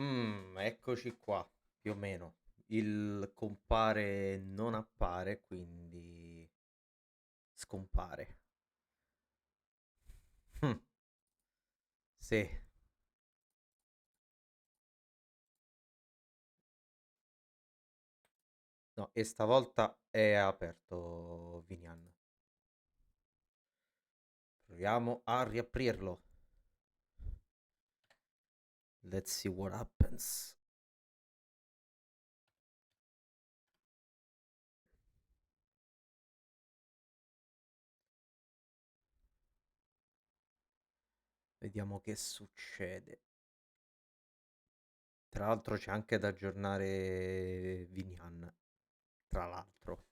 Eccoci qua, più o meno. Il compare non appare, quindi scompare. Mm, sì, no, e stavolta è aperto Vinian. Proviamo a riaprirlo. Let's see what happens. Vediamo che succede. Tra l'altro c'è anche da aggiornare Vinian. Tra l'altro.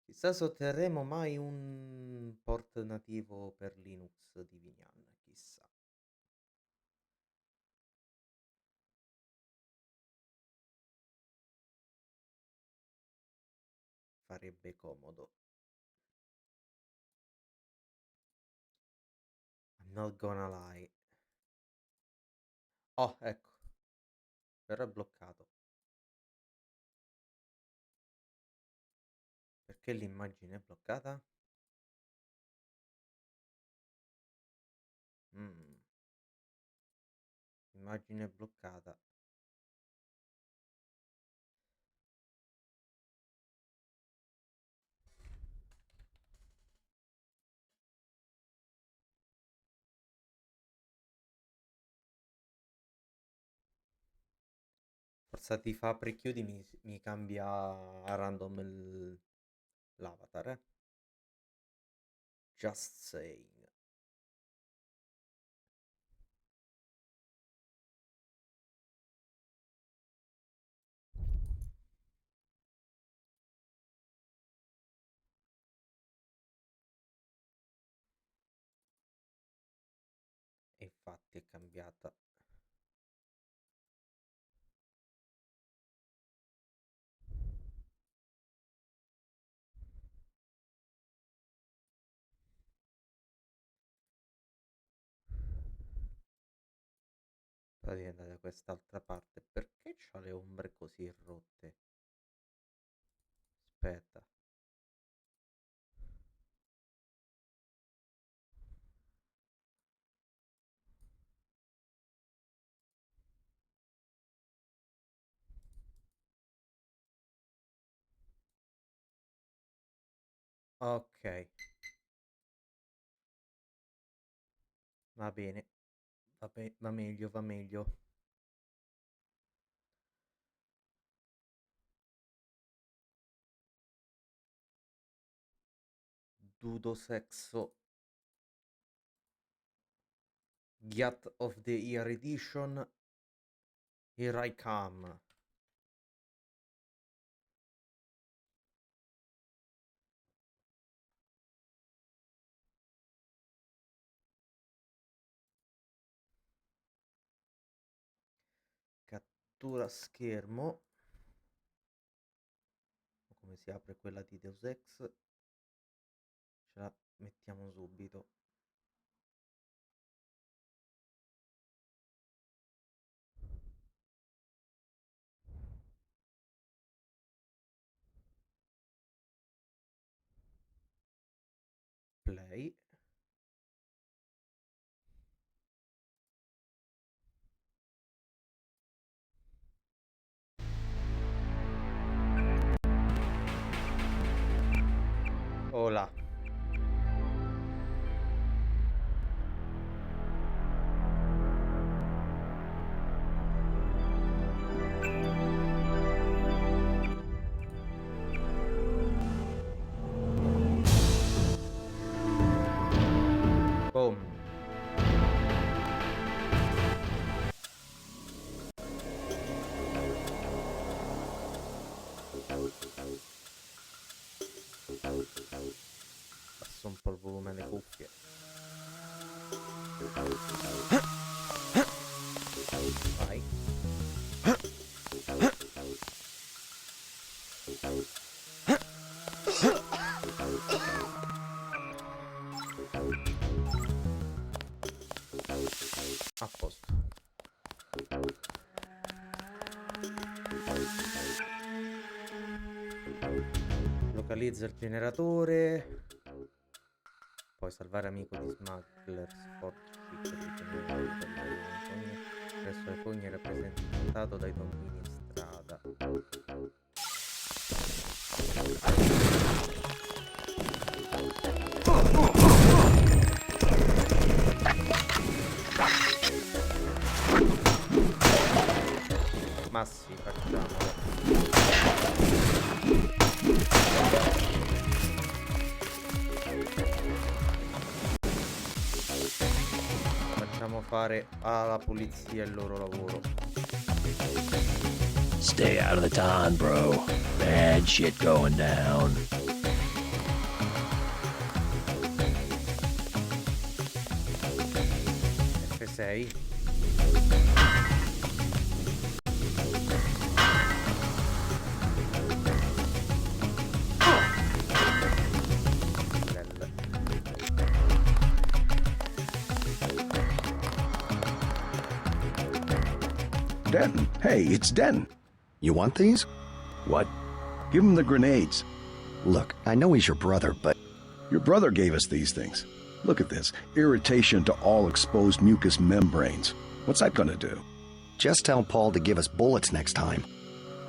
Chissà se otterremo mai un port nativo per Linux di Vinian, chissà. Farebbe comodo. I'm not gonna lie. Oh, ecco, però è bloccato. Perché l'immagine è bloccata? Mm, immagine bloccata. Forza ti fa prechiudi, mi cambia a random l'avatar, eh? Just saying. E infatti è cambiata. Praticamente da quest'altra parte. Perché c'ha le ombre così rotte? Aspetta. Ok, va bene. Va meglio, va meglio. Dudo sexo. Giat of the Year Edition. Here I come. Cattura schermo. Come si apre quella di Deus Ex? Ce la mettiamo subito. Play. Hola. Boom. Basso un po' il volume alle cuffie. Vai. A posto. Localizza il generatore. Puoi salvare amico di smugglers, forti presso le fogne rappresentato dai tombini in strada. Ma sì, facciamolo. Facciamo fare alla polizia il loro lavoro. Stay out of the town, bro. Bad shit going down. F6. Denton. Hey, it's Denton. You want these? What? Give him the grenades. Look, I know he's your brother, but... Your brother gave us these things. Look at this. Irritation to all exposed mucous membranes. What's that gonna do? Just tell Paul to give us bullets next time.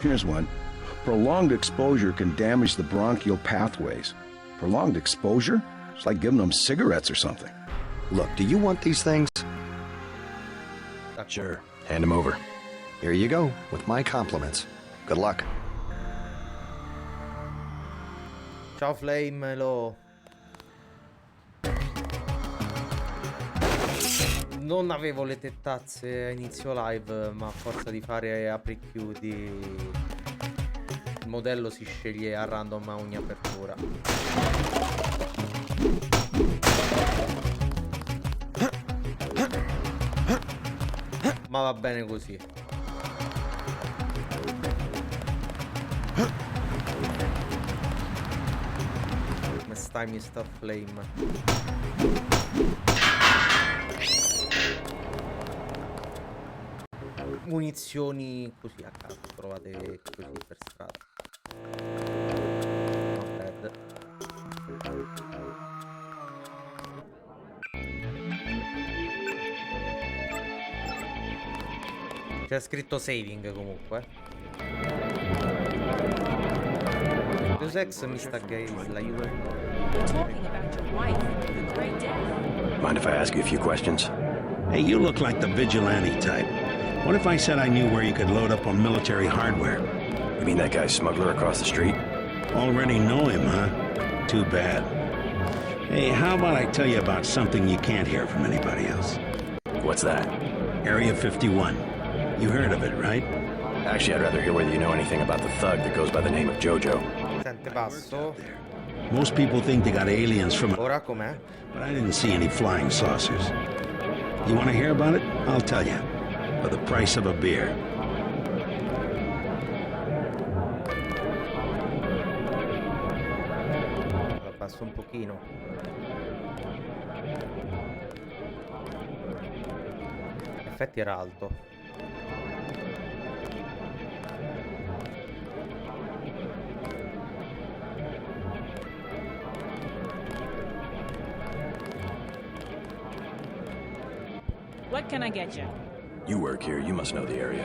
Here's one. Prolonged exposure can damage the bronchial pathways. Prolonged exposure? It's like giving them cigarettes or something. Look, do you want these things? Sure. Hand them over. Here you go, with my compliments. Good luck. Ciao Flame, Non avevo le tettazze a inizio live, ma a forza di fare apri e chiudi il modello si sceglie a random a ogni apertura. Ma va bene così. Come stai, Mr. Flame? Munizioni così a caso, trovate così per strada. Not bad. C'è scritto saving comunque. Deus Ex mi sta gay, l'aiuto. Mind if I ask you a few questions? Hey, you look like the vigilante type. What if I said I knew where you could load up on military hardware? You mean that guy smuggler across the street? Already know him, huh? Too bad. Hey, how about I tell you about something you can't hear from anybody else? What's that? Area 51. You heard of it, right? Actually, I'd rather hear whether you know anything about the thug that goes by the name of Jojo. Sente basso. Most people think they got aliens from... Ora com'è? But I didn't see any flying saucers. You want to hear about it? I'll tell you. For the price of a beer. Abbasso un pochino. In effetti era alto. What can I get you? You work here, you must know the area.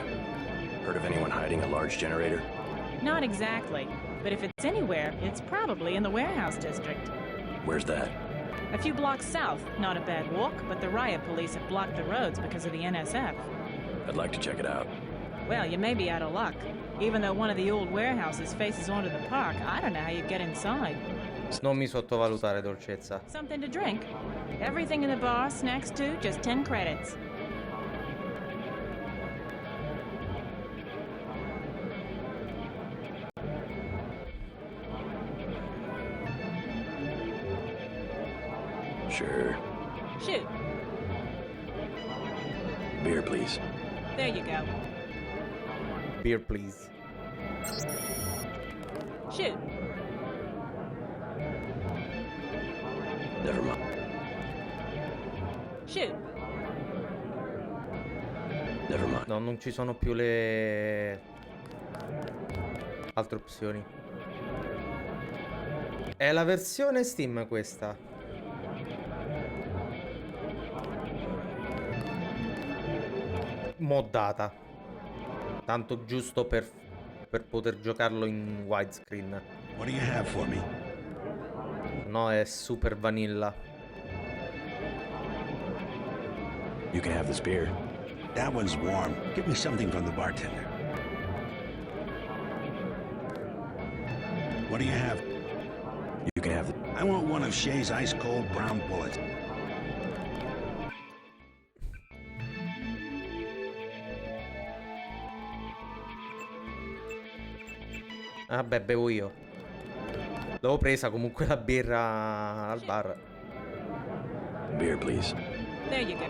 Heard of anyone hiding a large generator? Not exactly, but if it's anywhere, it's probably in the warehouse district. Where's that? A few blocks south, not a bad walk, but the riot police have blocked the roads because of the NSF. I'd like to check it out. Well, you may be out of luck. Even though one of the old warehouses faces onto the park, I don't know how you get inside. Non mi sottovalutare, dolcezza. Something to drink? Everything in the bar, snacks too, just 10 credits. Sure. Shoot. Beer, please. There you go. Beer, please. Shoot. Never mind. Shoot. No, non ci sono più le altre opzioni. È la versione Steam questa. Moddata. Tanto giusto per poter giocarlo in widescreen. What do you have for me? No, è super vanilla. You can have this beer. That one's warm. Give me something from the bartender. What do you have? You can have the... I want one of Shay's ice-cold brown bullets. Vabbè, bevo io. L'avevo presa comunque la birra al bar. Beer, please. There you go.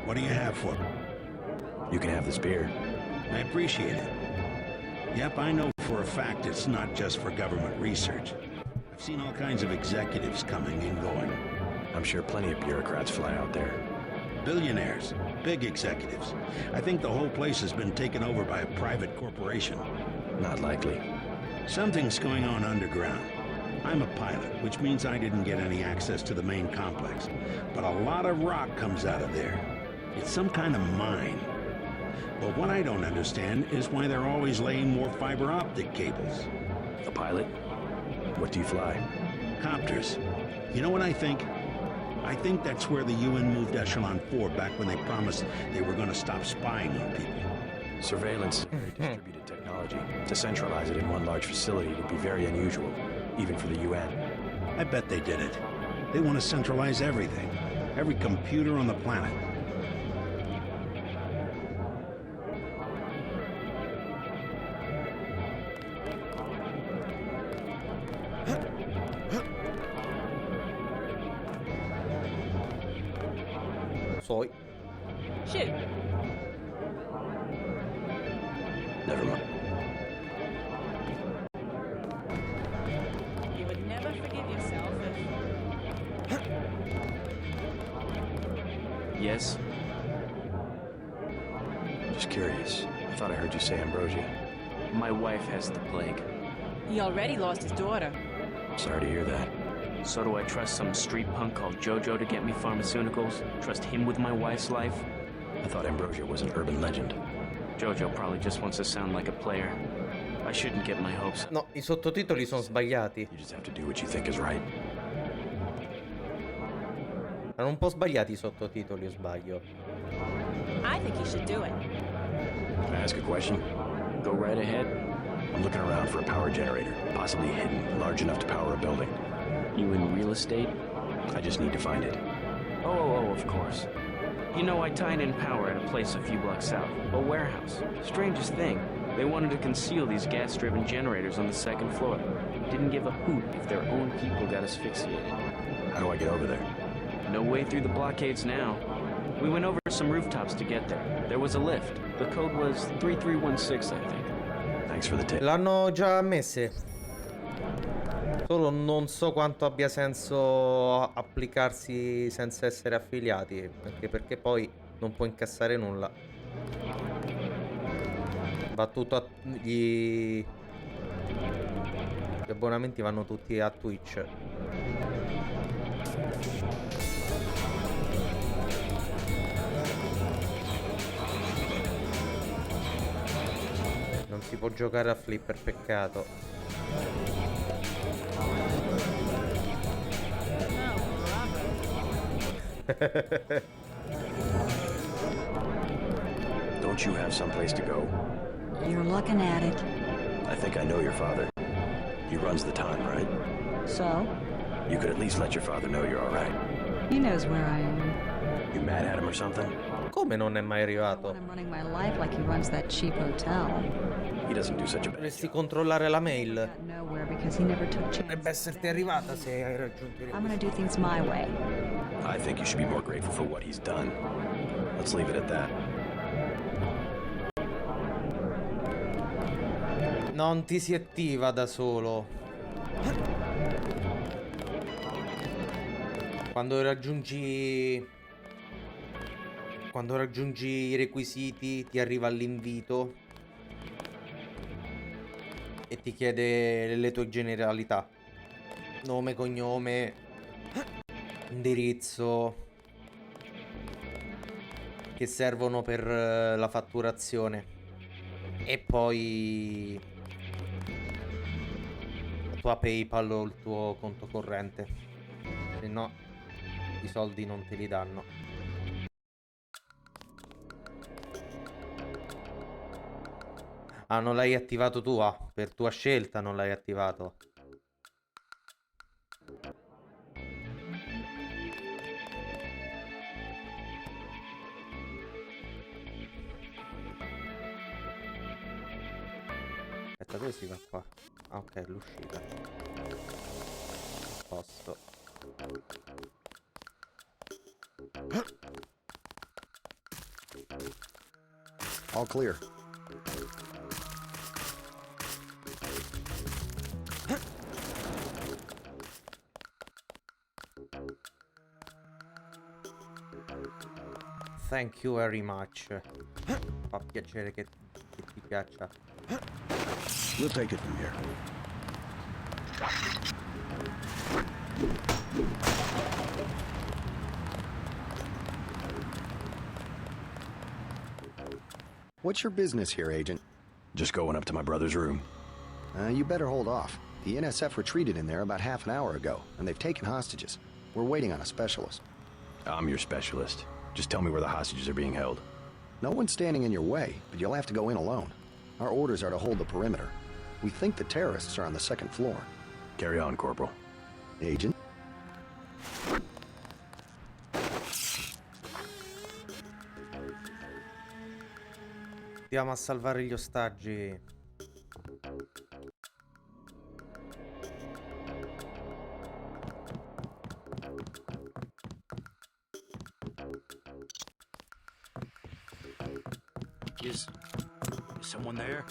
What do you have for me? You can have this beer. I appreciate it. Yep, I know for a fact it's not just for government research. I've seen all kinds of executives coming and going. I'm sure plenty of bureaucrats fly out there. Billionaires, big executives. I think the whole place has been taken over by a private corporation. Not likely. Something's going on underground. I'm a pilot, which means I didn't get any access to the main complex. But a lot of rock comes out of there. It's some kind of mine. But what I don't understand is why they're always laying more fiber optic cables. A pilot? What do you fly? Copters. You know what I think? I think that's where the UN moved Echelon 4 back when they promised they were going to stop spying on people. Surveillance is a very distributed technology. To centralize it in one large facility would be very unusual, even for the UN. I bet they did it. They want to centralize everything. Every computer on the planet. Soy. Shoot. Never mind. You would never forgive yourself if... Yes? Just curious. I thought I heard you say Ambrosia. My wife has the plague. He already lost his daughter. Sorry to hear that. So do I trust some street punk called Jojo to get me pharmaceuticals? Trust him with my wife's life? I thought Ambrosia was an urban legend. Jojo probably just wants to sound like a player. I shouldn't get my hopes up. No, i sottotitoli sono sbagliati. You just have to do what you think is right. Erano un po' sbagliati i sottotitoli, o sbaglio? I think you should do it. Can I ask a question? Go right ahead. I'm looking around for a power generator, possibly hidden, large enough to power a building. You in real estate? I just need to find it. Oh, of course. You know, I tied in power at a place a few blocks south. A warehouse. Strangest thing. They wanted to conceal these gas-driven generators on the second floor. Didn't give a hoot if their own people got asphyxiated. How do I get over there? No way through the blockades now. We went over some rooftops to get there. There was a lift. The code was 3316, I think. Thanks for the tip. L'hanno già ammesse. Solo non so quanto abbia senso applicarsi senza essere affiliati, perché poi non può incassare nulla. Va tutto a... gli abbonamenti vanno tutti a Twitch. Non si può giocare a Flipper, peccato. Don't you have someplace to go? You're looking at it. I think I know your father. He runs the time, right? So? You could at least let your father know you're all right. He knows where I am. You mad at him or something? Come non è mai arrivato? I'm running my life like he runs that cheap hotel. He doesn't do such a bad Dovresti job. controllare la mail. Got nowhere because he never took Dovrebbe chances. esserti arrivata se hai raggiunto il... I'm gonna do things my way. I think you should be more grateful for what he's done. Let's leave it at that. Non ti si attiva da solo. Quando raggiungi i requisiti, ti arriva l'invito e ti chiede le tue generalità. Nome, cognome, indirizzo, che servono per la fatturazione. E poi la tua PayPal o il tuo conto corrente. Se no, i soldi non te li danno. Ah, non l'hai attivato tu? Ah, per tua scelta non l'hai attivato. Aspetta, dove si va qua? Ah, ok, l'uscita. A posto. All clear. Thank you very much. Fa piacere che ti piaccia. We'll take it from here. What's your business here, Agent? Just going up to my brother's room. You better hold off. The NSF retreated in there about half an hour ago, and they've taken hostages. We're waiting on a specialist. I'm your specialist. Just tell me where the hostages are being held. No one's standing in your way, but you'll have to go in alone. Our orders are to hold the perimeter. We think the terrorists are on the second floor. Carry on, Corporal. Agent? Andiamo a salvare gli ostaggi. Is someone there?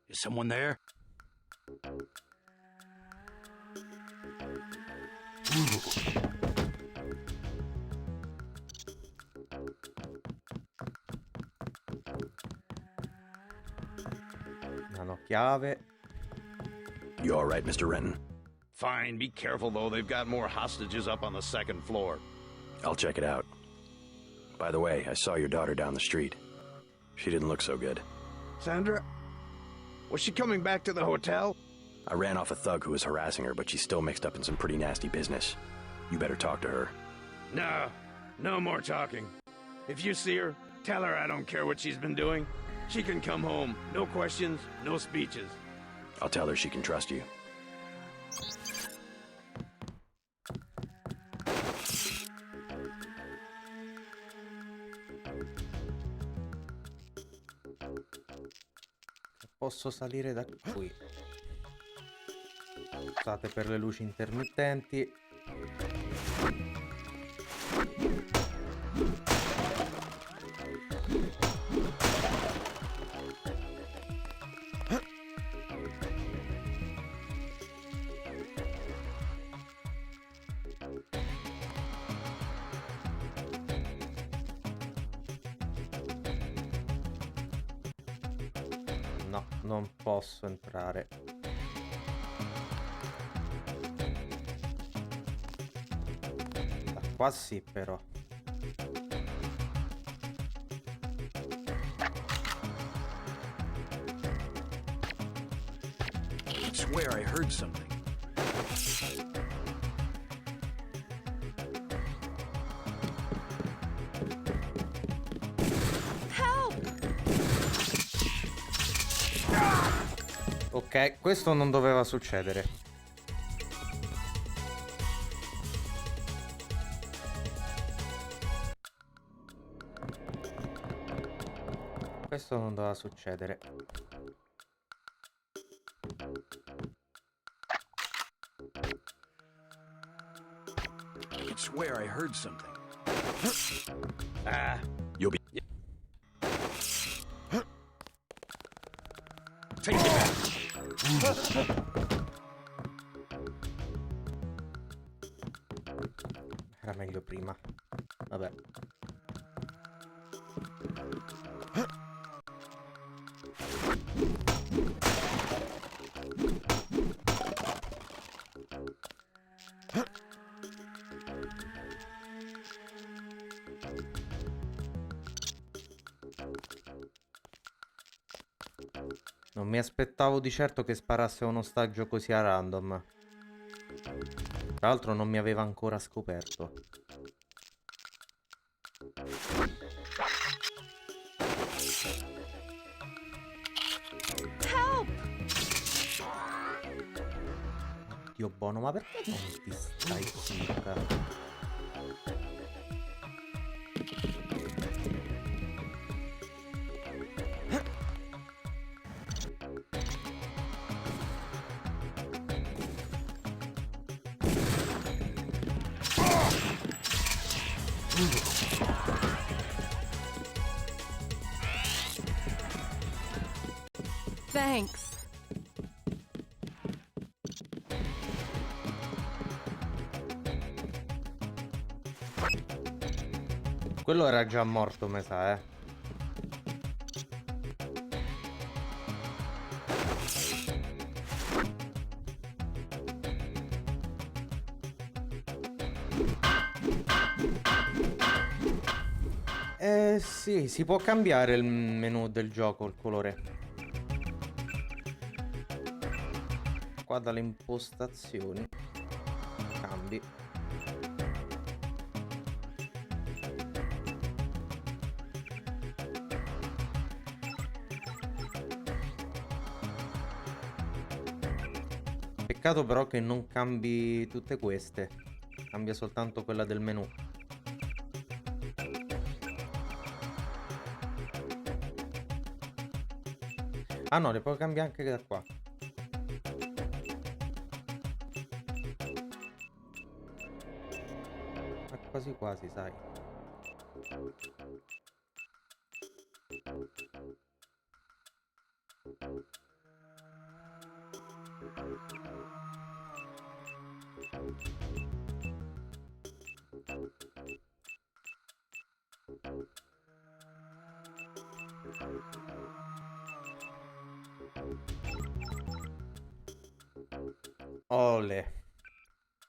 Is someone there? Mano chiave. You all right, Mr. Renton? Fine, be careful though, they've got more hostages up on the second floor. I'll check it out. By the way, I saw your daughter down the street. She didn't look so good. Sandra? Was she coming back to the hotel? I ran off a thug who was harassing her, but she's still mixed up in some pretty nasty business. You better talk to her. No, no more talking. If you see her, tell her I don't care what she's been doing. She can come home. No questions, no speeches. I'll tell her she can trust you. Posso salire da qui. Scusate per le luci intermittenti. No, non posso entrare. Da qua sì, però. I swear I heard something. Ok, questo non doveva succedere. Questo non doveva succedere. could swear I heard something. You'll be. Take it back. Era meglio prima. Vabbè. Non mi aspettavo di certo che sparasse un ostaggio così a random. Tra l'altro non mi aveva ancora scoperto. Dio buono, ma perché non ti stai zitta? Thanks. Quello era già morto, mi sa, eh. Sì, si può cambiare il menu del gioco, il colore. Qua dalle impostazioni cambi. Peccato però che non cambi tutte queste, cambia soltanto quella del menu. Ah no, le puoi cambiare anche da qua. Ma quasi quasi, sai. Ole.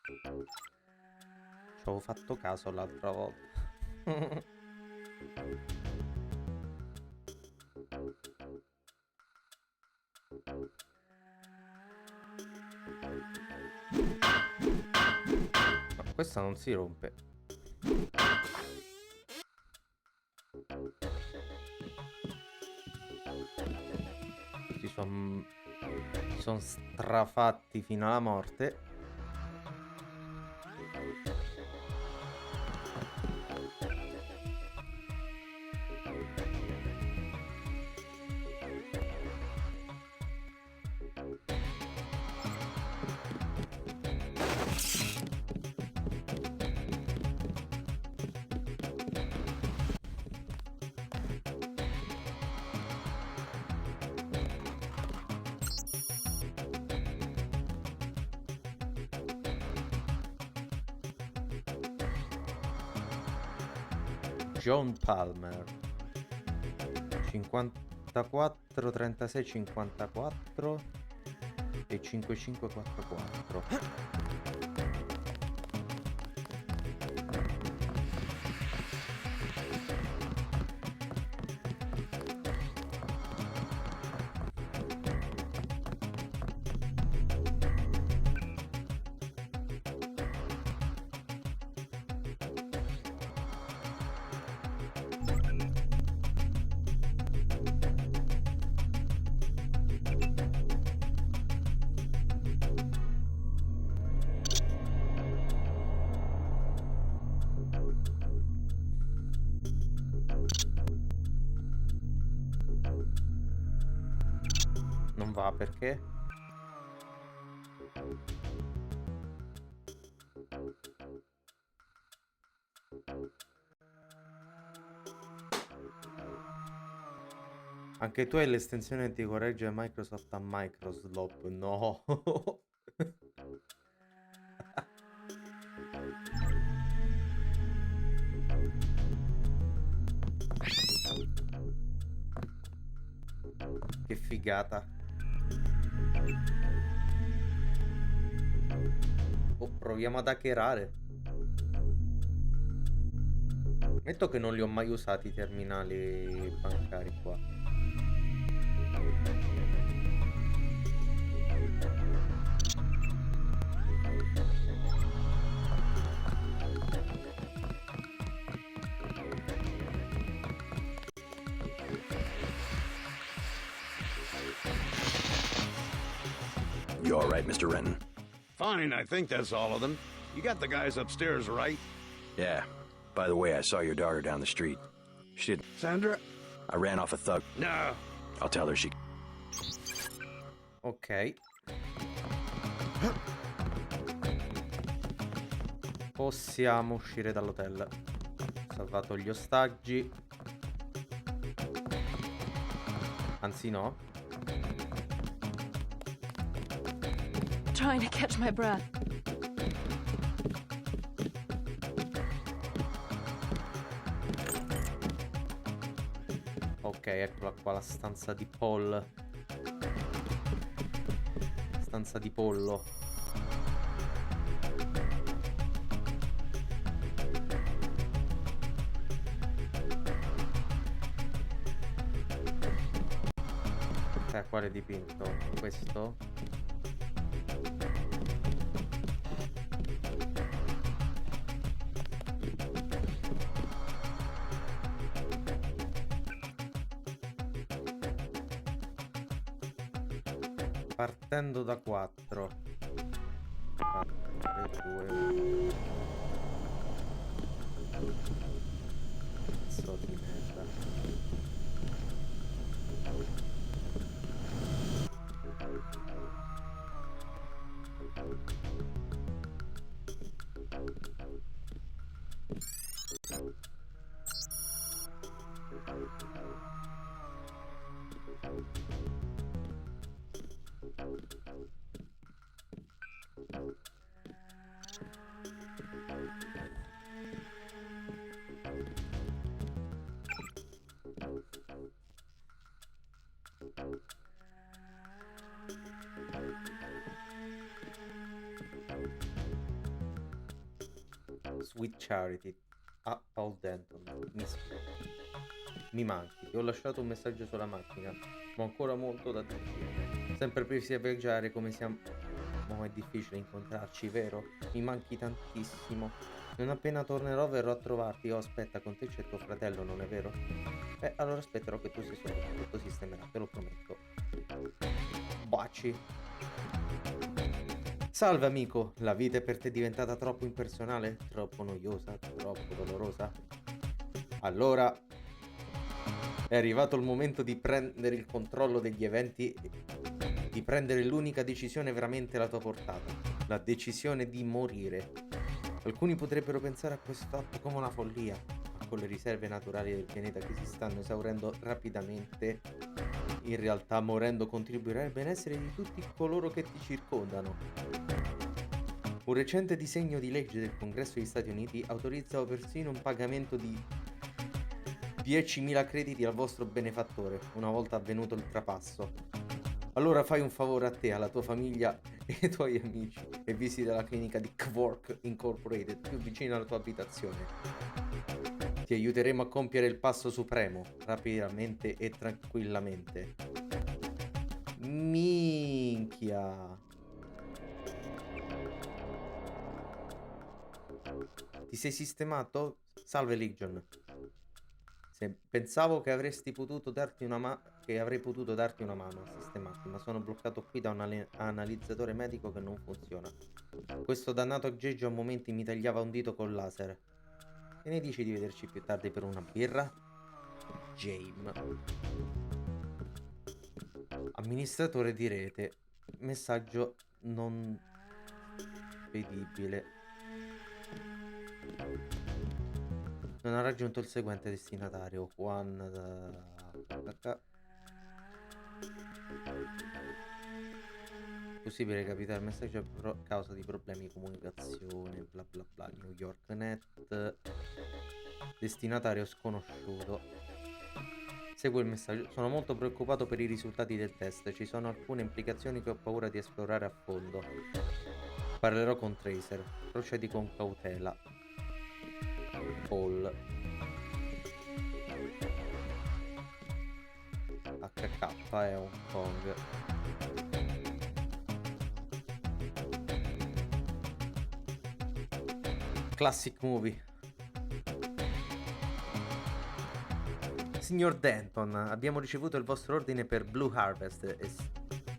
Ci avevo fatto caso l'altra volta. No, questa non si rompe. Si sono strafatti fino alla morte. John Palmer 54 36 54 e 5544. Non va perché? Anche tu hai l'estensione di correggere Microsoft a Microslop. No. Che figata. Oh, proviamo ad hackerare. Metto che non li ho mai usati i terminali bancari qua. You all right, Mr. Renton? Fine, I think that's all of them. You got the guys upstairs, right? Yeah. By the way, I saw your daughter down the street. She didn't. Sandra? I ran off a thug. No. I'll tell her she. Ok. Possiamo uscire dall'hotel. Ho salvato gli ostaggi. Anzi no. Trying to catch my breath. Ok, eccola qua la stanza di Paul. Stanza di pollo. Quale dipinto? Questo? Partendo da 4. 4, 3, 2. Cazzo di merda. Sweet Charity a Paul Denton. Mi manchi, ti ho lasciato un messaggio sulla macchina, ma ho ancora molto da dire. Sempre presi a viaggiare come siamo. È difficile incontrarci, vero? Mi manchi tantissimo. Non appena tornerò verrò a trovarti. Oh, aspetta, con te c'è tuo fratello, non è vero? Allora aspetterò che tu sia solo, tutto sistemerà, te lo prometto. Baci. Salve amico, la vita è per te diventata troppo impersonale? Troppo noiosa? Troppo dolorosa? Allora è arrivato il momento di prendere il controllo degli eventi, di prendere l'unica decisione veramente alla tua portata, la decisione di morire. Alcuni potrebbero pensare a questo atto come una follia, ma con le riserve naturali del pianeta che si stanno esaurendo rapidamente, in realtà morendo contribuirai al benessere di tutti coloro che ti circondano. Un recente disegno di legge del Congresso degli Stati Uniti autorizza persino un pagamento di 10.000 crediti al vostro benefattore, una volta avvenuto il trapasso. Allora fai un favore a te, alla tua famiglia e ai tuoi amici e visita la clinica di Quark Incorporated più vicina alla tua abitazione. Ti aiuteremo a compiere il passo supremo, rapidamente e tranquillamente. Minchia. Ti sei sistemato? Salve Legion. Pensavo che avresti potuto darti una avrei potuto darti una mano a sistemarti, ma sono bloccato qui da un analizzatore medico che non funziona. Questo dannato aggeggio a momenti mi tagliava un dito col laser. Che ne dici di vederci più tardi per una birra? James. Amministratore di rete. Messaggio non vedibile. Non ha raggiunto il seguente destinatario. Juan Possibile capitare il messaggio a causa di problemi di comunicazione, bla bla bla. New York Net. Destinatario sconosciuto. Segue il messaggio. Sono molto preoccupato per i risultati del test. Ci sono alcune implicazioni che ho paura di esplorare a fondo. Parlerò con Tracer. Procedi con cautela. Paul. HK è Hong Kong. Classic movie. Signor Denton, abbiamo ricevuto il vostro ordine per Blue Harvest e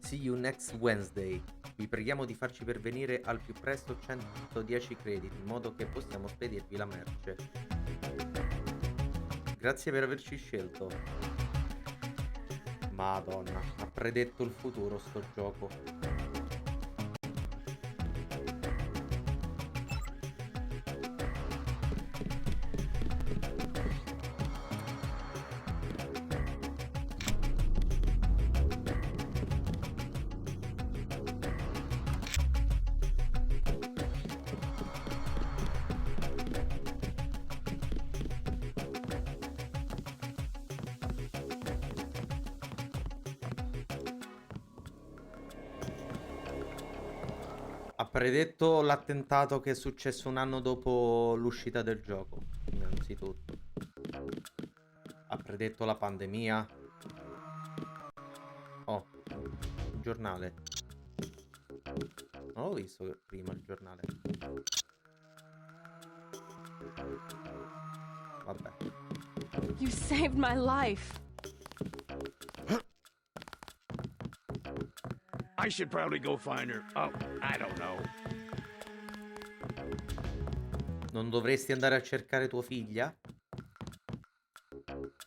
see you next Wednesday. Vi preghiamo di farci pervenire al più presto 110 crediti in modo che possiamo spedirvi la merce. Grazie per averci scelto. Madonna, ha predetto il futuro sto gioco. Ha predetto l'attentato che è successo un anno dopo l'uscita del gioco, innanzitutto. Ha predetto la pandemia. Oh, un giornale. Non l'ho visto prima il giornale. Vabbè. You saved my life. I should probably go find her. Oh, I don't know. Non dovresti andare a cercare tua figlia?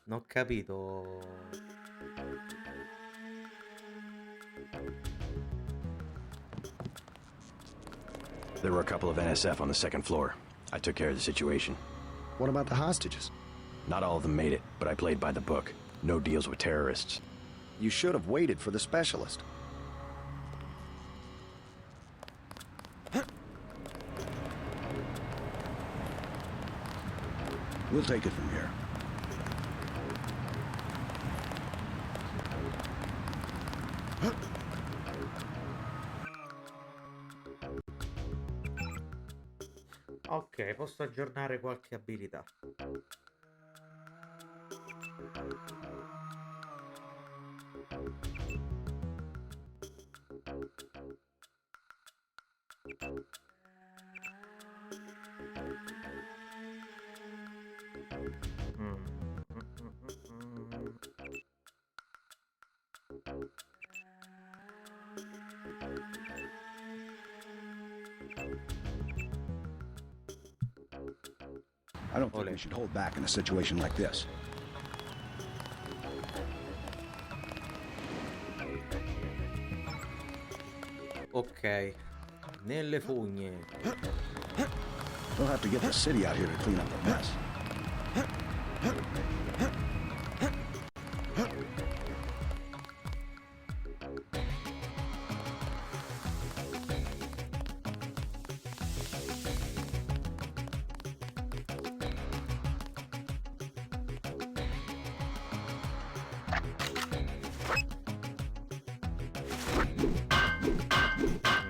Non ho capito. There were a couple of NSF on the second floor. I took care of the situation. What about the hostages? Not all of them made it, but I played by the book. No deals with terrorists. You should have waited for the specialist. We'll take it from here. Ok, posso aggiornare qualche abilità. I don't think we should hold back in a situation like this. Ok, nelle fogne. We'll have to get the city out here to clean up the mess.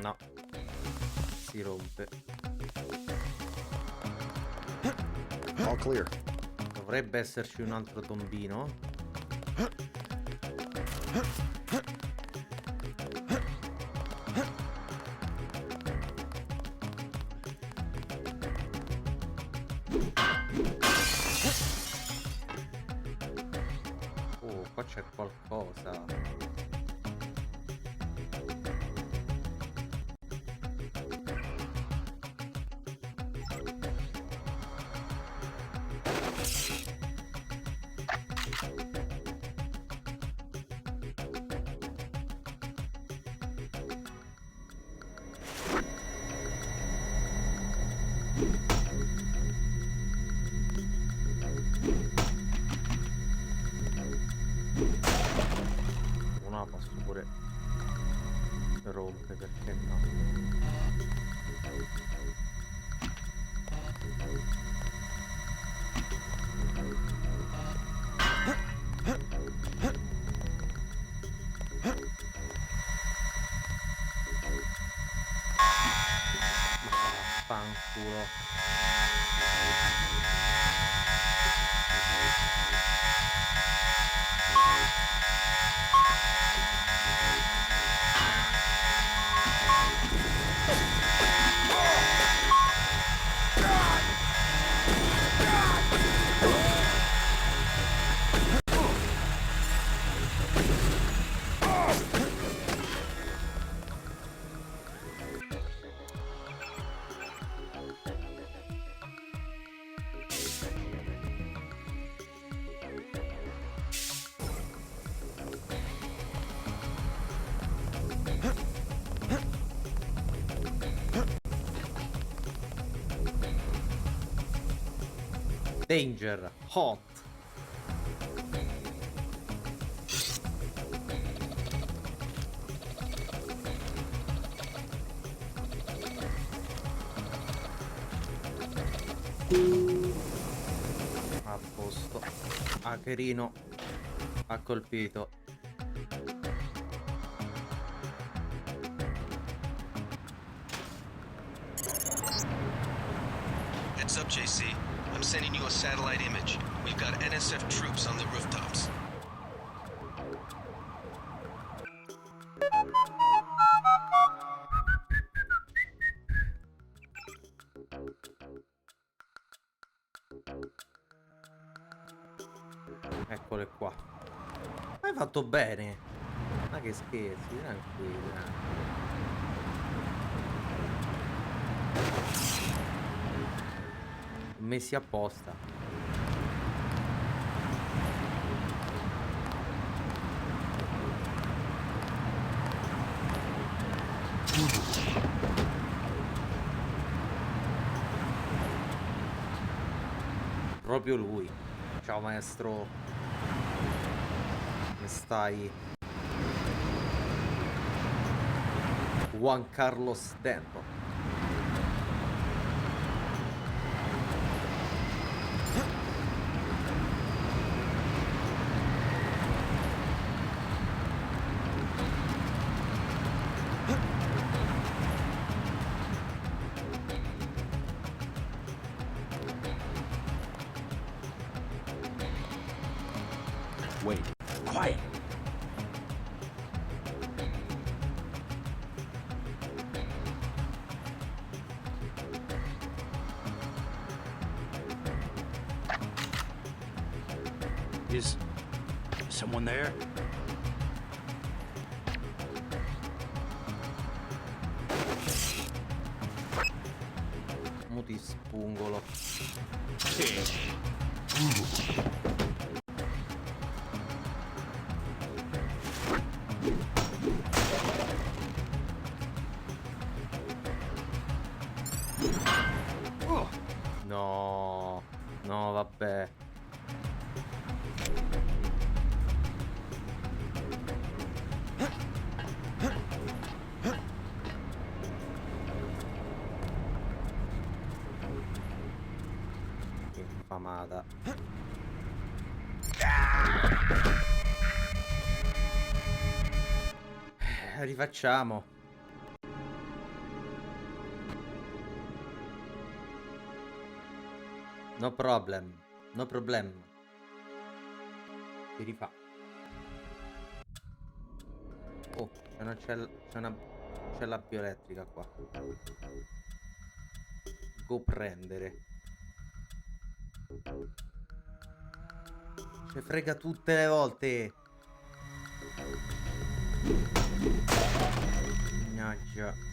No, si rompe. All clear. Dovrebbe esserci un altro tombino. Oh, qua c'è qualcosa. pure rompe, perché no? Fanculo. Danger, hot. A posto. Hacherino ha colpito. Heads up, JC. I'm sending you a satellite image. We've got NSF troops on the rooftops. Eccole qua. Hai fatto bene. Ma che scherzi, tranquilla. Messi apposta. Proprio lui. Ciao maestro. Come stai? Juan Carlos Dentro. Wait. Quiet. Is someone there? Mo ti spungolo. No, no, vabbè. Che infamata. Rifacciamo. No problem. No problem. Si rifà. Oh, c'è la bioelettrica qua. Go prendere. Ci frega tutte le volte. Mannaggia.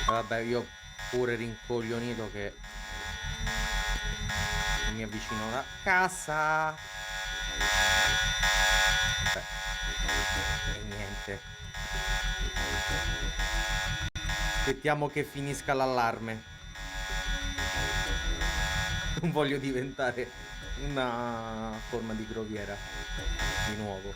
Vabbè, io pure rincoglionito che mi avvicino alla casa. Beh. E niente. Aspettiamo che finisca l'allarme. Non voglio diventare una forma di groviera di nuovo.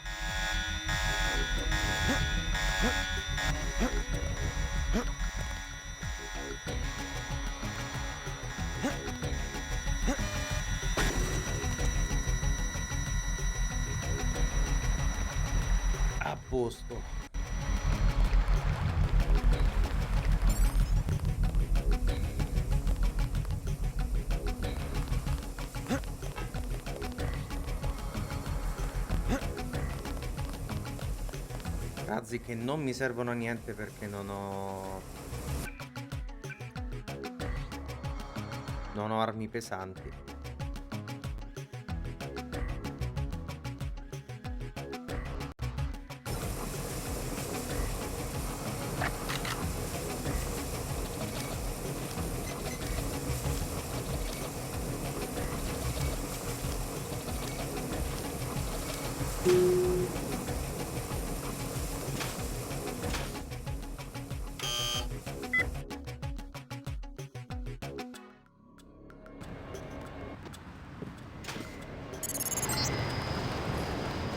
A posto. Razzi che non mi servono a niente perché non ho armi pesanti.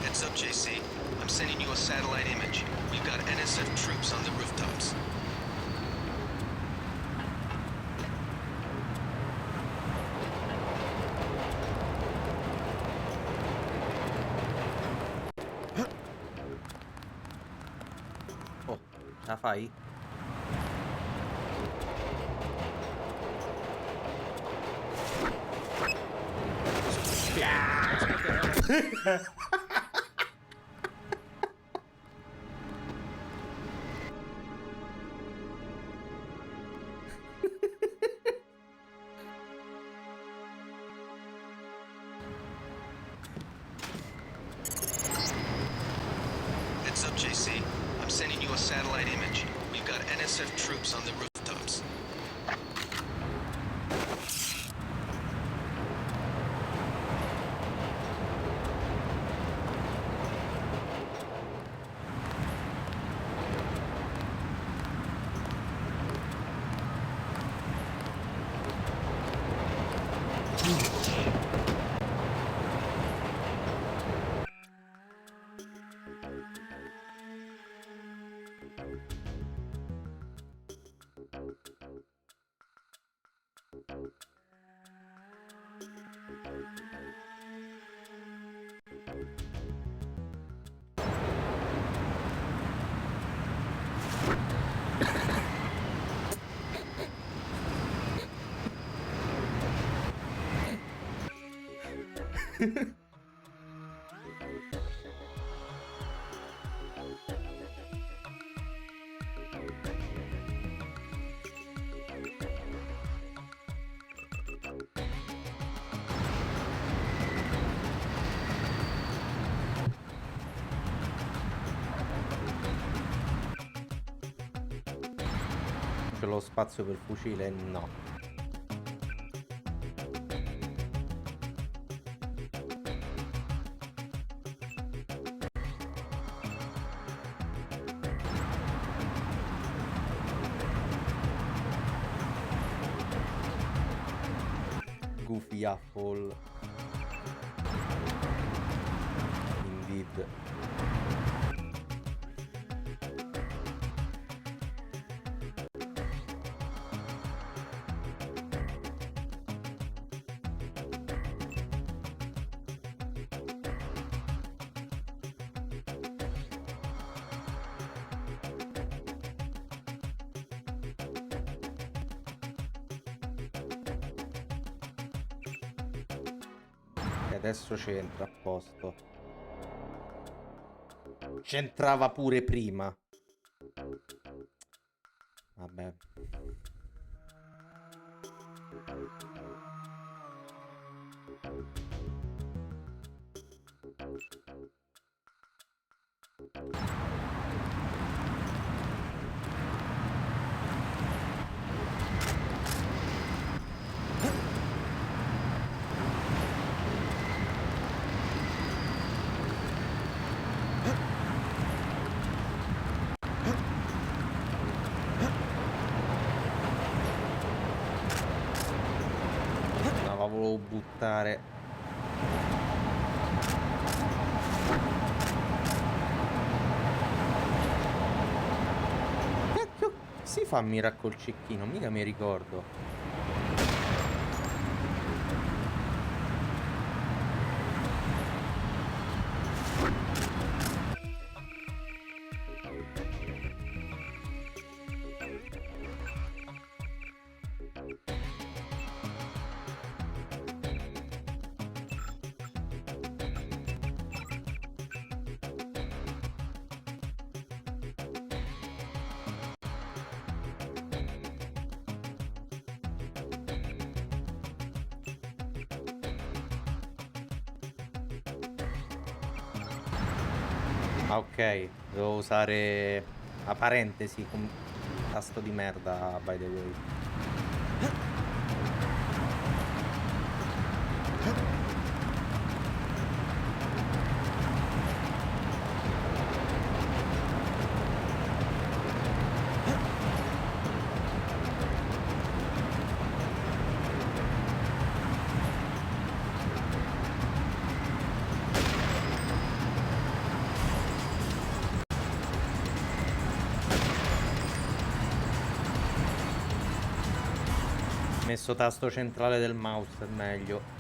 Heads up, JC. I'm sending you a satellite image. We've got NSF troops on the rooftops. Oh, ce la fai? Heads up, JC. I'm sending you a satellite image. We've got NSF troops on the rooftops. C'è lo spazio per fucile? No. Goofy Apple. Indeed. Adesso c'entra, a posto. C'entrava pure prima. Vabbè. volevo buttare. Cacchio, si fa mira col cecchino, mica mi ricordo. Ah, ok, devo usare la parentesi con tasto di merda, by the way. Messo tasto centrale del mouse è meglio.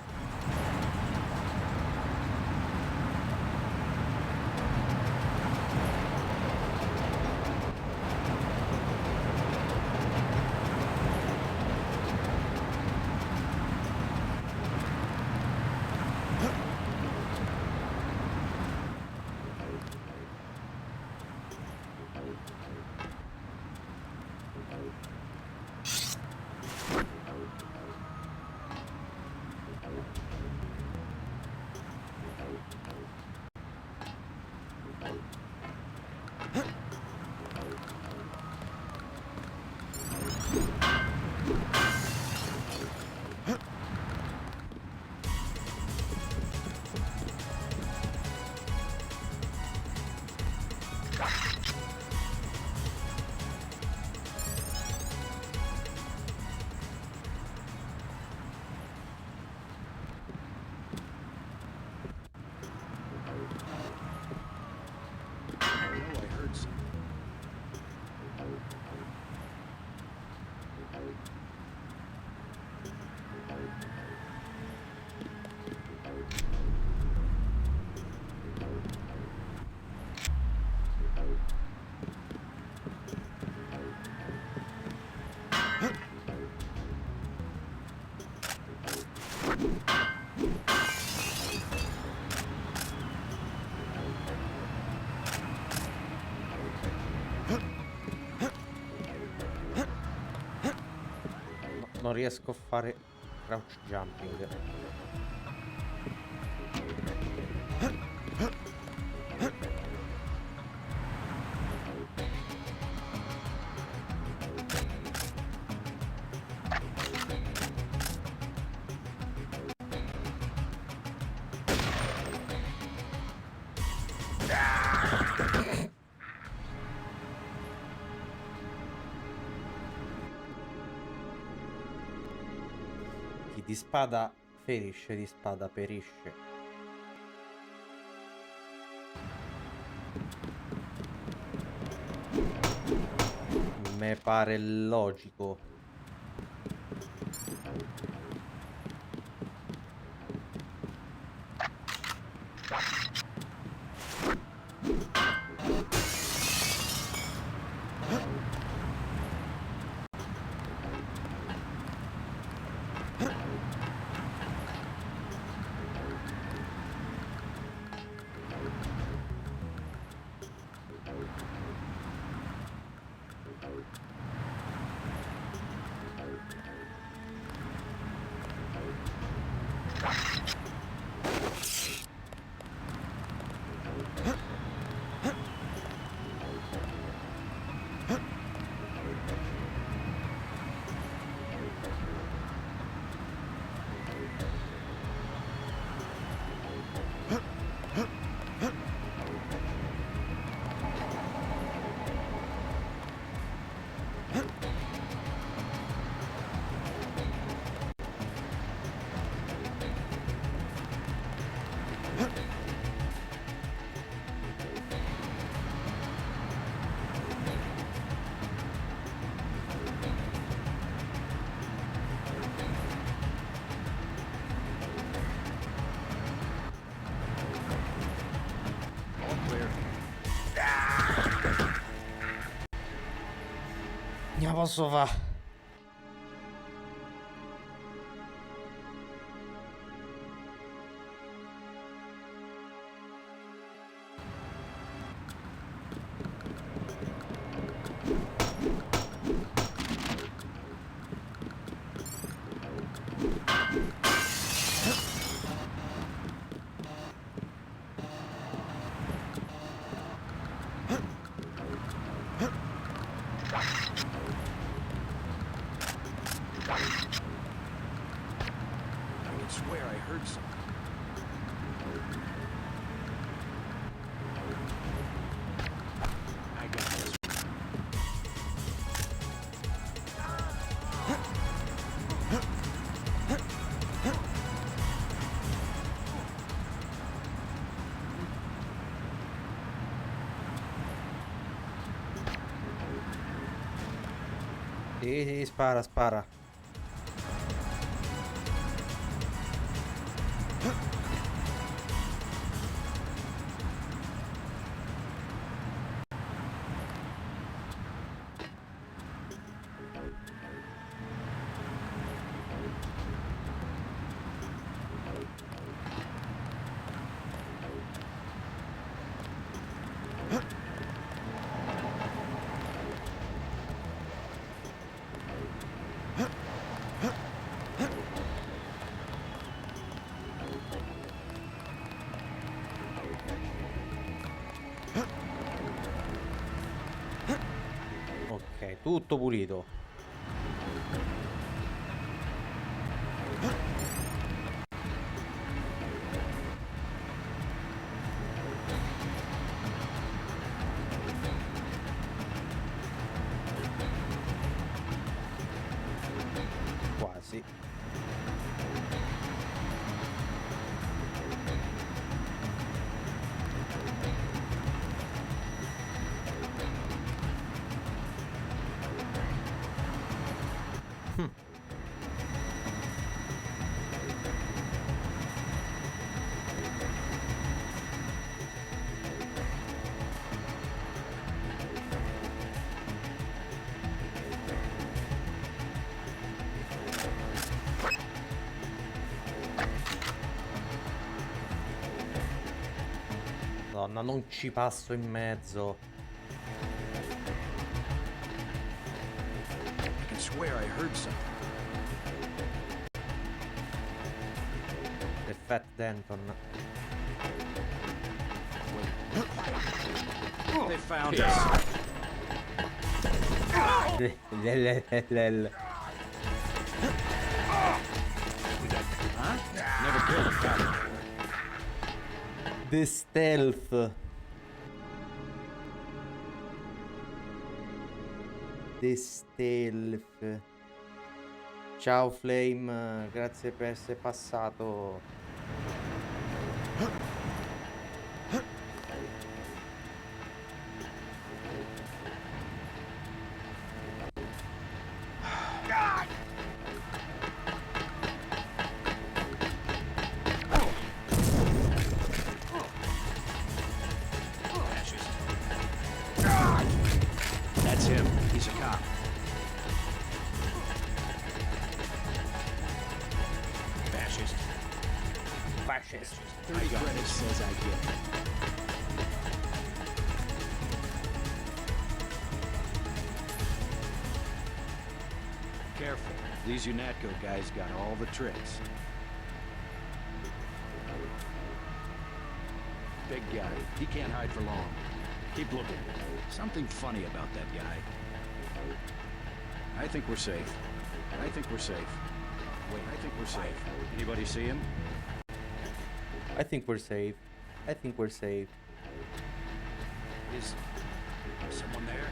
Non riesco a fare crouch jumping. Chi di spada ferisce, di spada perisce. Me pare logico. posso fare? I swear I heard something. I got this. Sì, spara, spara. Ok, tutto pulito. Quasi. Madonna, non ci passo in mezzo. I can swear I heard something. The Fat Denton. They found us. Lel. Huh? Never killed a cop. The stealth. The stealth. Ciao Flame, grazie per essere passato. That's him. He's a cop. Fascist. Fascist. 30 credits says I get it. Careful. These UNATCO guys got all the tricks. Big guy. He can't hide for long. Keep looking. Something funny about that guy. I think we're safe. I think we're safe. Wait, I think we're safe. Anybody see him? I think we're safe. I think we're safe. Is someone there?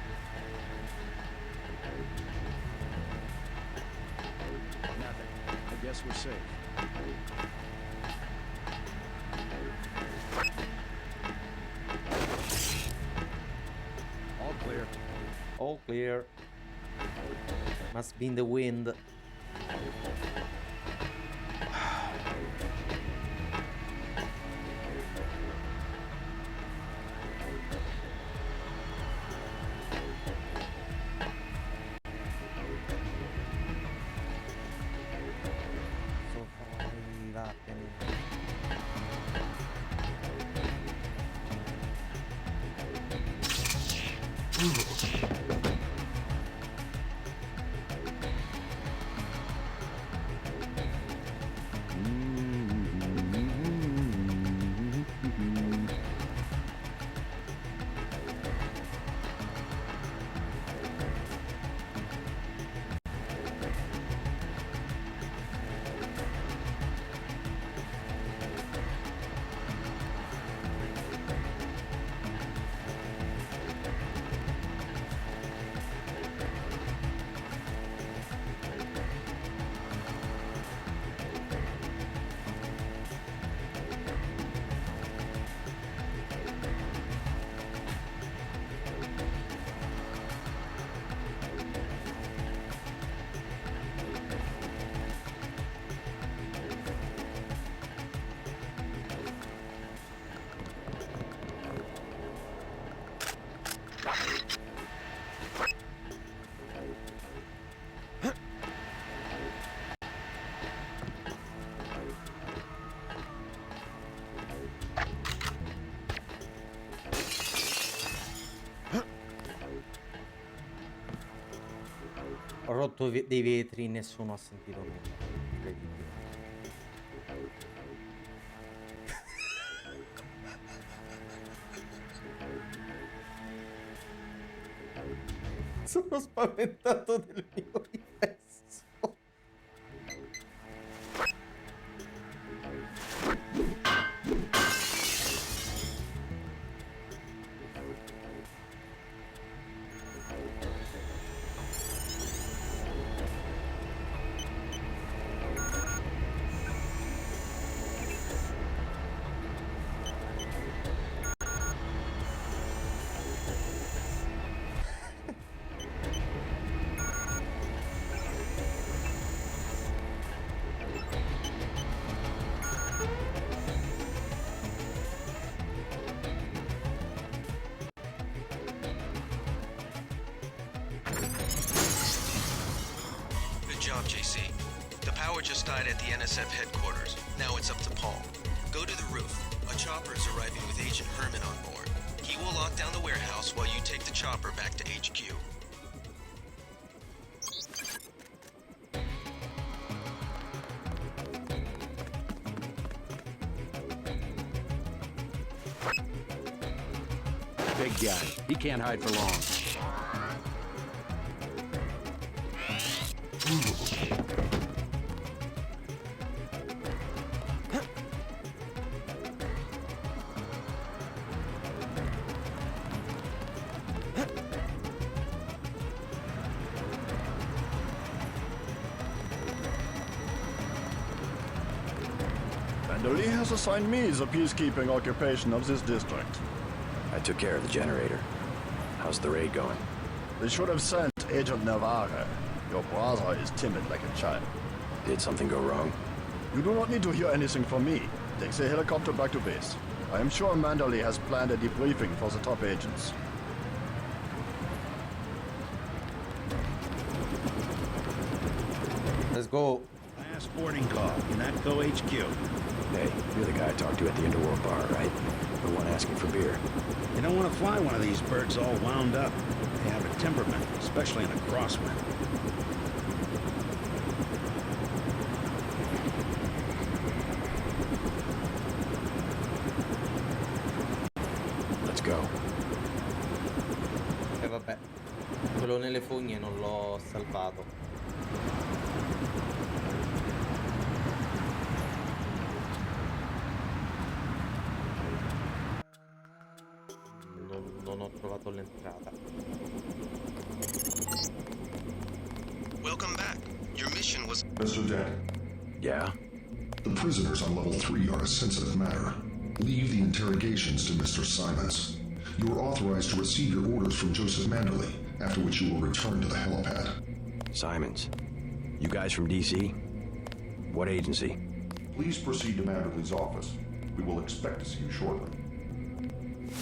Nothing. I guess we're safe. All clear. All clear. Must be in the wind. rotto dei vetri, nessuno ha sentito nulla. Incredibile. Sono spaventato del mio riflesso. Good job, JC. The power just died at the NSF headquarters. Now it's up to Paul. Go to the roof. A chopper is arriving with Agent Herman on board. He will lock down the warehouse while you take the chopper back to HQ. Big guy. He can't hide for long. Lee has assigned me the peacekeeping occupation of this district. I took care of the generator. How's the raid going? They should have sent Agent Navarre. Your brother is timid like a child. Did something go wrong? You do not need to hear anything from me. Take the helicopter back to base. I am sure Manderley has planned a debriefing for the top agents. Let's go. Last boarding call. Natco HQ. Hey, you're the guy I talked to at the Underworld bar, right? The one asking for beer. You don't want to fly one of these birds all wound up. They have a temperament, especially in a crosswind. Let's go. E vabbè, quello nelle fogne non l'ho salvato. Non ho trovato l'entrata. Welcome back. Your mission was... Mr. Dent, Yeah? the prisoners on level 3 are a sensitive matter. Leave the interrogations to Mr. Simons. You are authorized to receive your orders from Joseph Manderley, after which you will return to the helipad. Simons. You guys from DC? What agency? Please proceed to Manderley's office. We will expect to see you shortly.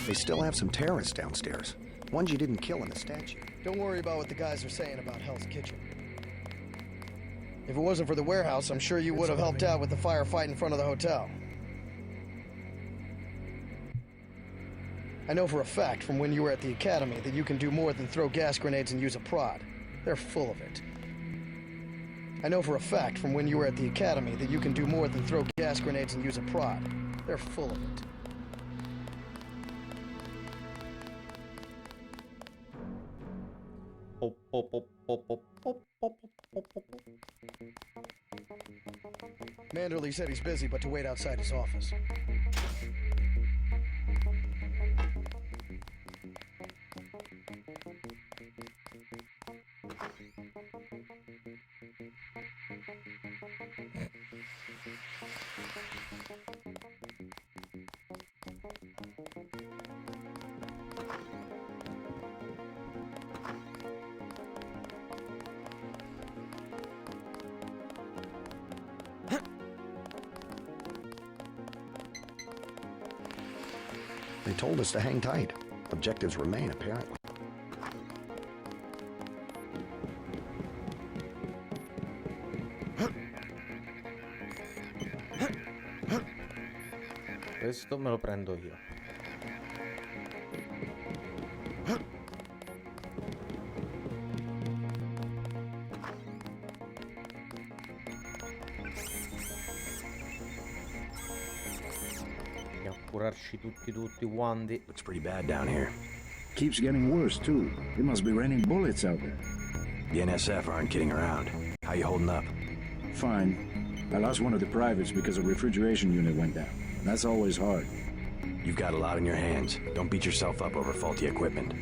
They still have some terrorists downstairs. Ones you didn't kill in the statue. Don't worry about what the guys are saying about Hell's Kitchen. If it wasn't for the warehouse, I'm sure you would have helped out with the firefight in front of the hotel. I know for a fact from when you were at the academy that you can do more than throw gas grenades and use a prod. They're full of it. I know for a fact from when you were at the academy that you can do more than throw gas grenades and use a prod. They're full of it. Manderley said he's busy, but to wait outside his office. They told us to hang tight. Objectives remain, apparently. Questo me lo prendo io. Dobbiamo curarci tutti quanti. Looks pretty bad down here. Keeps getting worse, too. It must be raining bullets out there. The NSF aren't kidding around. How you holding up? Fine. I lost one of the privates because a refrigeration unit went down. That's always hard. You've got a lot on your hands. Don't beat yourself up over faulty equipment.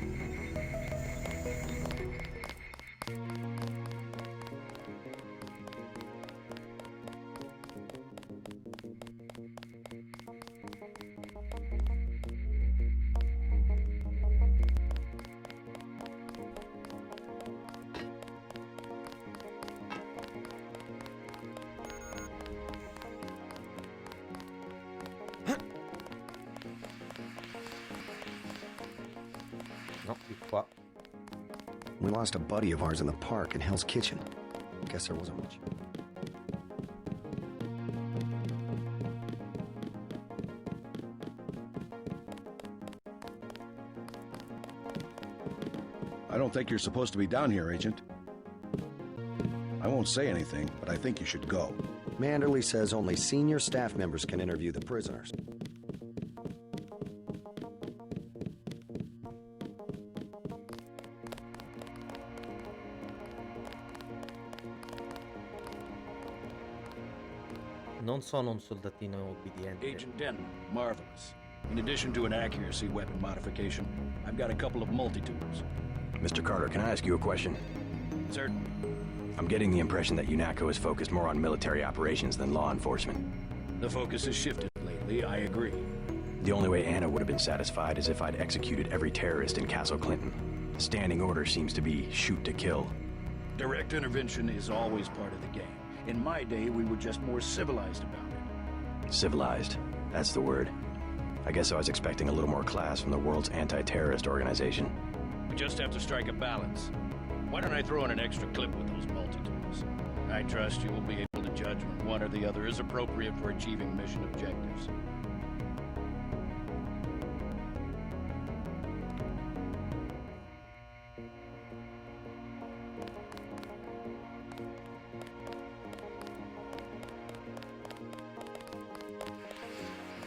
No, di qua. We lost a buddy of ours in the park in Hell's Kitchen. Guess there wasn't much. I don't think you're supposed to be down here, Agent. I won't say anything, but I think you should go. Manderley says only senior staff members can interview the prisoners. Non sono un soldatino obbediente. Agent Denton, marvelous. In addition to an accuracy weapon modification, I've got a couple of multi-tools. Mr. Carter, can I ask you a question? Certainly. I'm getting the impression that UNATCO is focused more on military operations than law enforcement. The focus has shifted lately, I agree. The only way Anna would have been satisfied is if I'd executed every terrorist in Castle Clinton. The standing order seems to be shoot to kill. Direct intervention is always part of the game. In my day, we were just more civilized about it. Civilized. That's the word. I guess I was expecting a little more class from the world's anti-terrorist organization. We just have to strike a balance. Why don't I throw in an extra clip with those multi-tools? I trust you will be able to judge when one or the other is appropriate for achieving mission objectives.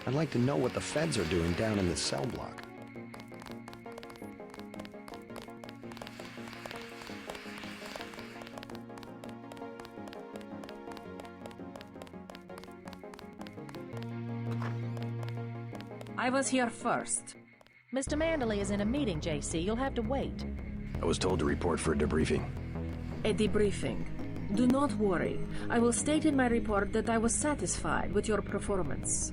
I'd like to know what the feds are doing down in the cell block. I was here first. Mr. Manderley is in a meeting, JC. You'll have to wait. I was told to report for a debriefing. A debriefing. Do not worry. I will state in my report that I was satisfied with your performance.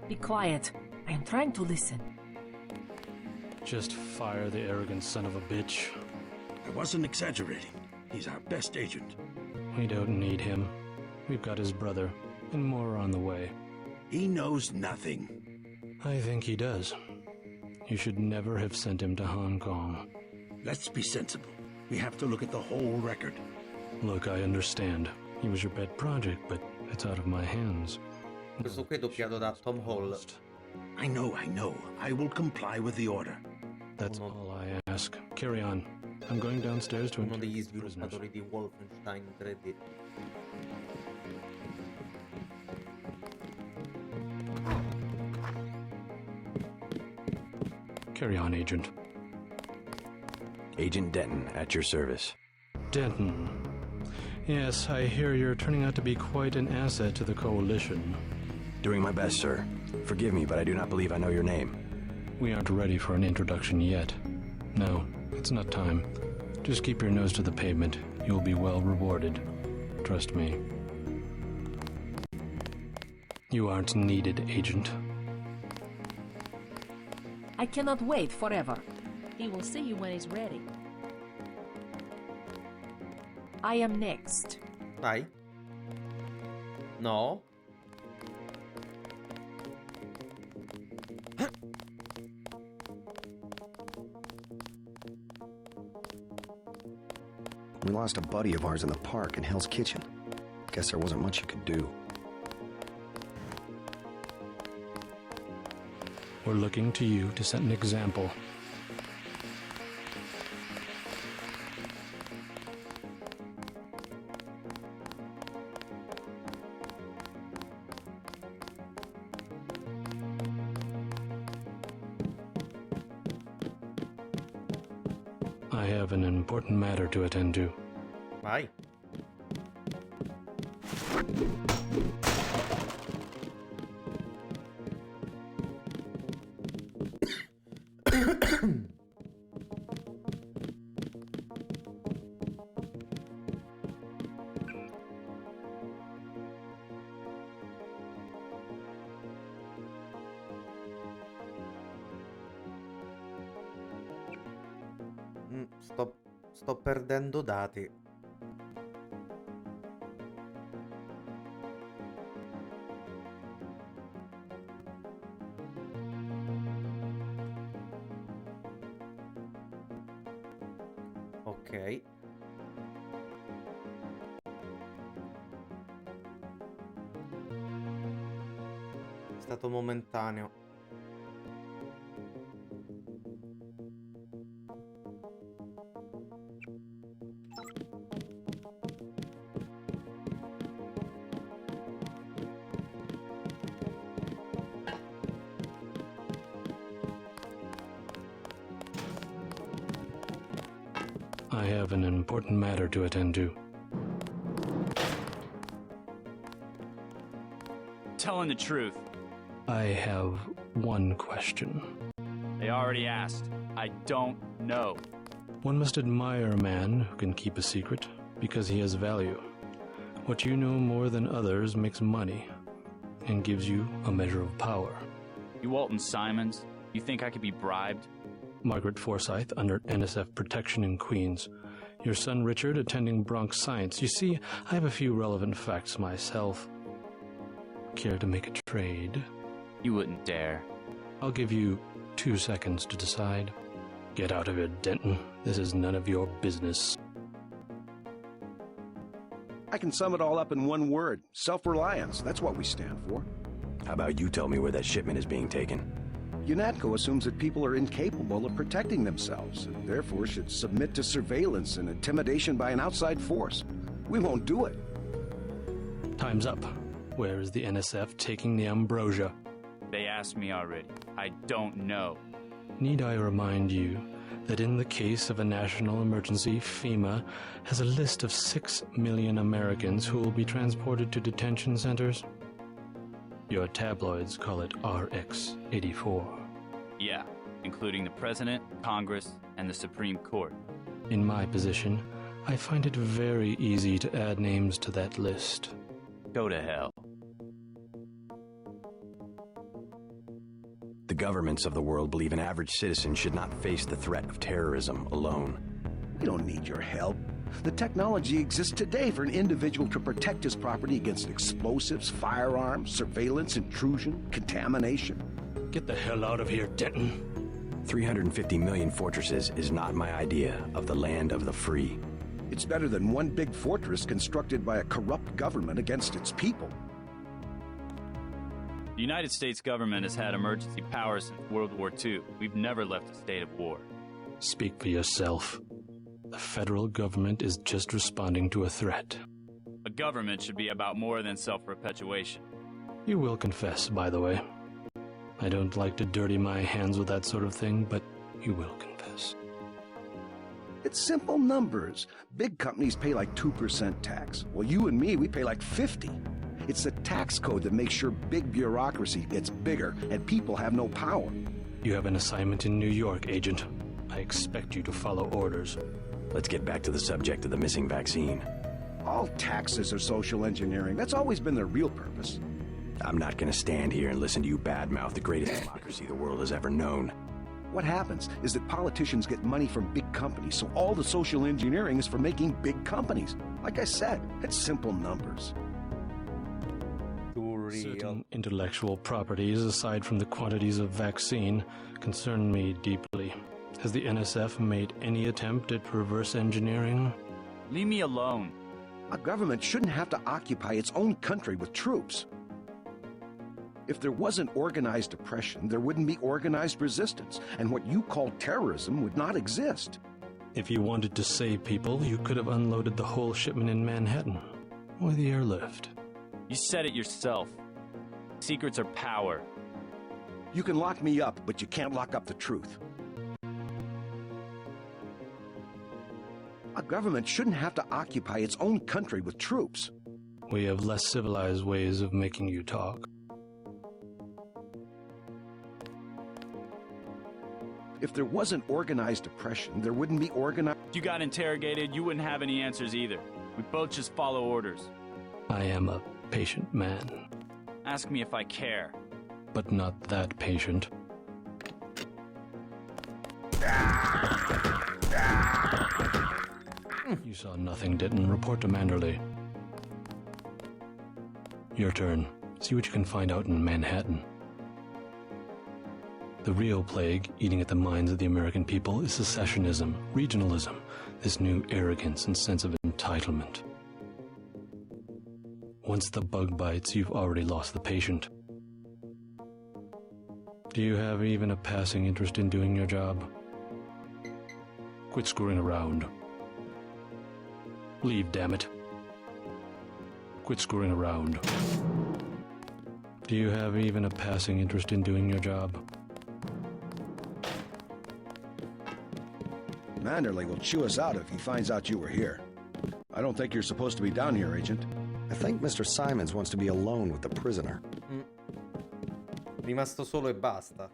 Be quiet. I am trying to listen. Just fire the arrogant son of a bitch. I wasn't exaggerating. He's our best agent. We don't need him. We've got his brother, and more are on the way. He knows nothing. I think he does. You should never have sent him to Hong Kong. Let's be sensible. We have to look at the whole record. Look, I understand. He was your pet project, but it's out of my hands. Questo qui è doppiato da Tom Hall. I know. I will comply with the order. That's all I ask. Carry on. I'm going downstairs to uno degli sviluppatori di Wolfenstein 3D. Carry on, Agent. Agent Denton, at your service. Denton. Yes, I hear you're turning out to be quite an asset to the Coalition. Doing my best, sir. Forgive me, but I do not believe I know your name. We aren't ready for an introduction yet. No, it's not time. Just keep your nose to the pavement. You'll be well rewarded. Trust me. You aren't needed, Agent. I cannot wait forever. He will see you when he's ready. I am next. Vai. No. We lost a buddy of ours in the park in Hell's Kitchen. Guess there wasn't much you could do. We're looking to you to set an example. have an important matter to attend to. Vai. Sto perdendo dati. Ok. È stato momentaneo. I have an important matter to attend to. Telling the truth. I have one question. They already asked. I don't know. One must admire a man who can keep a secret because he has value. What you know more than others makes money and gives you a measure of power. You Walton Simons? You think I could be bribed? Margaret Forsyth under NSF protection in Queens. Your son Richard attending Bronx Science. You see, I have a few relevant facts myself. Care to make a trade? You wouldn't dare. I'll give you 2 seconds to decide. Get out of here, Denton. This is none of your business. I can sum it all up in one word. Self-reliance. That's what we stand for. How about you tell me where that shipment is being taken? UNATCO assumes that people are incapable of protecting themselves and therefore should submit to surveillance and intimidation by an outside force. We won't do it. Time's up. Where is the NSF taking the ambrosia? They asked me already. I don't know. Need I remind you that in the case of a national emergency, FEMA has a list of 6 million Americans who will be transported to detention centers? Your tabloids call it RX-84. Yeah, including the President, Congress, and the Supreme Court. In my position, I find it very easy to add names to that list. Go to hell. The governments of the world believe an average citizen should not face the threat of terrorism alone. We don't need your help. The technology exists today for an individual to protect his property against explosives, firearms, surveillance, intrusion, contamination. Get the hell out of here, Denton. 350 million fortresses is not my idea of the land of the free. It's better than one big fortress constructed by a corrupt government against its people. The United States government has had emergency powers since World War II. We've never left a state of war. Speak for yourself. The federal government is just responding to a threat. A government should be about more than self-perpetuation. You will confess, by the way. I don't like to dirty my hands with that sort of thing, but you will confess. It's simple numbers. Big companies pay like 2% tax. Well, you and me, we pay like 50. It's the tax code that makes sure big bureaucracy gets bigger and people have no power. You have an assignment in New York, Agent. I expect you to follow orders. Let's get back to the subject of the missing vaccine. All taxes are social engineering. That's always been their real purpose. I'm not going to stand here and listen to you badmouth the greatest democracy the world has ever known. What happens is that politicians get money from big companies, so all the social engineering is for making big companies. Like I said, it's simple numbers. Certain intellectual properties, aside from the quantities of vaccine, concern me deeply. Has the NSF made any attempt at reverse engineering? Leave me alone. A government shouldn't have to occupy its own country with troops. If there wasn't organized oppression, there wouldn't be organized resistance, and what you call terrorism would not exist. If you wanted to save people, you could have unloaded the whole shipment in Manhattan, or the airlift. You said it yourself. Secrets are power. You can lock me up, but you can't lock up the truth. Government shouldn't have to occupy its own country with troops. We have less civilized ways of making you talk. If there wasn't organized oppression, there wouldn't be organized... If you got interrogated, you wouldn't have any answers either. We both just follow orders. I am a patient man. Ask me if I care. But not that patient. You saw nothing, didn't? Report to Manderley. Your turn. See what you can find out in Manhattan. The real plague eating at the minds of the American people is secessionism, regionalism, this new arrogance and sense of entitlement. Once the bug bites, you've already lost the patient. Do you have even a passing interest in doing your job? Quit screwing around. Leave, damn it. Quit screwing around. Do you have even a passing interest in doing your job? Manderley will chew us out if he finds out you were here. I don't think you're supposed to be down here, Agent. I think Mr. Simons wants to be alone with the prisoner. Rimasto solo e basta.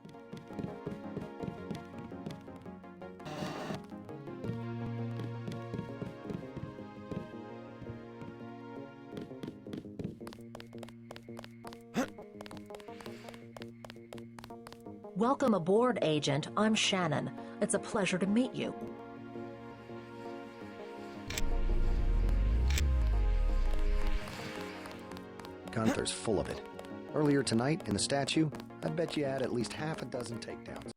Welcome aboard, Agent. I'm Shannon. It's a pleasure to meet you. Gunther's full of it. Earlier tonight, in the statue, I bet you had at least half a dozen takedowns.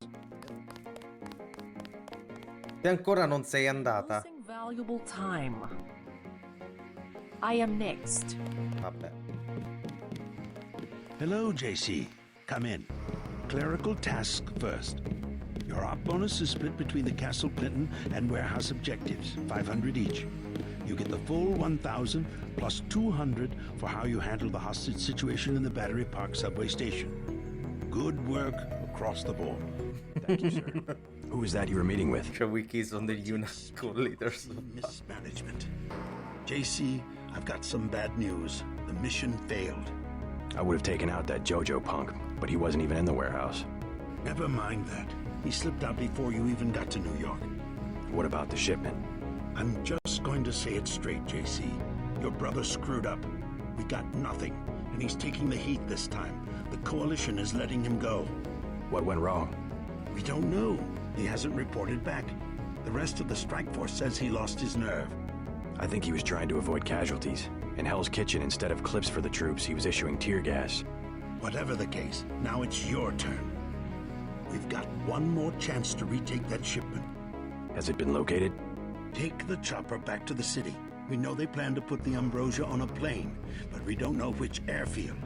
E ancora non sei andata. Losing valuable time. I am next. Vabbè. Hello, JC. Come in. Clerical task first. Your op bonus is split between the Castle Clinton and warehouse objectives, 500 each. You get the full 1,000 plus 200 for how you handle the hostage situation in the Battery Park subway station. Good work across the board. Thank you, sir. Who is that you were meeting with? C'è wiki sono degli UNASCO leaders. Mismanagement. JC, I've got some bad news. The mission failed. I would have taken out that JoJo punk, but he wasn't even in the warehouse. Never mind that. He slipped out before you even got to New York. What about the shipment? I'm just going to say it straight, JC. Your brother screwed up. We got nothing, and he's taking the heat this time. The Coalition is letting him go. What went wrong? We don't know. He hasn't reported back. The rest of the strike force says he lost his nerve. I think he was trying to avoid casualties. In Hell's Kitchen, instead of clips for the troops, he was issuing tear gas. Whatever the case, now it's your turn. We've got one more chance to retake that shipment. Has it been located? Take the chopper back to the city. We know they plan to put the Ambrosia on a plane, but we don't know which airfield.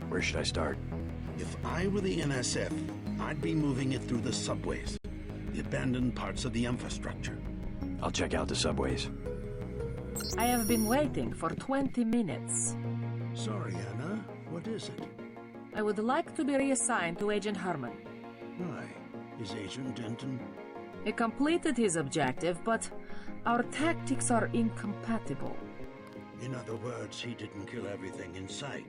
Where should I start? If I were the NSF, I'd be moving it through the subways, the abandoned parts of the infrastructure. I'll check out the subways. I have been waiting for 20 minutes. Sorry, Anna. What is it? I would like to be reassigned to Agent Herman. Why? Is Agent Denton... He completed his objective, but our tactics are incompatible. In other words, he didn't kill everything in sight.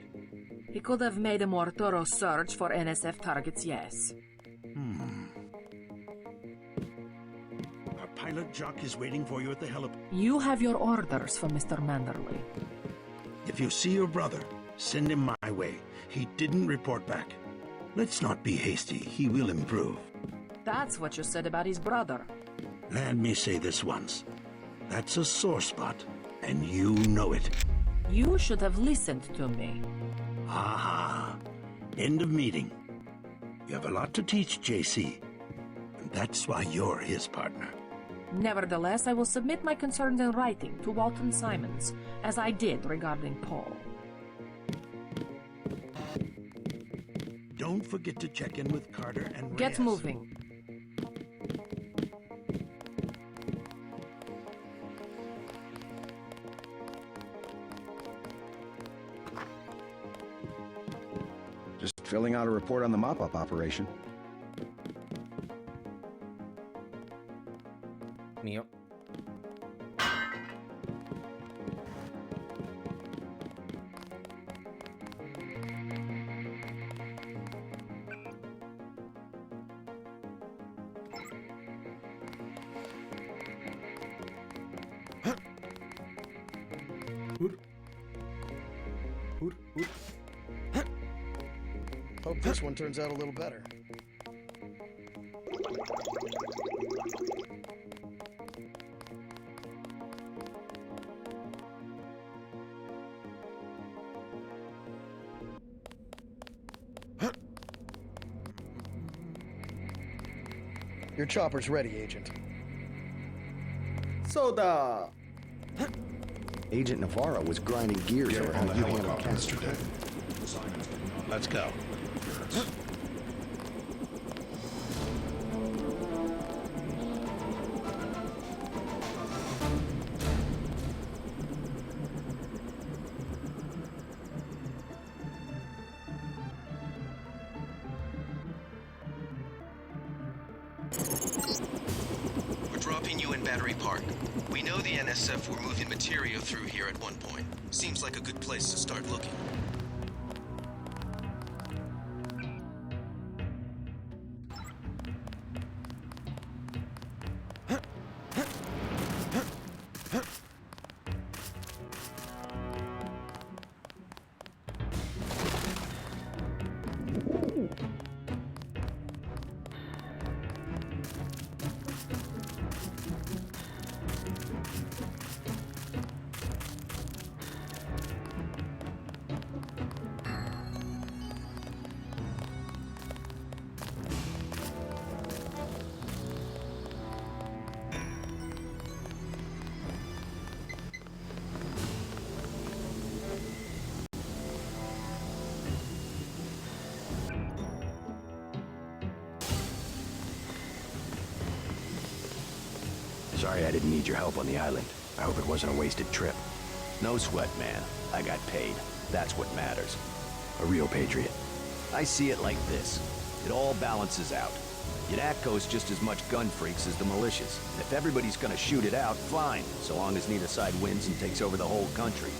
He could have made a more thorough search for NSF targets, yes. Our pilot Jock is waiting for you at the helipad. You have your orders from Mr. Manderley. If you see your brother, send him my way. He didn't report back. Let's not be hasty. He will improve. That's what you said about his brother. Let me say this once. That's a sore spot, and you know it. You should have listened to me. Aha. End of meeting. You have a lot to teach, JC. And that's why you're his partner. Nevertheless, I will submit my concerns in writing to Walton Simons, as I did regarding Paul. Don't forget to check in with Carter and Get Reyes. moving. Just filling out a report on the mop-up operation. Mio. Hope this one turns out a little better. Your chopper's ready, Agent. Soda! Agent Navarro was grinding gears over how you handled Castro. Let's go. We're dropping you in Battery Park. We know the NSF were moving material through here at one point. Seems like a good place to start looking. Sorry I didn't need your help on the island. I hope it wasn't a wasted trip. No sweat, man. I got paid. That's what matters. A real patriot. I see it like this. It all balances out. UNATCO's just as much gun freaks as the militias. And if everybody's gonna shoot it out, fine, so long as neither side wins and takes over the whole country.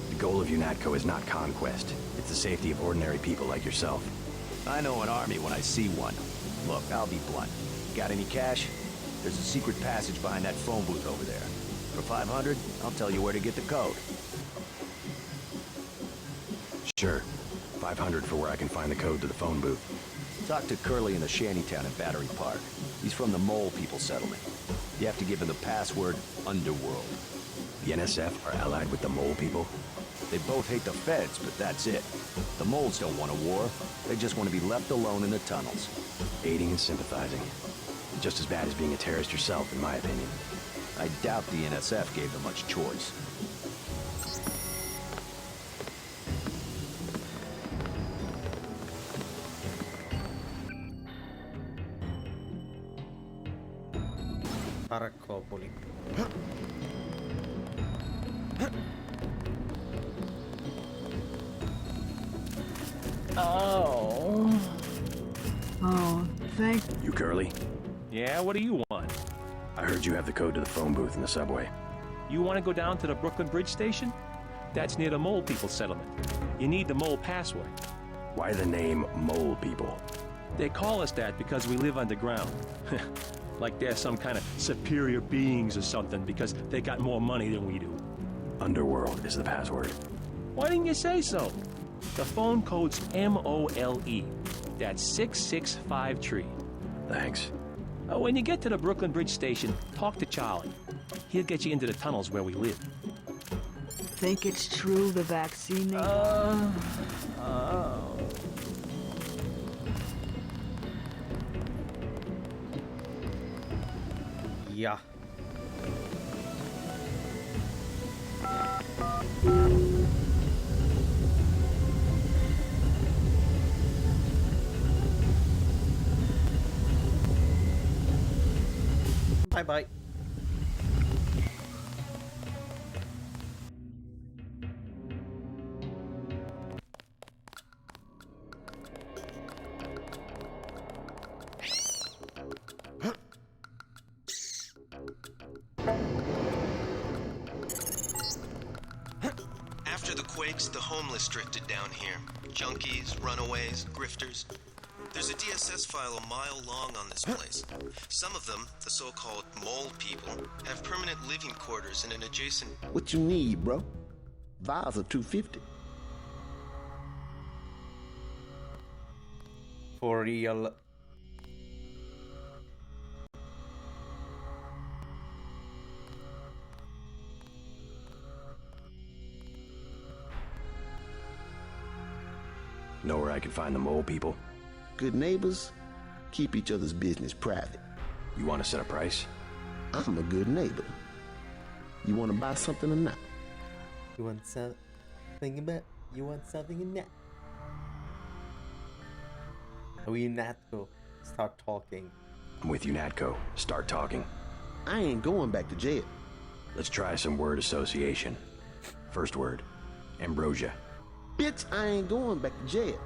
The goal of UNATCO is not conquest. It's the safety of ordinary people like yourself. I know an army when I see one. Look, I'll be blunt. Got any cash? There's a secret passage behind that phone booth over there. For 500, I'll tell you where to get the code. Sure. 500 for where I can find the code to the phone booth. Talk to Curly in the shantytown in Battery Park. He's from the Mole People settlement. You have to give him the password Underworld. The NSF are allied with the Mole People? They both hate the feds, but that's it. The Moles don't want a war. They just want to be left alone in the tunnels. Aiding and sympathizing. Just as bad as being a terrorist yourself, in my opinion. I doubt the NSF gave them much choice. Paraccopoli. Oh. Oh, thank you. Curly? Yeah, what do you want? I heard you have the code to the phone booth in the subway. You want to go down to the Brooklyn Bridge station? That's near the Mole People settlement. You need the Mole password. Why the name Mole People? They call us that because we live underground. Like they're some kind of superior beings or something because they got more money than we do. Underworld is the password. Why didn't you say so? The phone code's MOLE. That's 665-tree. Thanks. When you get to the Brooklyn Bridge station, talk to Charlie. He'll get you into the tunnels where we live. Think it's true the vaccine? Yeah. Bye-bye. After the quakes, the homeless drifted down here. Junkies, runaways, grifters. There's a DSS file a mile long on this place. Some of them, the so-called Mole People, have permanent living quarters in an adjacent... What you need, bro? Vials are $250. real. Know where I can find the mole people? Good neighbors keep each other's business private. You want to set a price? I'm a good neighbor. You want to buy something or not? You want something about? You want something in that? We Natko, start talking. I'm with you, Natko. Start talking. I ain't going back to jail. Let's try some word association. First word, ambrosia. Bitch, I ain't going back to jail.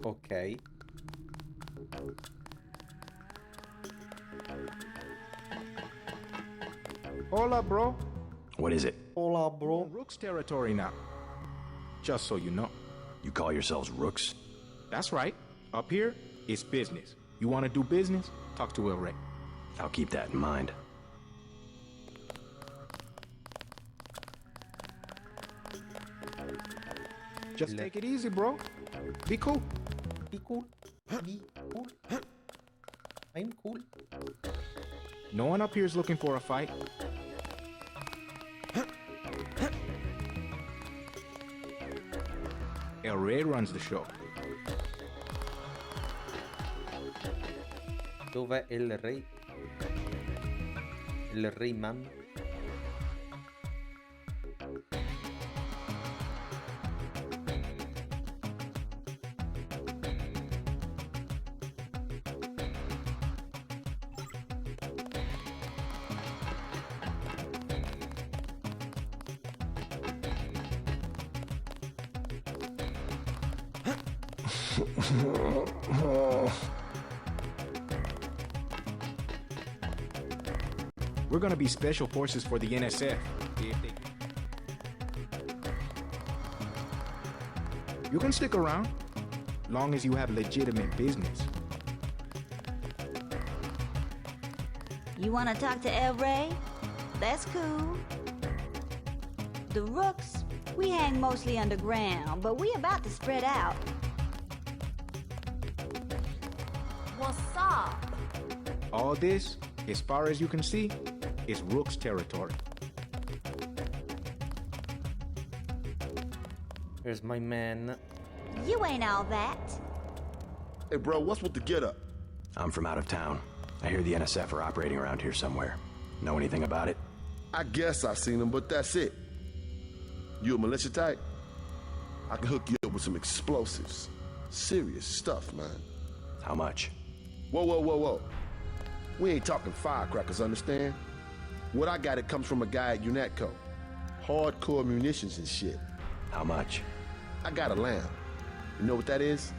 Okay. Hola, bro. What is it? Hola, bro. Rook's territory now. Just so you know. You call yourselves rooks? That's right. Up here, it's business. You want to do business? Talk to El Rey. I'll keep that in mind. Just take it easy, bro. Be cool. Be cool. Be cool. I'm cool. No one up here is looking for a fight. El Rey runs the show. Dov'è il re? Il re man? We're gonna be special forces for the NSF. You can stick around, long as you have legitimate business. You want to talk to El Rey? That's cool. The Rooks, we hang mostly underground, but we about to spread out. What's up? All this, as far as you can see, is Rook's territory. Here's my man. You ain't all that. Hey, bro, what's with the get-up? I'm from out of town. I hear the NSF are operating around here somewhere. Know anything about it? I guess I seen them, but that's it. You a militia type? I can hook you up with some explosives. Serious stuff, man. How much? Whoa, whoa, whoa, whoa. We ain't talking firecrackers, understand? What I got, it comes from a guy at UNATCO. Hardcore munitions and shit. How much? I got a lamb. You know what that is?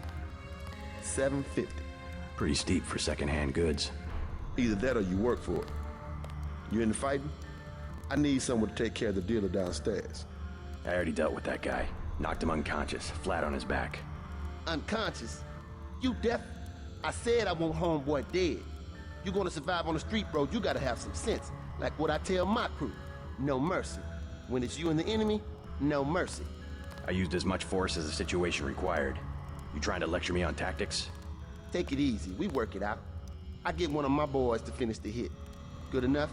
$750. Pretty steep for secondhand goods. Either that or you work for it. You into fighting? I need someone to take care of the dealer downstairs. I already dealt with that guy. Knocked him unconscious, flat on his back. Unconscious? You deaf? I said I want homeboy dead. You gonna survive on the street, bro, you gotta have some sense. Like what I tell my crew. No mercy. When it's you and the enemy, no mercy. I used as much force as the situation required. You trying to lecture me on tactics? Take it easy, we work it out. I get one of my boys to finish the hit. Good enough?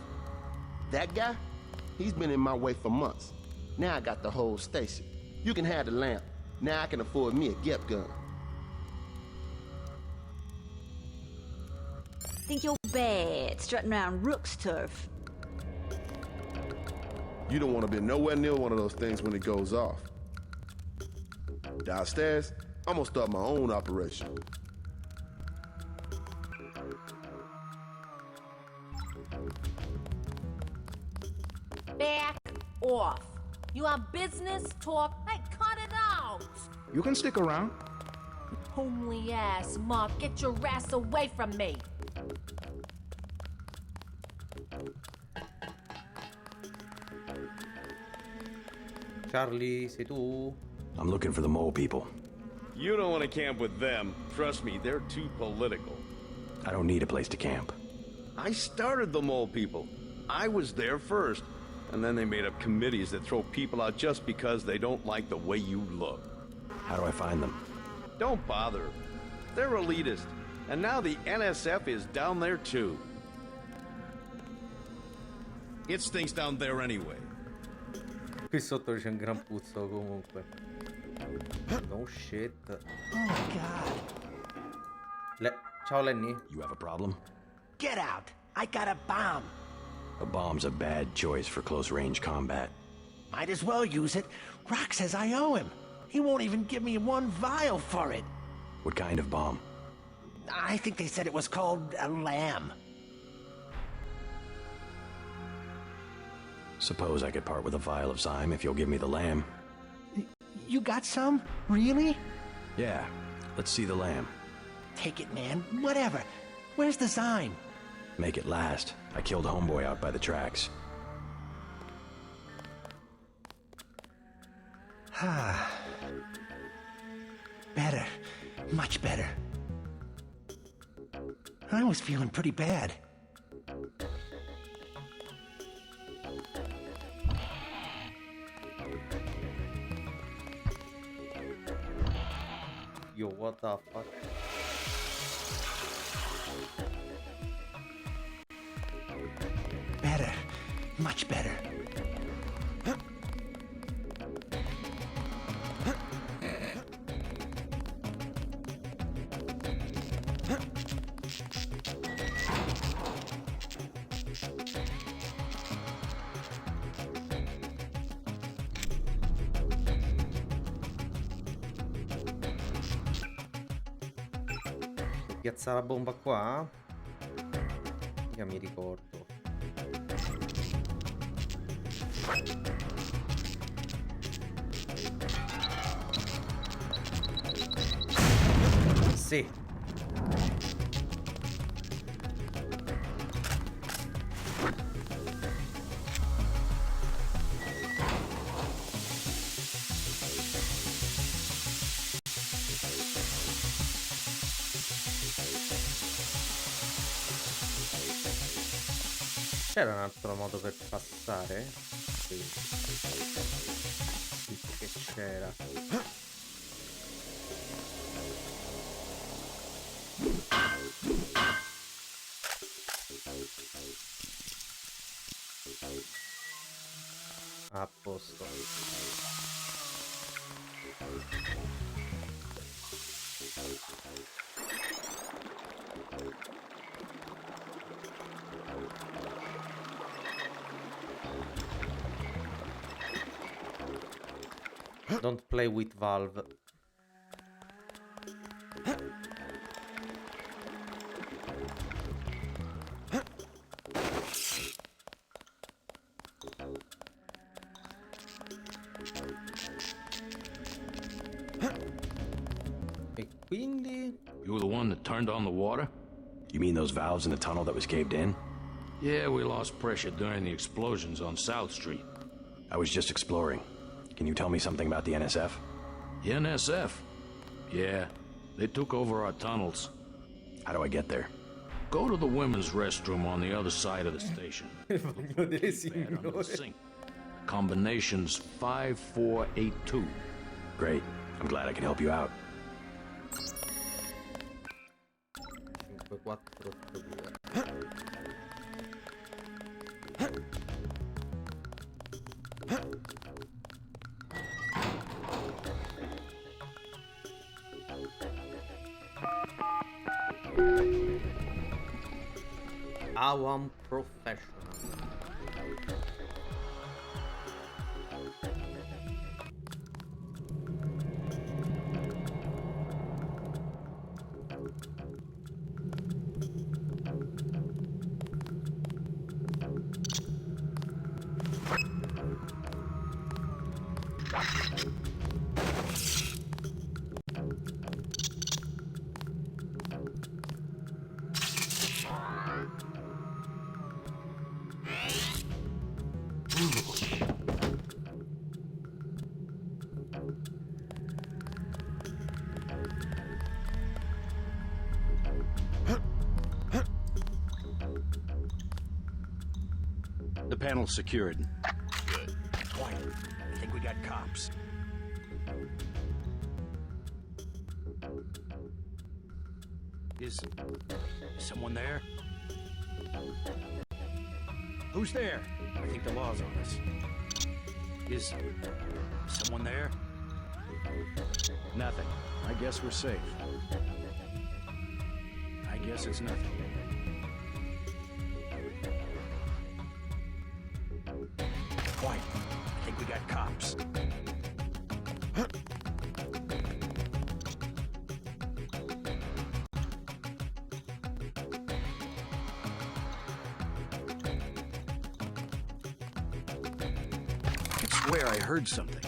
That guy? He's been in my way for months. Now I got the whole station. You can have the lamp. Now I can afford me a Gep gun. Think you're bad, strutting around Rook's turf. You don't want to be nowhere near one of those things when it goes off. Downstairs, I'm gonna start my own operation. Back off. You have business talk? Hey, cut it out. You can stick around. Homely ass, Mark. Get your ass away from me. Charlie, sei tu? I'm looking for the mole people. You don't want to camp with them. Trust me, they're too political. I don't need a place to camp. I started the mole people. I was there first. And then they made up committees that throw people out just because they don't like the way you look. How do I find them? Don't bother. They're elitist. And now the NSF is down there too. It stinks down there anyway. Qui sotto c'è un gran puzzo comunque. No shit. Oh God. Ciao Lenny. You have a problem? Get out. I got a bomb. A bomb's a bad choice for close-range combat. Might as well use it. Rock says I owe him. He won't even give me one vial for it. What kind of bomb? I think they said it was called a lamb. Suppose I could part with a vial of Zyme if you'll give me the lamb. You got some? Really? Yeah. Let's see the lamb. Take it, man. Whatever. Where's the Zyme? Make it last. I killed homeboy out by the tracks. Better. Much better. I was feeling pretty bad. Yo, what the fuck? Better. Much better. Piazza la bomba qua? Io mi ricordo. Sì. C'era un altro modo per passare? Sì. Dico che c'era. A posto. Don't play with Valve. E quindi? You were the one that turned on the water? You mean those valves in the tunnel that was caved in? Yeah, we lost pressure during the explosions on South Street. I was just exploring. Can you tell me something about the NSF? The NSF? Yeah, they took over our tunnels. How do I get there? Go to the women's restroom on the other side of the station. Under the sink. Combination's 5482. Great. I'm glad I can help you out. 5482. Our professional. panel's secured. Good. Quiet. I think we got cops. Is someone there? Who's there? I think the law's on us. Is someone there? Nothing. I guess we're safe. I guess it's nothing. Quiet. I think we got cops. I swear I heard something.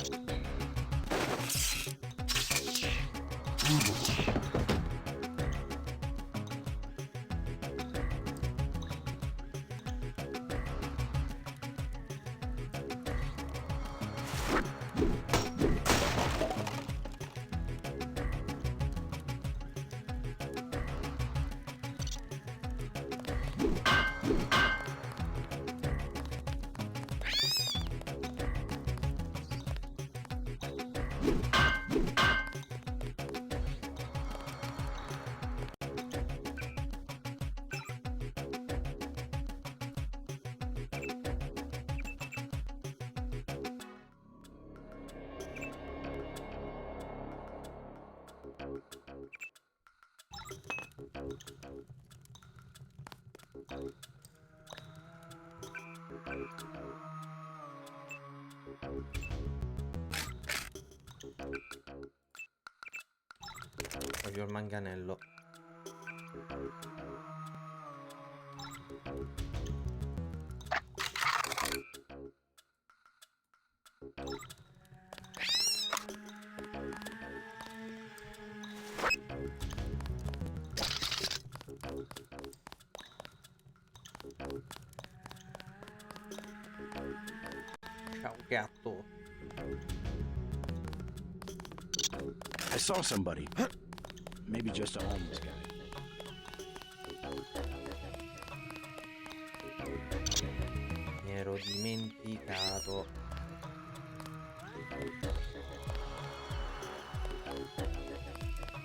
Voglio il manganello. Ciao gatto. I saw somebody. Maybe just a homeless guy. Mi ero dimenticato.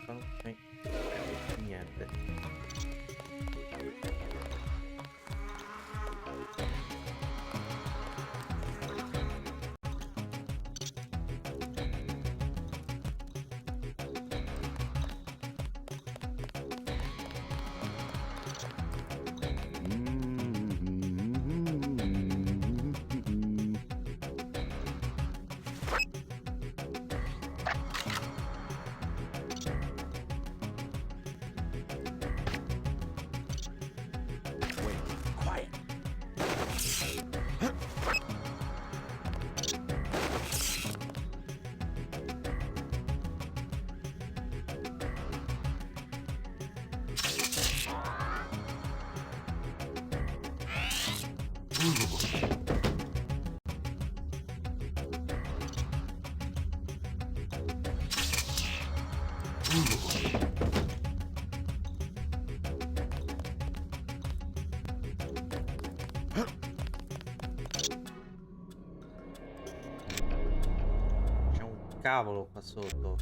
Ok. Niente. C'è un cavolo qua sotto.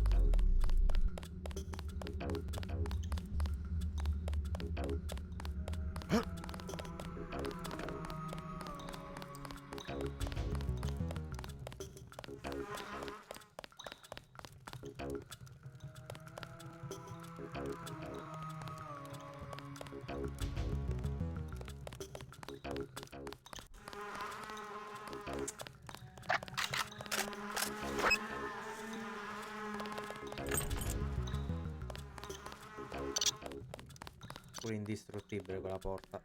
Pure indistruttibile quella porta.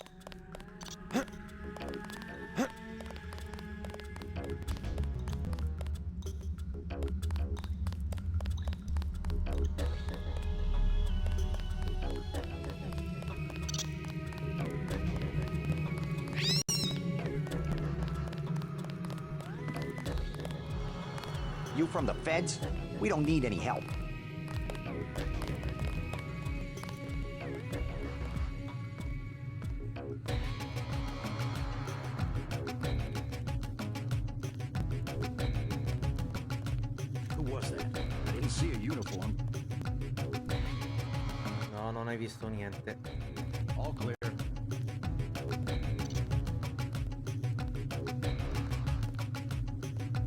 You from the feds? We don't need any help. uniform. No, non hai visto niente. All clear.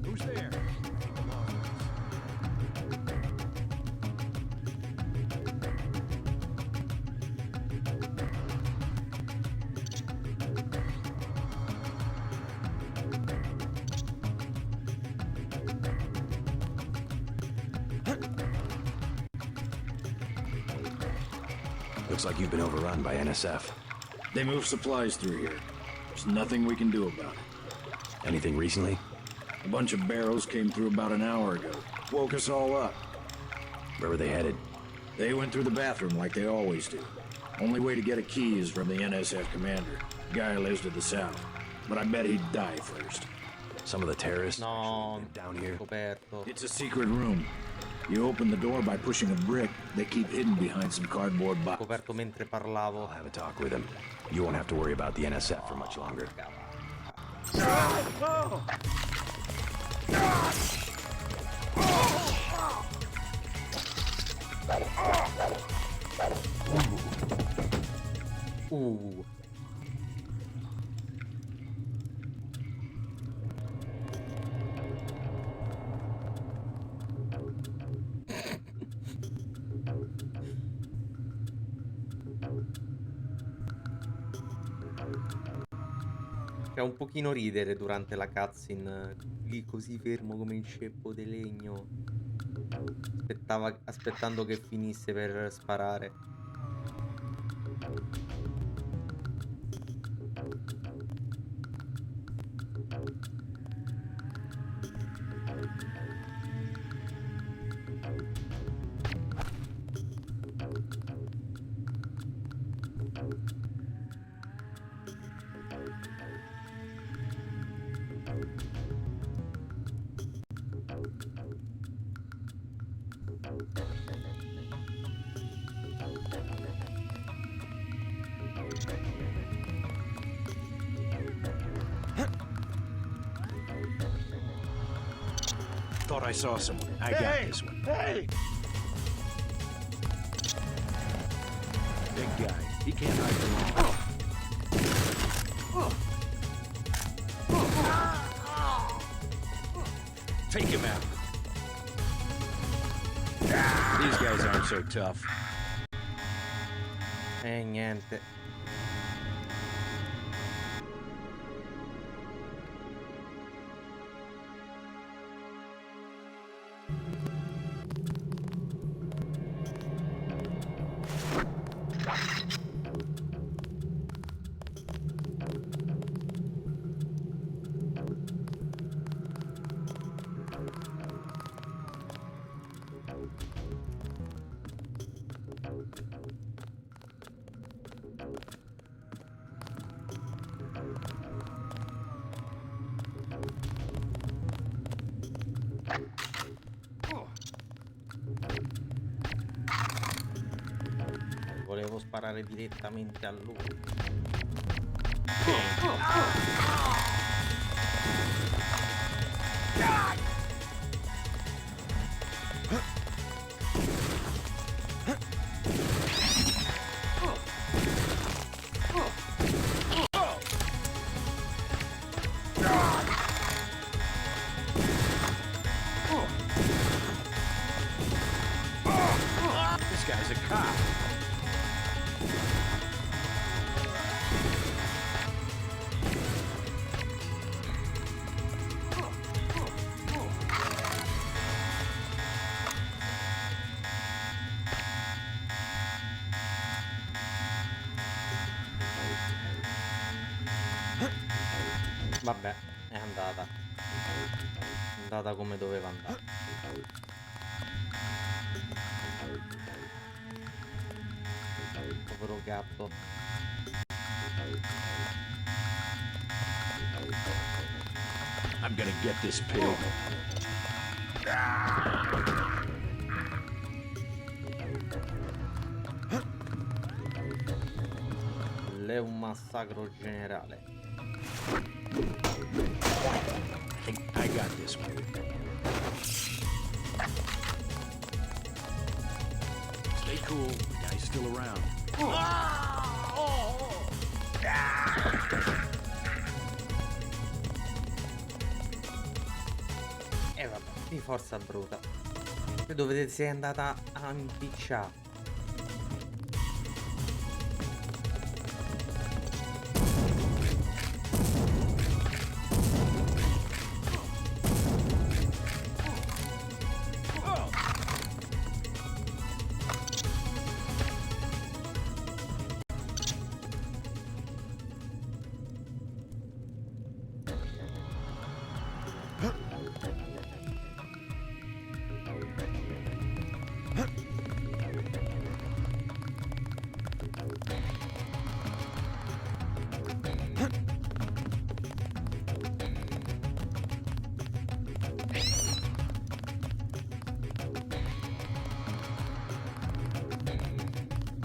Who's there? Looks like you've been overrun by NSF. They move supplies through here. There's nothing we can do about it. Anything recently? A bunch of barrels came through about an hour ago. Woke us all up. Where were they headed? They went through the bathroom like they always do. Only way to get a key is from the NSF commander. Guy lives to the south. But I bet he'd die first. Some of the terrorists No, down here. Scoperto. It's a secret room. You open the door by pushing a brick. They keep hidden behind some cardboard boxes. Scoperto mentre parlavo. I'll have a talk with him. You won't have to worry about the NSF for much longer. Fa un pochino ridere durante la cutscene, lì così fermo come un ceppo di legno, aspettando che finisse per sparare. Thought I saw someone. I got this one. Hey! Big guy. He can't hide for long. Take him out. These guys aren't so tough. Niente. Volevo sparare direttamente a lui. This guy's a cop. Vabbè, è andata. È andata come doveva andare. Povero gatto. I'm gonna get this pig. È un massacro generale. I got this one. cool. The guy's still around. E vabbè, di forza bruta. Dove sei andata a impicciare?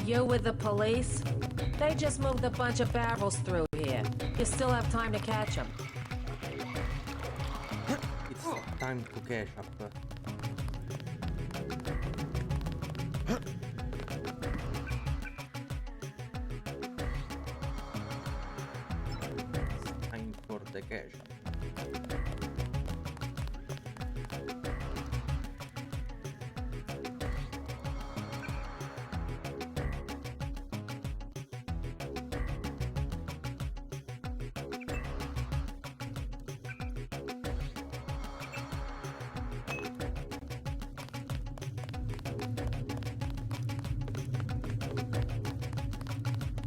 You with the police? They just moved a bunch of barrels through here. You still have time to catch them. It's time to catch up. It's time for the catch up.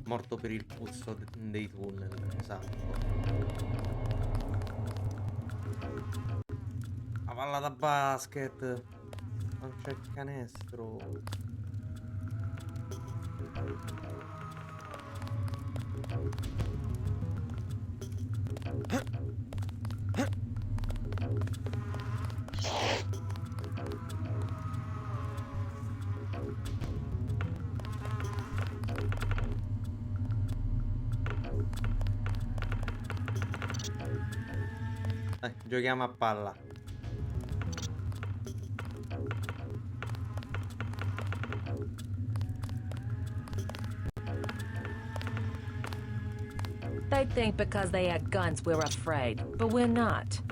Morto per il puzzo dei tunnel, esatto. La palla da basket. Non c'è il canestro. Giochiamo a palla. They think because they had guns we're afraid, but we're not.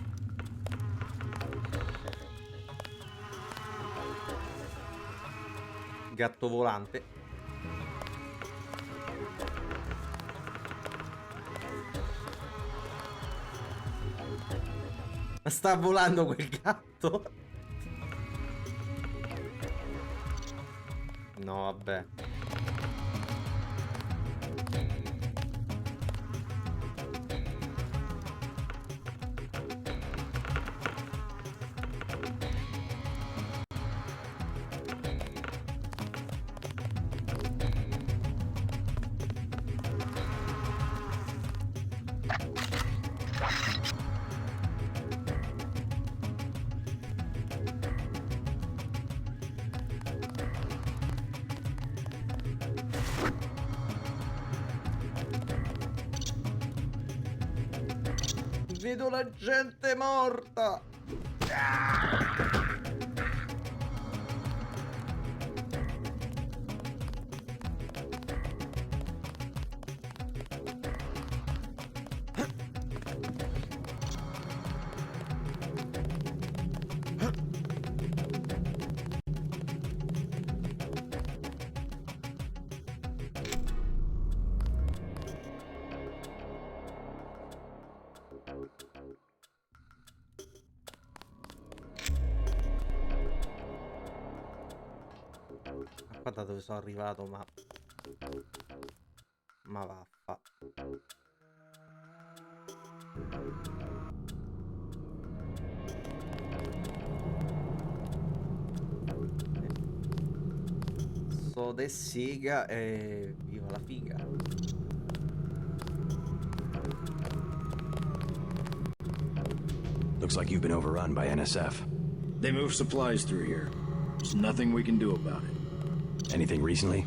Gatto volante. Sta volando quel gatto? No, vabbè. Vedo la gente morta. Guarda dove sono arrivato, ma vaffa. So de siga e viva la figa. Looks like you've been overrun by NSF. They move supplies through here. There's nothing we can do about it. Anything recently?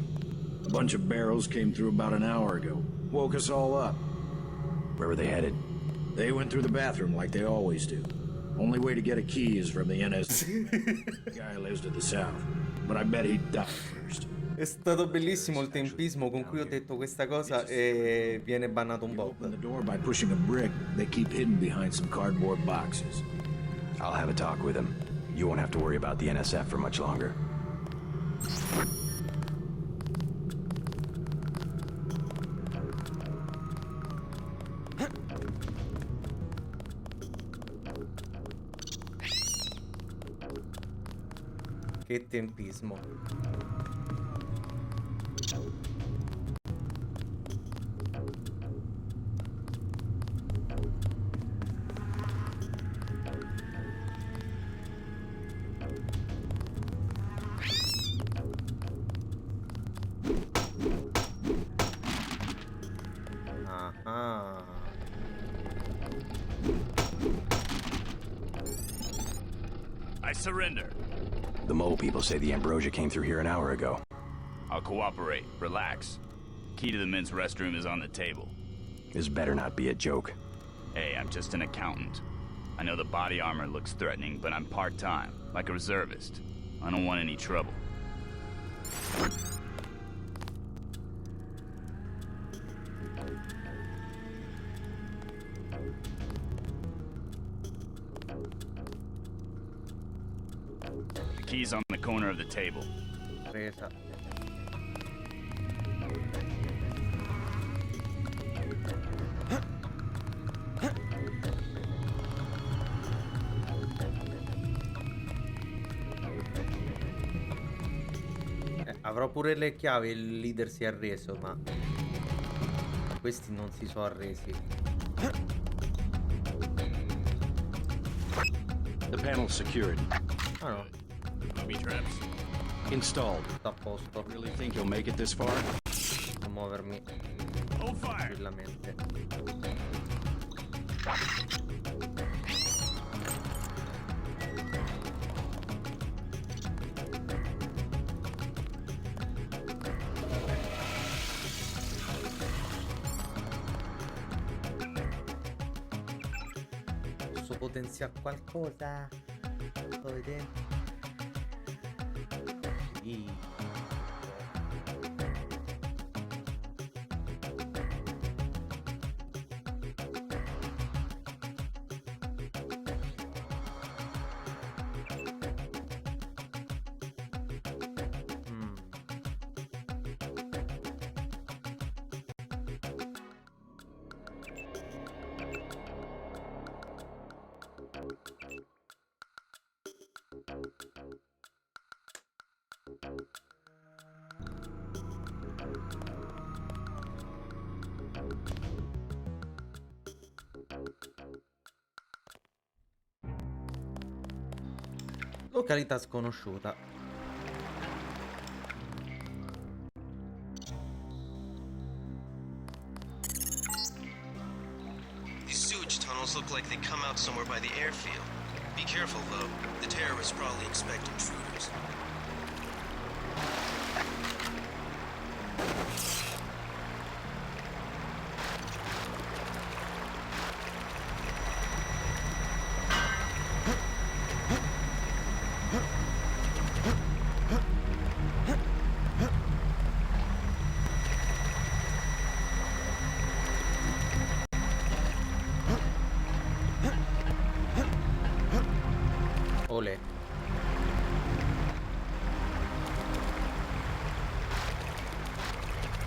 A bunch of barrels came through about an hour ago. Woke us all up. Where were they headed? They went through the bathroom like they always do. Only way to get a key is from the NSF. The guy lives to the south, but I bet he'd die first. È stato bellissimo il tempismo con cui ho detto questa cosa e viene bannato un bot. Open the door by pushing a brick. They keep hidden behind some cardboard boxes. I'll have a talk with him. You won't have to worry about the NSF for much longer. Che tempismo. Ah. I surrender. The mole people say the ambrosia came through here an hour ago. I'll cooperate. Relax. Key to the men's restroom is on the table. This better not be a joke. Hey, I'm just an accountant. I know the body armor looks threatening, but I'm part-time, like a reservist. I don't want any trouble. The key's on the corner of the table. Presa. Avrò pure le chiavi, il leader si è arreso, ma questi non si sono arresi. The panel's secured. Ah no. Booby traps. Installed. Sta a posto. Really think you'll make it this far? A muovermi tranquillamente. Posso potenziare qualcosa? Sto vedendo. Sì. Località sconosciuta. These sewage tunnels look like they come out somewhere by the airfield. Be careful, though. The terrorists probably expect intruders. Olè.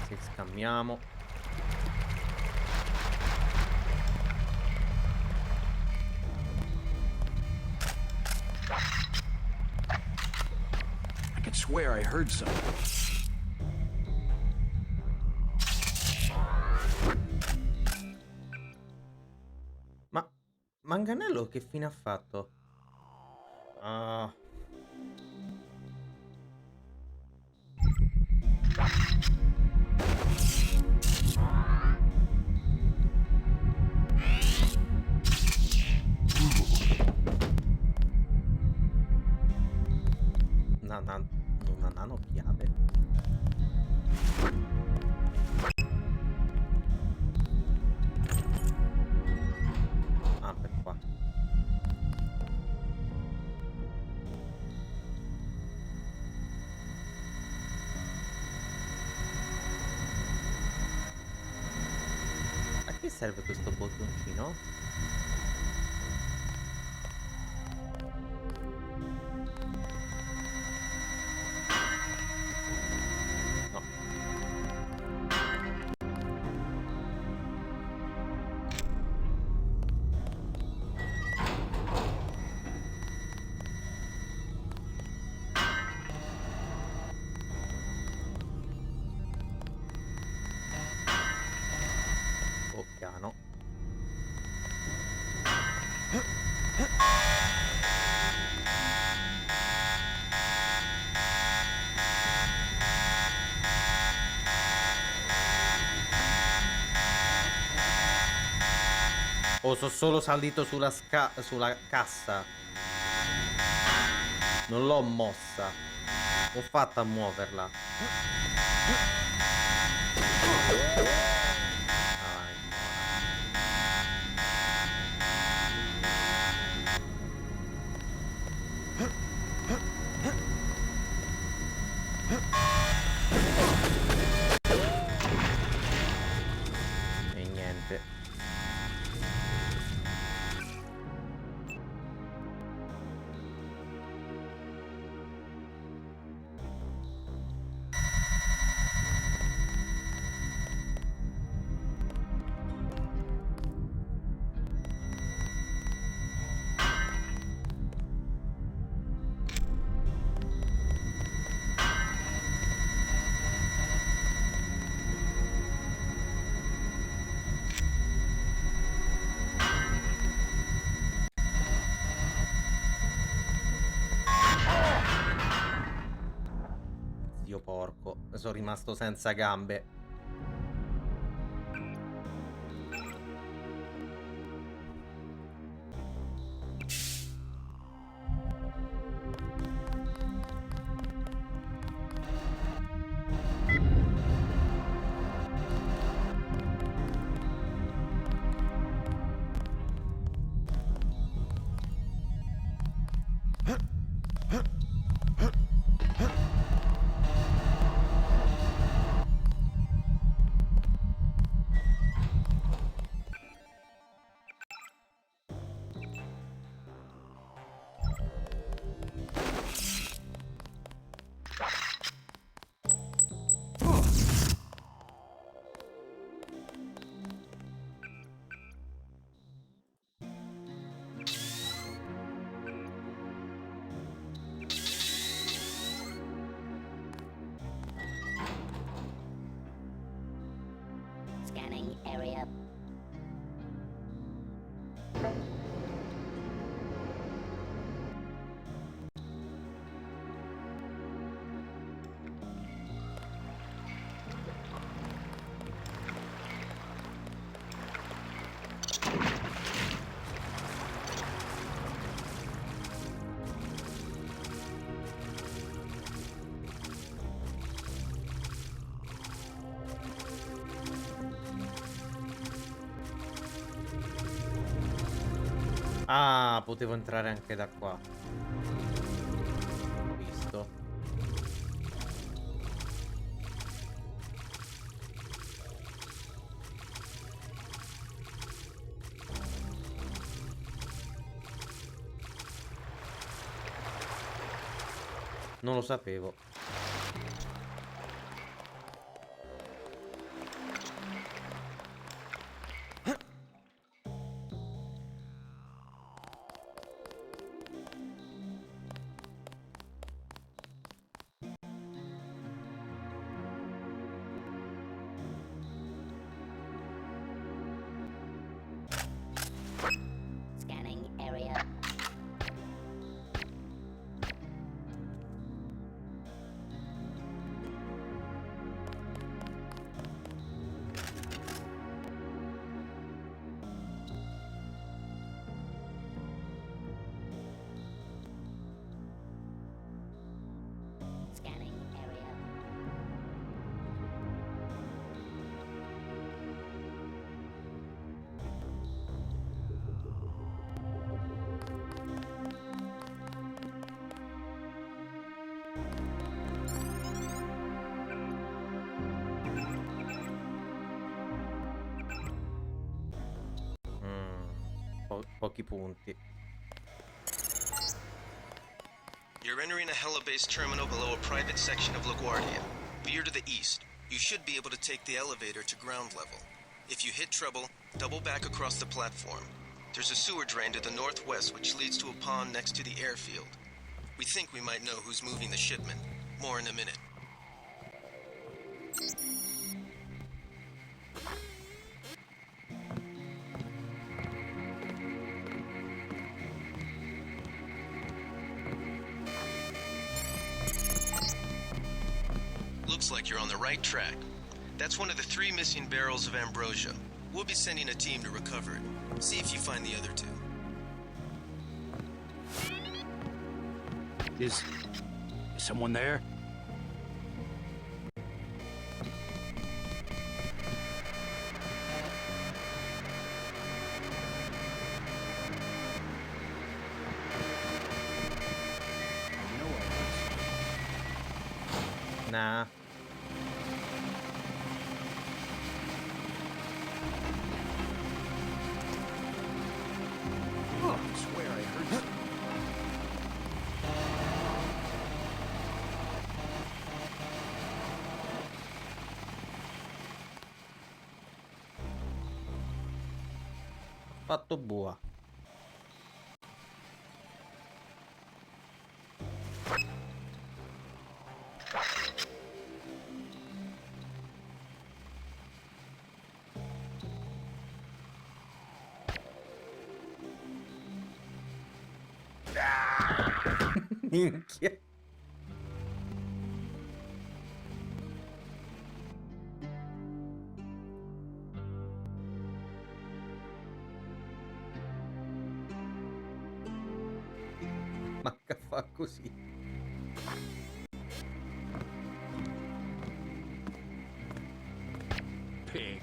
Se scambiamo. I could swear I heard something. Ma Manganello che fine ha fatto? Ah. Una nano chiave. Ah, per qua. serve questo bottoncino? No. Oh, piano. Oh, sono solo salito sulla cassa. Non l'ho mossa. Ho fatto a muoverla. E niente. Dio porco, sono rimasto senza gambe. Scanning area. Ah, potevo entrare anche da qua. Visto. Non lo sapevo. Scanning area. Pochi punti. You're entering a Hella-based terminal below a private section of LaGuardia. Veer to the east. You should be able to take the elevator to ground level. If you hit trouble, double back across the platform. There's a sewer drain to the northwest which leads to a pond next to the airfield. We think we might know who's moving the shipment. More in a minute. Looks like you're on the right track. That's one of the 3 missing barrels of ambrosia. We'll be sending a team to recover it. See if you find the other 2. Is someone there? Nah. Oh, I swear I heard something. Fatto buono. Minchia. Ma che fa così? Pig.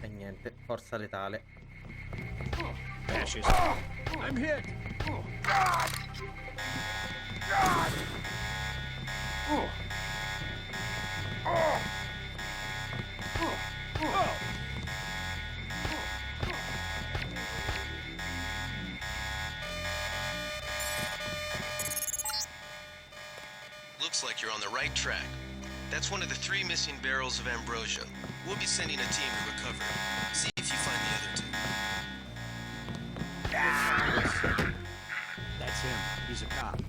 E niente, forza letale. Fascist. I'm hit. Looks like you're on the right track. That's one of the 3 missing barrels of ambrosia. We'll be sending a team to recover it. See if you find the other 2. That's him. He's a cop.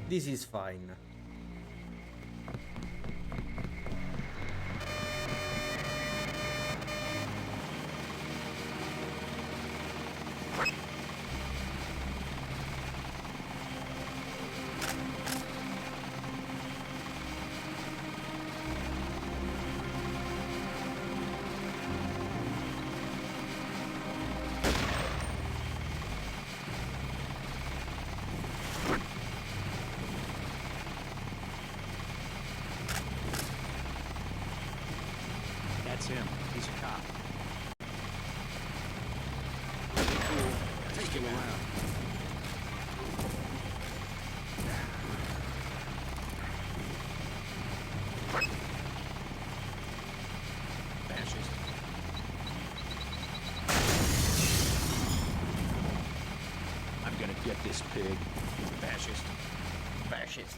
This is fine. That's him. He's a cop. Cool. Take him around. Fascist. I'm gonna get this pig. Fascist. Fascist.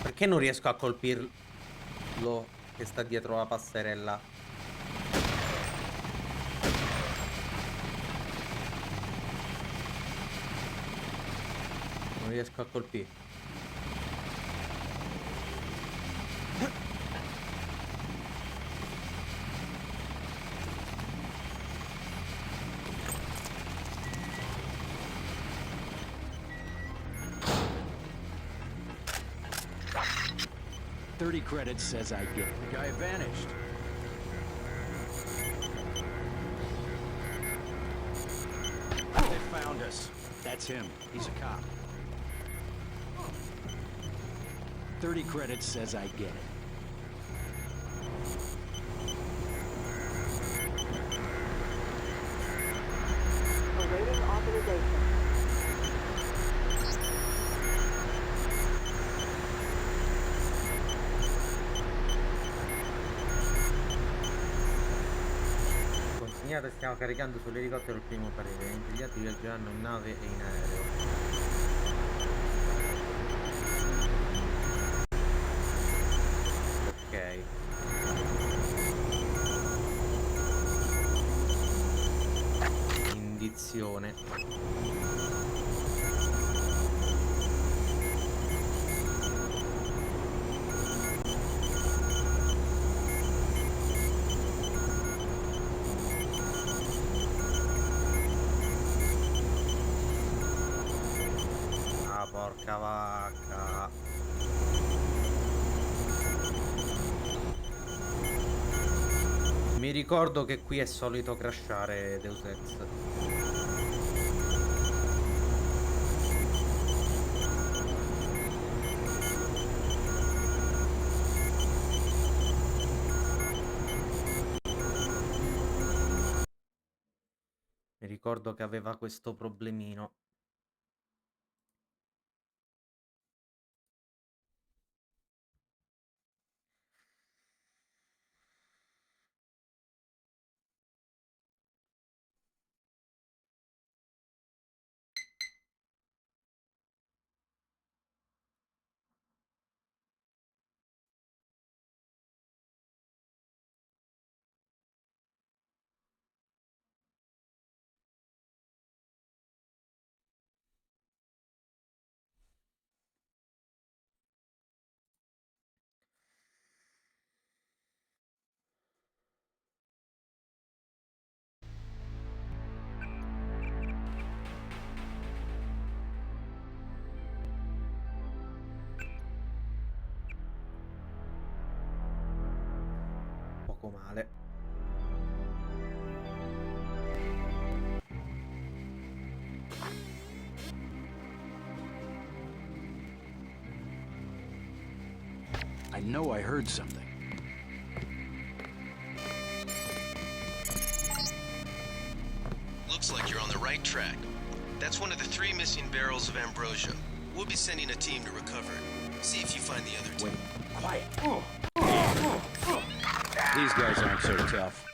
Perché non riesco a colpirlo che sta dietro la passerella? non riesco a colpire. Credits says I get it. The guy vanished. They found us. That's him. He's a cop. 30 credits says I get it. Awaiting authorization. Stiamo caricando sull'elicottero il primo parere. I impiegati viaggeranno in nave e in aereo. Ok. Indizione. Porca vacca. Mi ricordo che qui è solito crashare Deus Ex. Mi ricordo che aveva questo problemino. Poco male. I know I heard something. Looks like you're on the right track. That's one of the 3 missing barrels of ambrosia. We'll be sending a team to recover it. See if you find the other 2. Wait, quiet. These guys aren't so tough.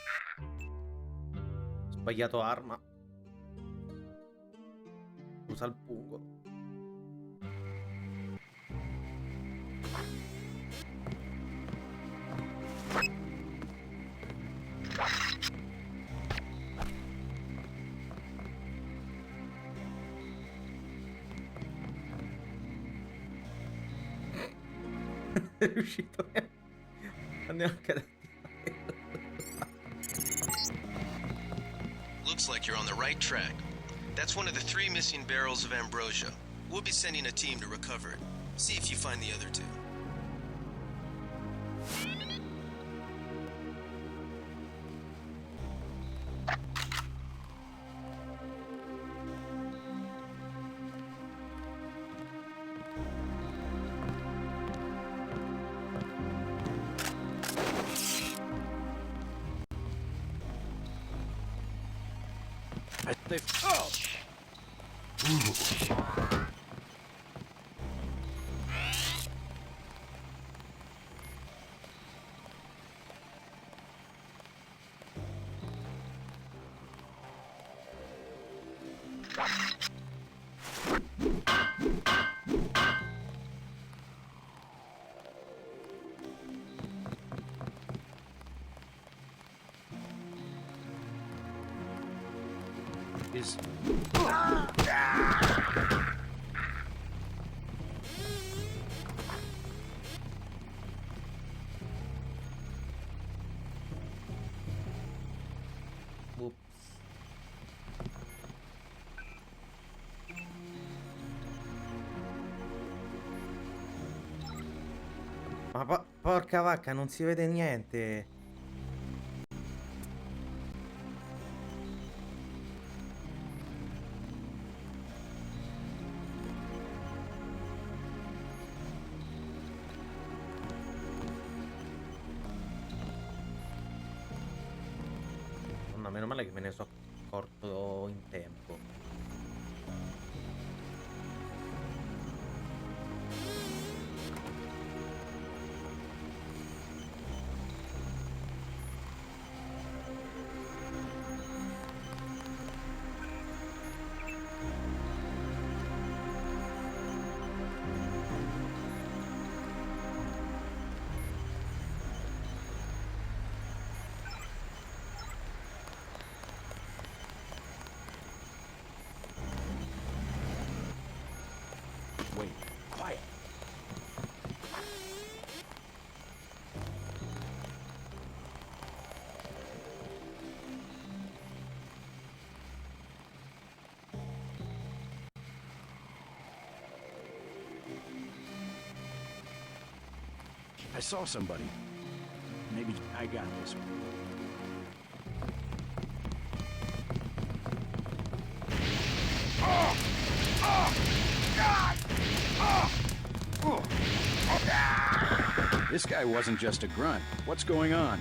Sbagliato arma. Usa il pungo. È riuscito a neanche. Looks like you're on the right track. That's one of the 3 missing barrels of ambrosia. We'll be sending a team to recover it. See if you find the other 2. Ma porca vacca, non si vede niente. Madonna, meno male che me ne sono accorto in tempo. Wait, quiet. I saw somebody. Maybe I got this one. This guy wasn't just a grunt. What's going on?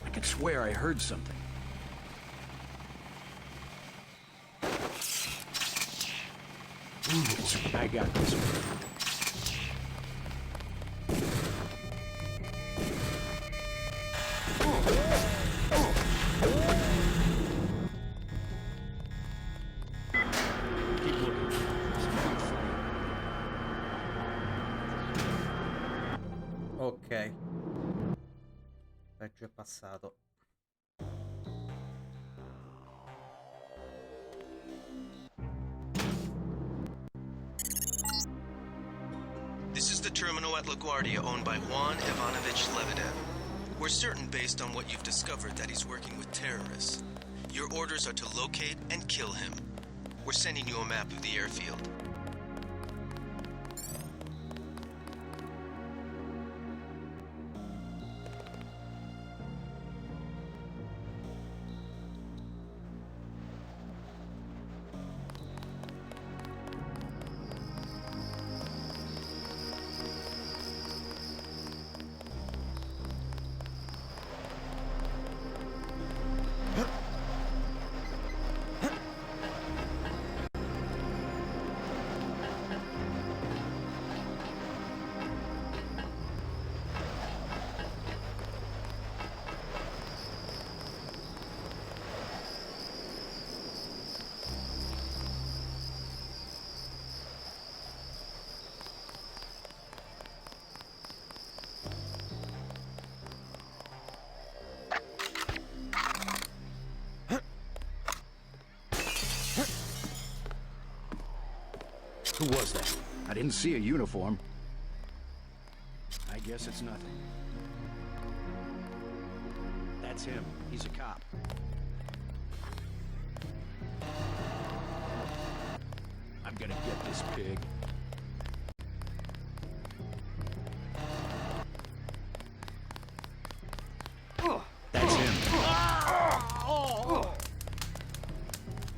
I could swear I heard something. I got this one. Ok. Peggio è passato. This is the terminal at LaGuardia owned by Juan Ivanovich Lebedev. We're certain based on what you've discovered that he's working with terrorists. Your orders are to locate and kill him. We're sending you a map of the airfield. was that? I didn't see a uniform. I guess it's nothing. That's him. He's a cop. I'm gonna get this pig. That's him.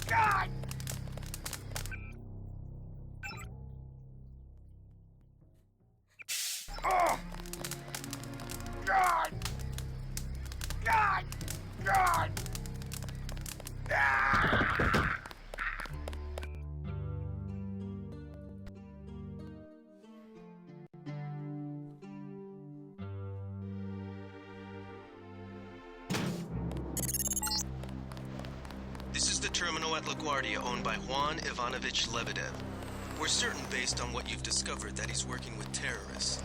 God! Oh! God! God! God! Ah! This is the terminal at LaGuardia owned by Juan Ivanovich Lebedev. We're certain based on what you've discovered that he's working with terrorists.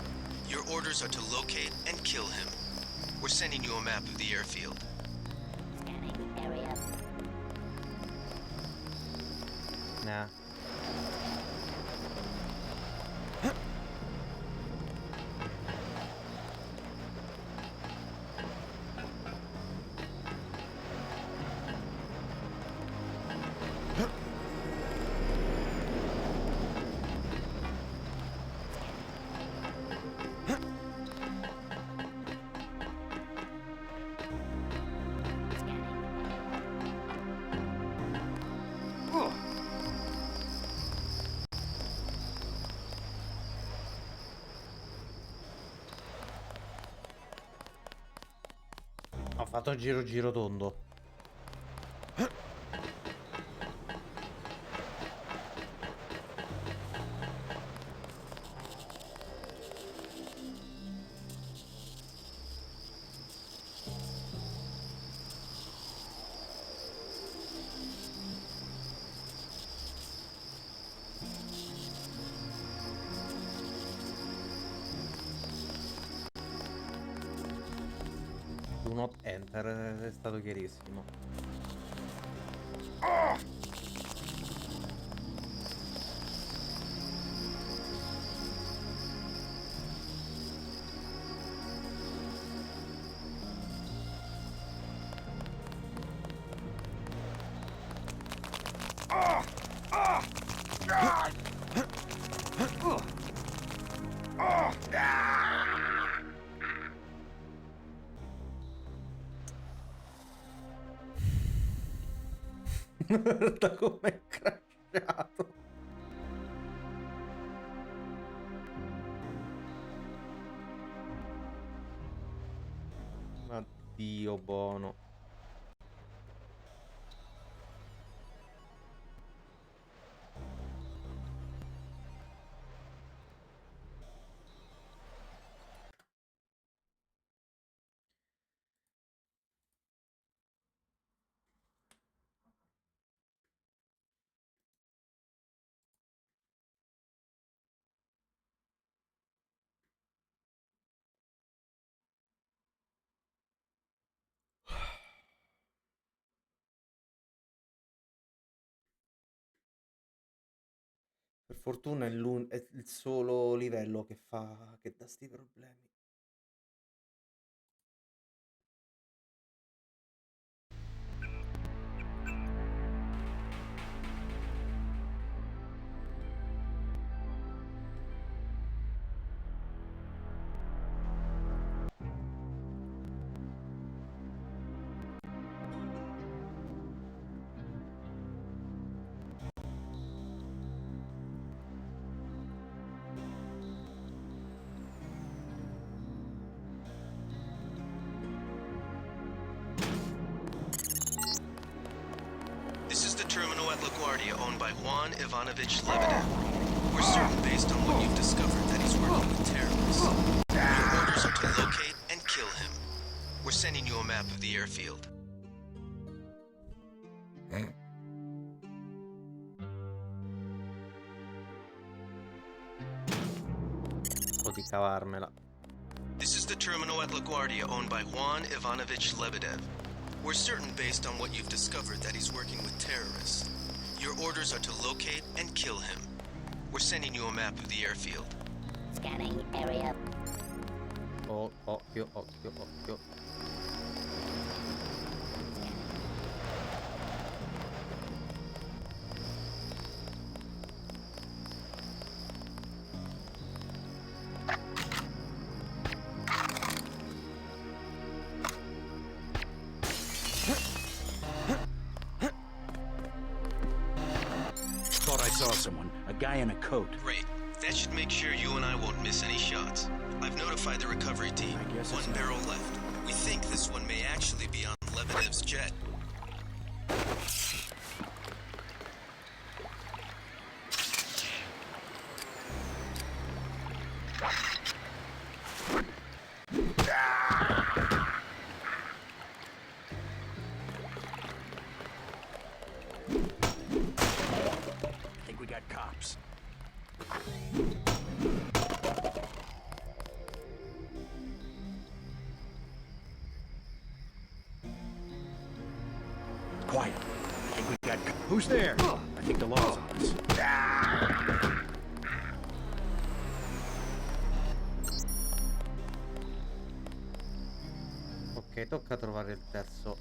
Your orders are to locate and kill him. We're sending you a map of the airfield. Scanning area. Nah. Ho fatto giro tondo. Do not enter, è stato chiarissimo. God! Guarda com'è crashato. Addio buono. Per fortuna è il solo livello che dà sti problemi. This is the terminal at LaGuardia owned by Juan Ivanovich Lebedev. We're certain based on what you've discovered that he's working with terrorists. Your orders are to locate and kill him. We're sending you a map of the airfield. O di cavarmela. This is the terminal at LaGuardia owned by Juan Ivanovich Lebedev. We're certain based on what you've discovered that he's working with terrorists. Your orders are to locate and kill him. We're sending you a map of the airfield. Scanning area. Oh, occhio, occhio, occhio. Thought I saw someone. A guy in a coat. Great. That should make sure you and I won't miss any shots. I've notified the recovery team. One barrel left. We think this one may actually be on Lebedev's jet. I think we got cops. Quiet. I think we got... Who's there? I think the law's on us. Ok, tocca trovare il terzo.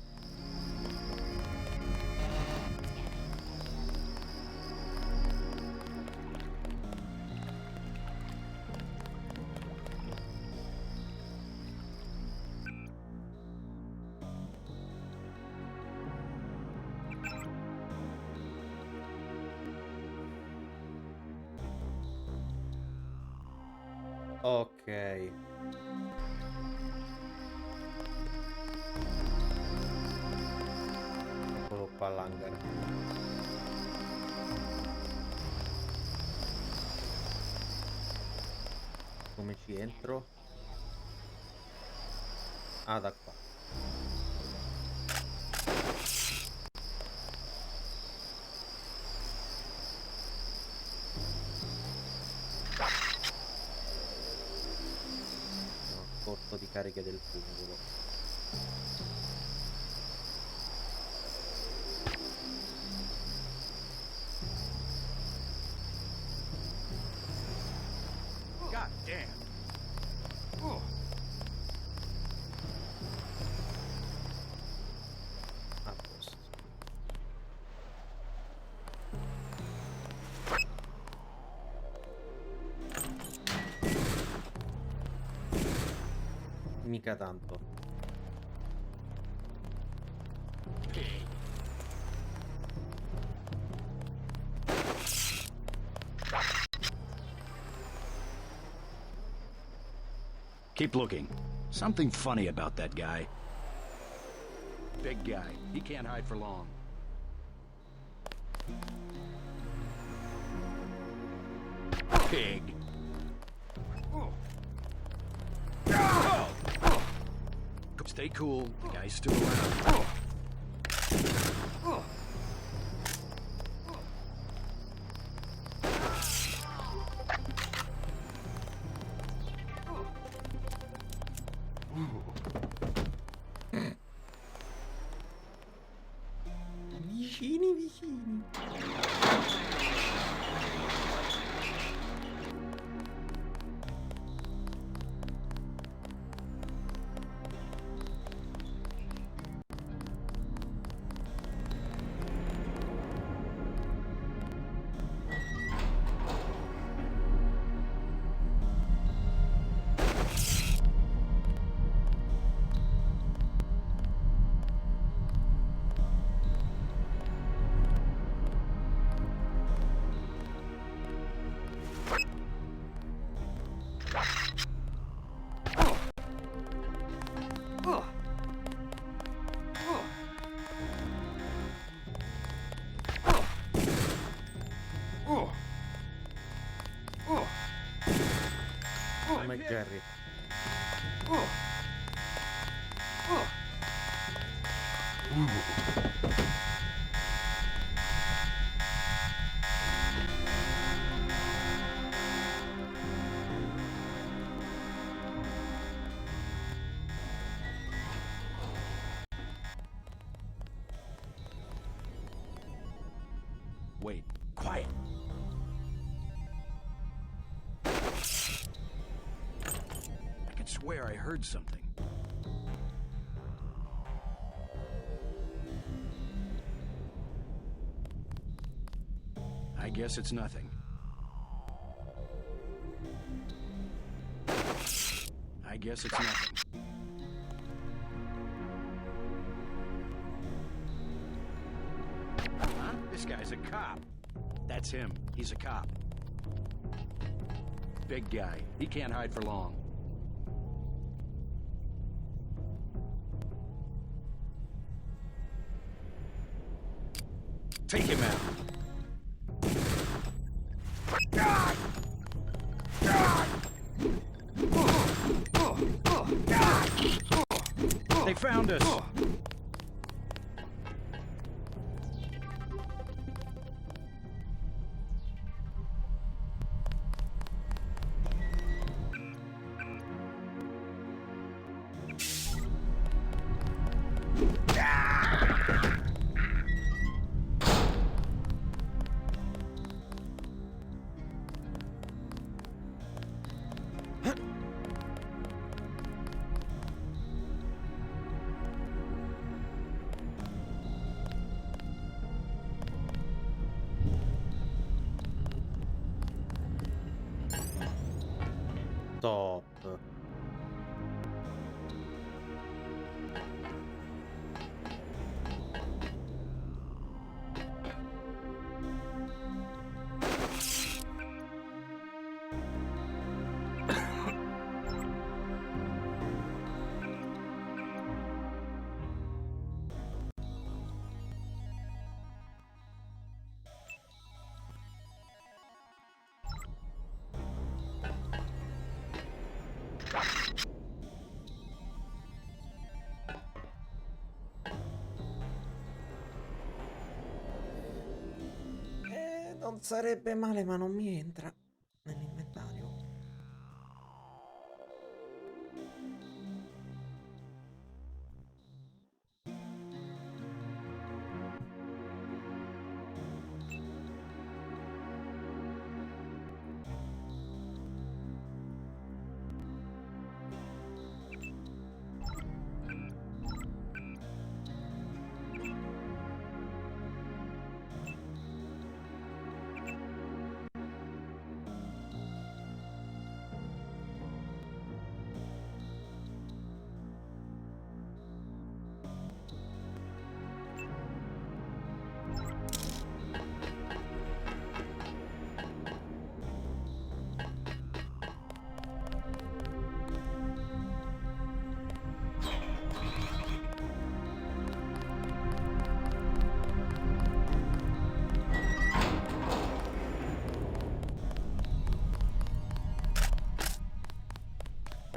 Ok. Eccolo qua l'hangar. Come ci entro? Ah, da qua. Corto di cariche del pungolo. God damn. Oh. A posto. Mica tanto. Keep looking. Something funny about that guy. Big guy. He can't hide for long. Pig. Stay cool. The guy's still around. Vicini, vicini. Come Jerry. Wait, quiet. swear I heard something. I guess it's nothing. I guess it's nothing. Huh? This guy's a cop. That's him. He's a cop. Big guy. He can't hide for long. Take him out. They found us. Top. Non sarebbe male, ma non mi entra nell'inventario.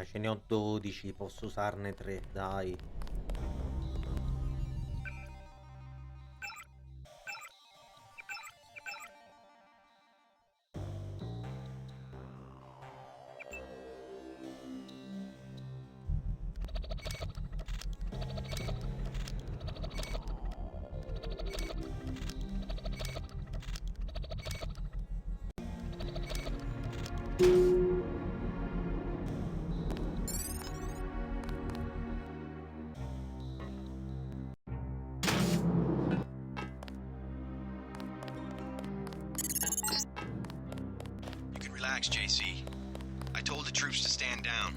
Ce ne ho 12, posso usarne 3, dai. Relax, JC. I told the troops to stand down.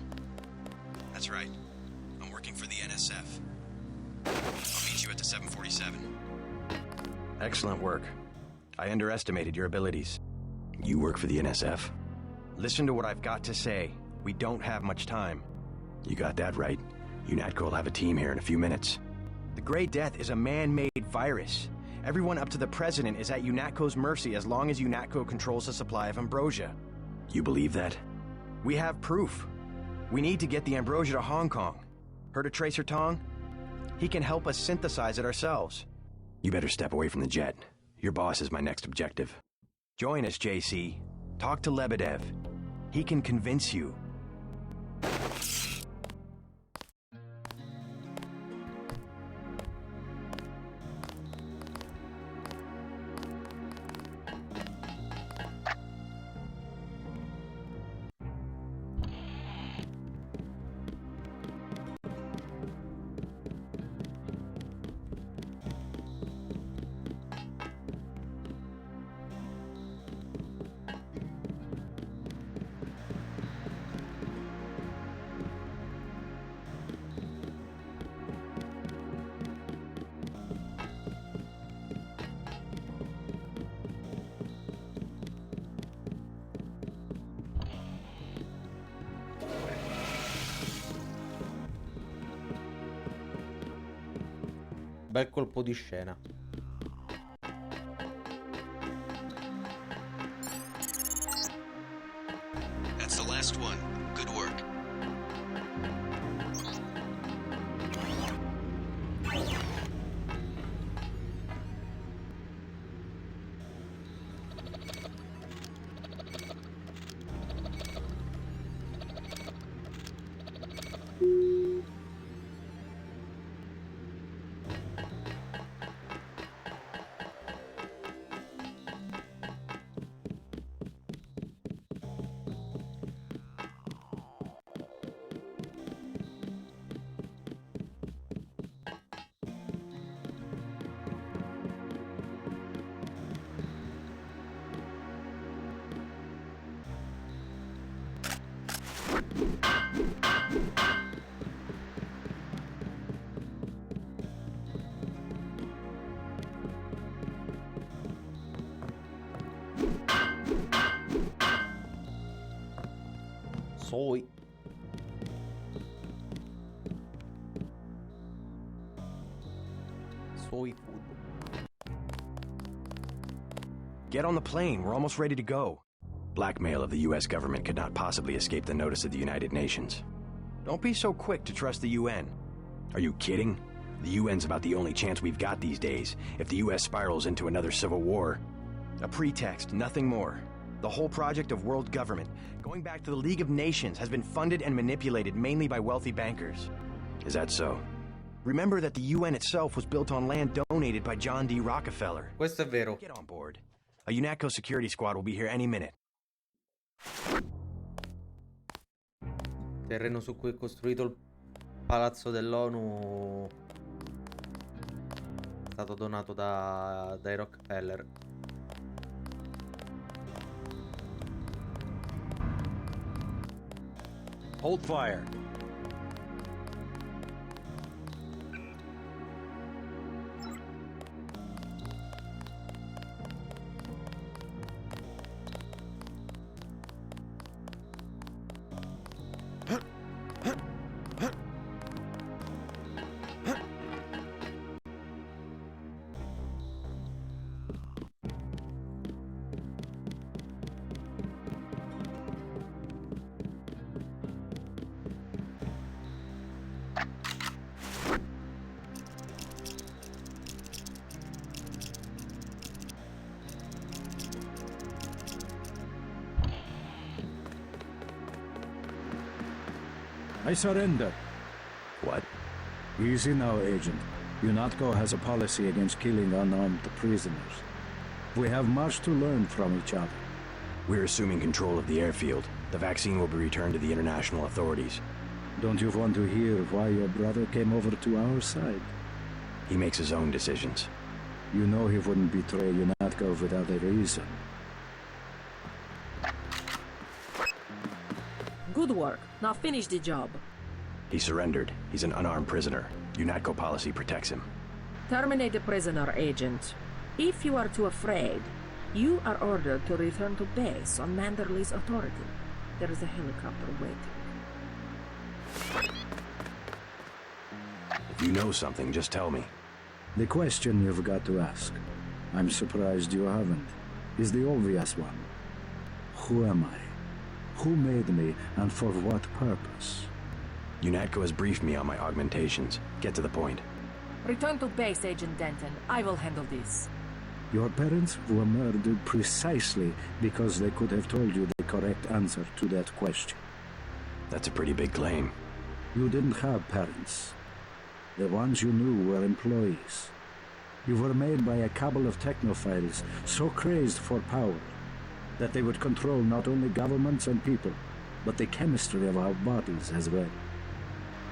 That's right. I'm working for the NSF. I'll meet you at the 747. Excellent work. I underestimated your abilities. You work for the NSF? Listen to what I've got to say. We don't have much time. You got that right. UNATCO will have a team here in a few minutes. The Grey Death is a man-made virus. Everyone up to the President is at UNATCO's mercy as long as UNATCO controls the supply of ambrosia. You believe that? We have proof. We need to get the ambrosia to Hong Kong. Heard of Tracer Tong? He can help us synthesize it ourselves. You better step away from the jet. Your boss is my next objective. Join us, JC. Talk to Lebedev. He can convince you. Bel colpo di scena. That's the last one. Good work. Soy food. Get on the plane. We're almost ready to go. Blackmail of the U.S. government could not possibly escape the notice of the United Nations. Don't be so quick to trust the UN. Are you kidding? The UN's about the only chance we've got these days. If the U.S. spirals into another civil war. A pretext, nothing more. The whole project of world government, going back to the League of Nations, has been funded and manipulated mainly by wealthy bankers. Is that so? Remember that the UN itself was built on land donated by John D. Rockefeller. Questo è vero. Get on board. A UNATCO security squad will be here any minute. Terreno su cui è costruito il palazzo dell'ONU è stato donato dai Rockefeller. Hold fire. I surrender. What? Easy now, Agent. UNATCO has a policy against killing unarmed prisoners. We have much to learn from each other. We're assuming control of the airfield. The vaccine will be returned to the international authorities. Don't you want to hear why your brother came over to our side? He makes his own decisions. You know he wouldn't betray UNATCO without a reason. Good work. Now finish the job. He surrendered. He's an unarmed prisoner. UNATCO policy protects him. Terminate the prisoner, Agent. If you are too afraid, you are ordered to return to base on Manderley's authority. There is a helicopter waiting. If you know something, just tell me. The question you've got to ask, I'm surprised you haven't, is the obvious one. Who am I? Who made me, and for what purpose? UNATCO has briefed me on my augmentations. Get to the point. Return to base, Agent Denton. I will handle this. Your parents were murdered precisely because they could have told you the correct answer to that question. That's a pretty big claim. You didn't have parents. The ones you knew were employees. You were made by a cabal of technophiles so crazed for power that they would control not only governments and people, but the chemistry of our bodies as well.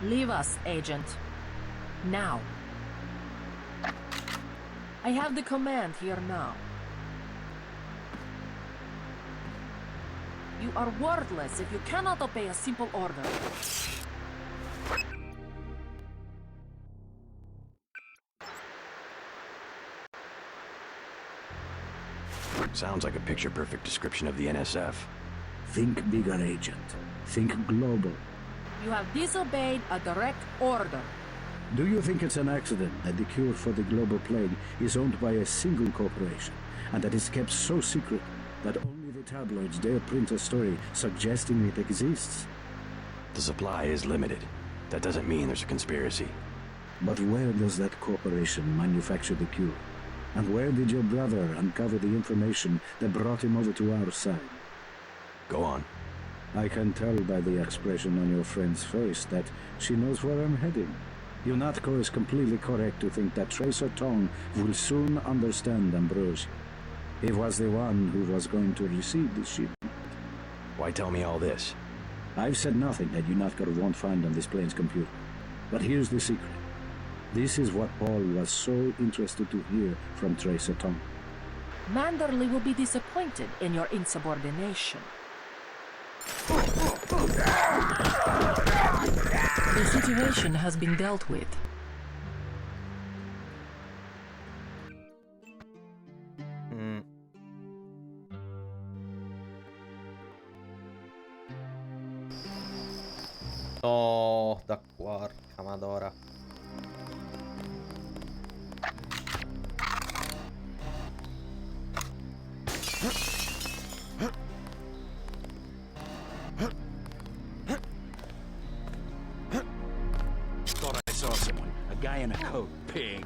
Leave us, Agent. Now. I have the command here now. You are worthless if you cannot obey a simple order. Sounds like a picture-perfect description of the NSF. Think bigger, Agent. Think global. You have disobeyed a direct order. Do you think it's an accident that the cure for the global plague is owned by a single corporation, and that it's kept so secret that only the tabloids dare print a story suggesting it exists? The supply is limited. That doesn't mean there's a conspiracy. But where does that corporation manufacture the cure? And where did your brother uncover the information that brought him over to our side? Go on. I can tell by the expression on your friend's face that she knows where I'm heading. UNATCO is completely correct to think that Tracer Tong will soon understand Ambrosia. He was the one who was going to receive the shipment. Why tell me all this? I've said nothing that UNATCO won't find on this plane's computer. But here's the secret. This is what Paul was so interested to hear from Tracer Tong. Manderley will be disappointed in your insubordination. The situation has been dealt with. No, da porca madora. Thought I saw someone. A guy in a coat. Pig.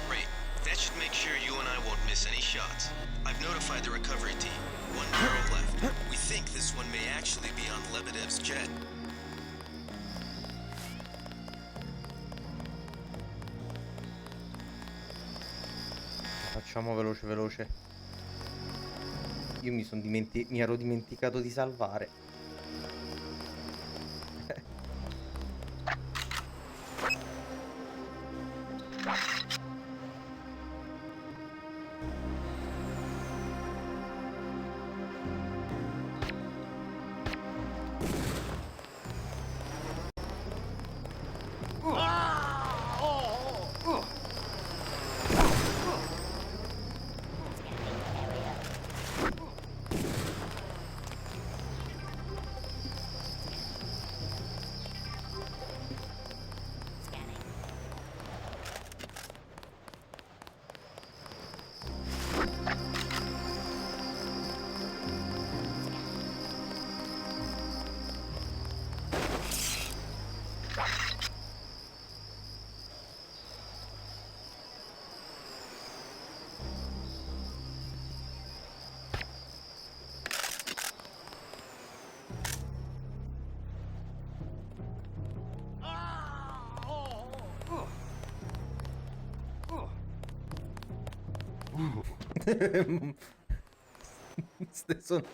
Great. That should make sure you and I won't miss any shots. I've notified the recovery team. One barrel left. We think this one may actually be on Lebedev's jet. Facciamo veloce veloce. Io mi ero dimenticato di salvare.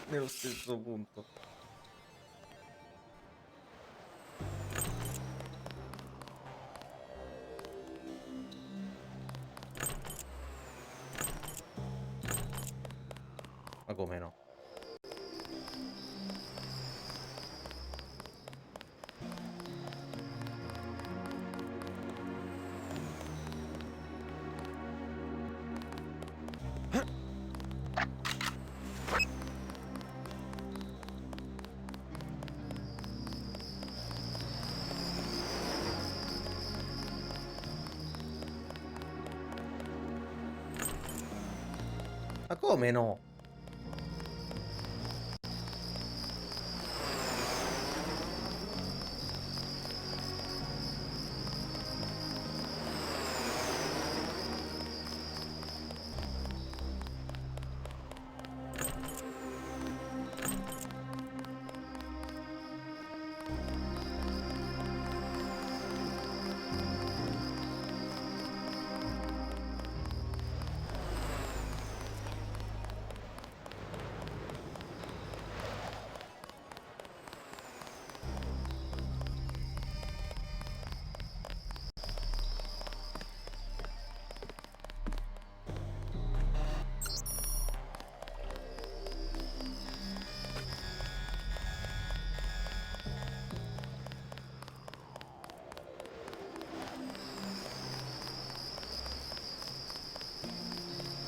Nello stesso punto. Ma come no? Ma come no?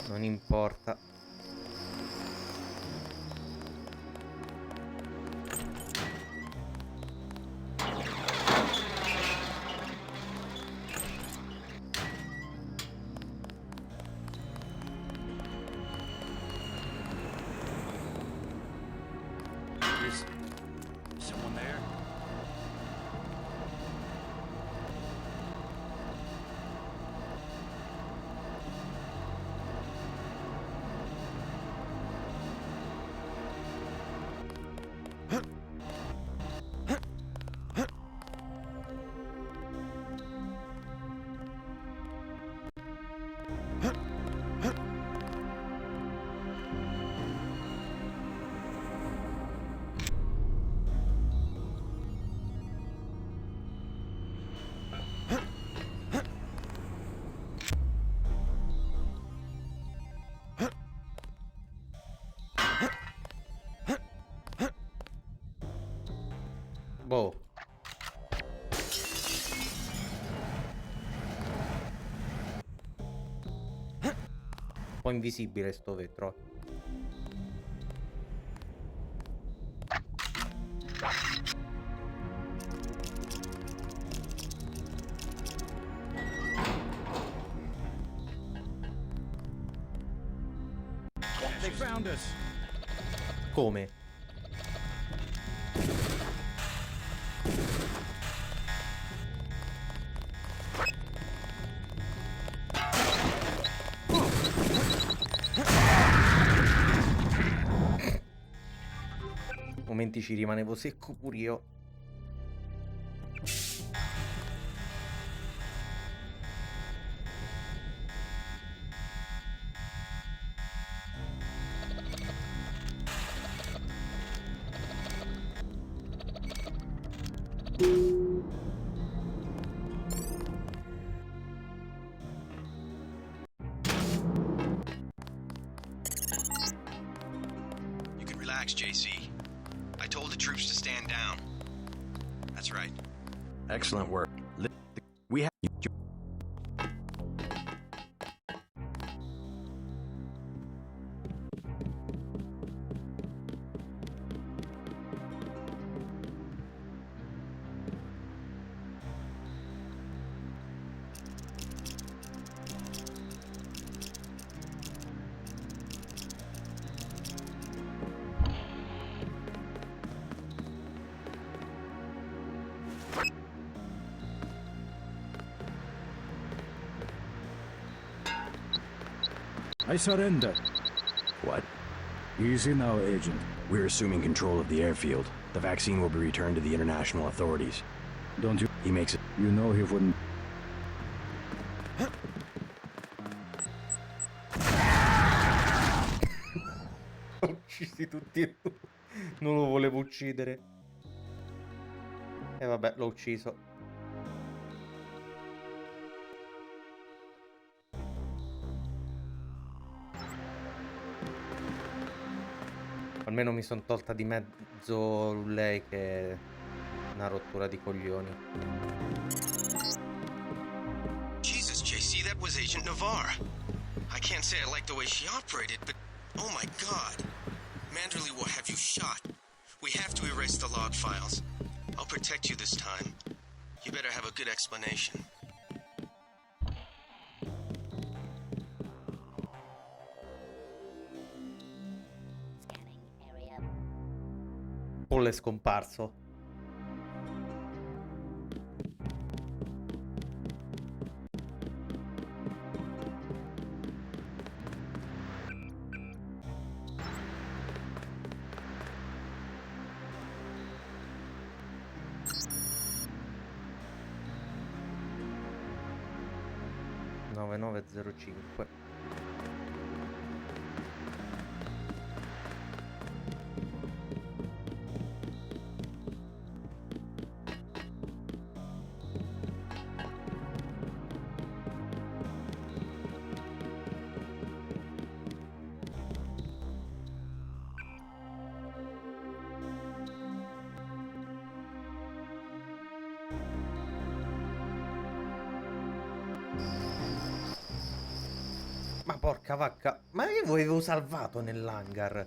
Non importa. po' invisibile sto vetro. They found us. Come? Momenti ci rimanevo secco pure io. You can relax, JC. I told the troops to stand down. That's right. Excellent work. We have... I surrender. What? Easy now, Agent. We're assuming control of the airfield. The vaccine will be returned to the international authorities. Don't you? He makes it... You know he wouldn't... Uccisi tutti e due. Non lo volevo uccidere. E vabbè, l'ho ucciso. Almeno mi sono tolta di mezzo lei che è una rottura di coglioni. Jesus, JC, that was Agent Navarre. I can't say I like the way she operated, but oh my god. Manderley will have you shot. We have to erase the log files. I'll protect you this time. You better have a good explanation. Paul è scomparso. Nove 05. Ma porca vacca, ma io avevo salvato nell'hangar.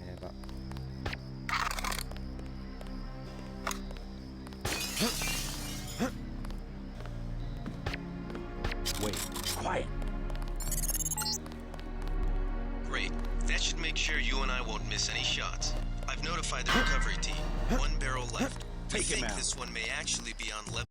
Eva. Wait, quiet. Great. That should make sure you and I won't miss any shots. I've notified the recovery team. One barrel left. I Take him think out. this one may actually be on level.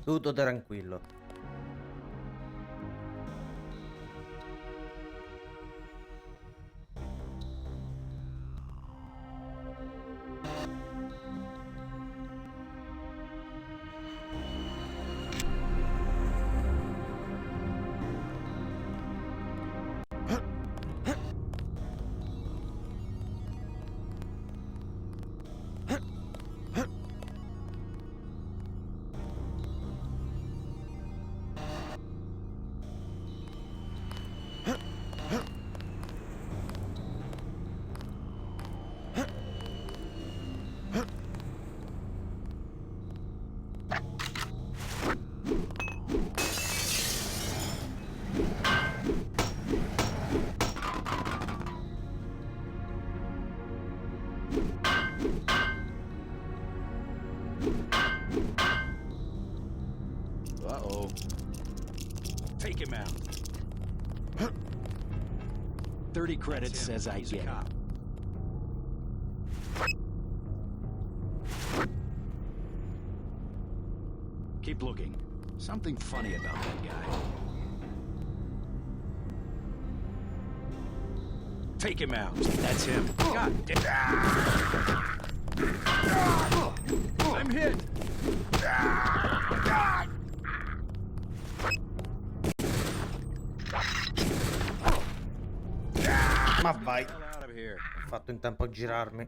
Tutto tranquillo. Uh-oh. Take him out. 30 credits says I get it. Keep looking. Something funny about that guy. Take him out. That's him. God damn. I'm hit. Ma vai. Ho fatto in tempo a girarmi.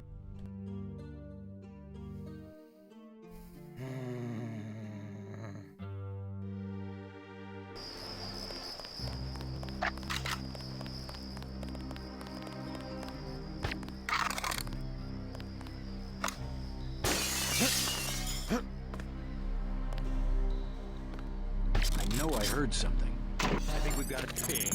I know I heard something. I think we've got a ping.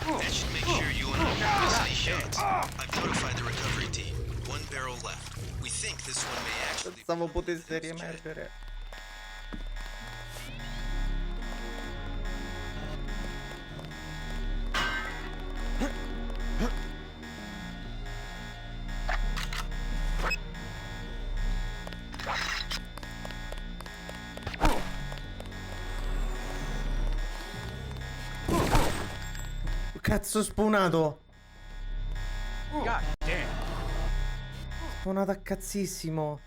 That should make sure you don't miss any shots. I've notified the recovery team. One barrel left. We think this one may actually... Pensavo potesse riemergere. Cazzo, spawnato! God damn. Spawnato a cazzissimo.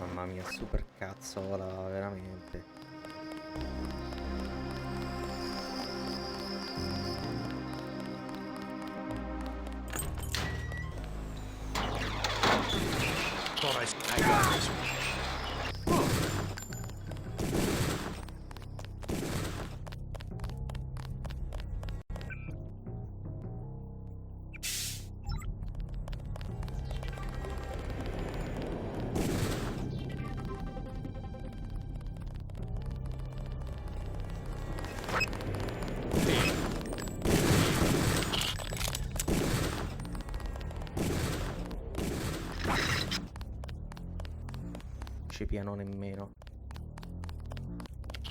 Mamma mia, super cazzola, veramente. I got this one. Ci piano nemmeno.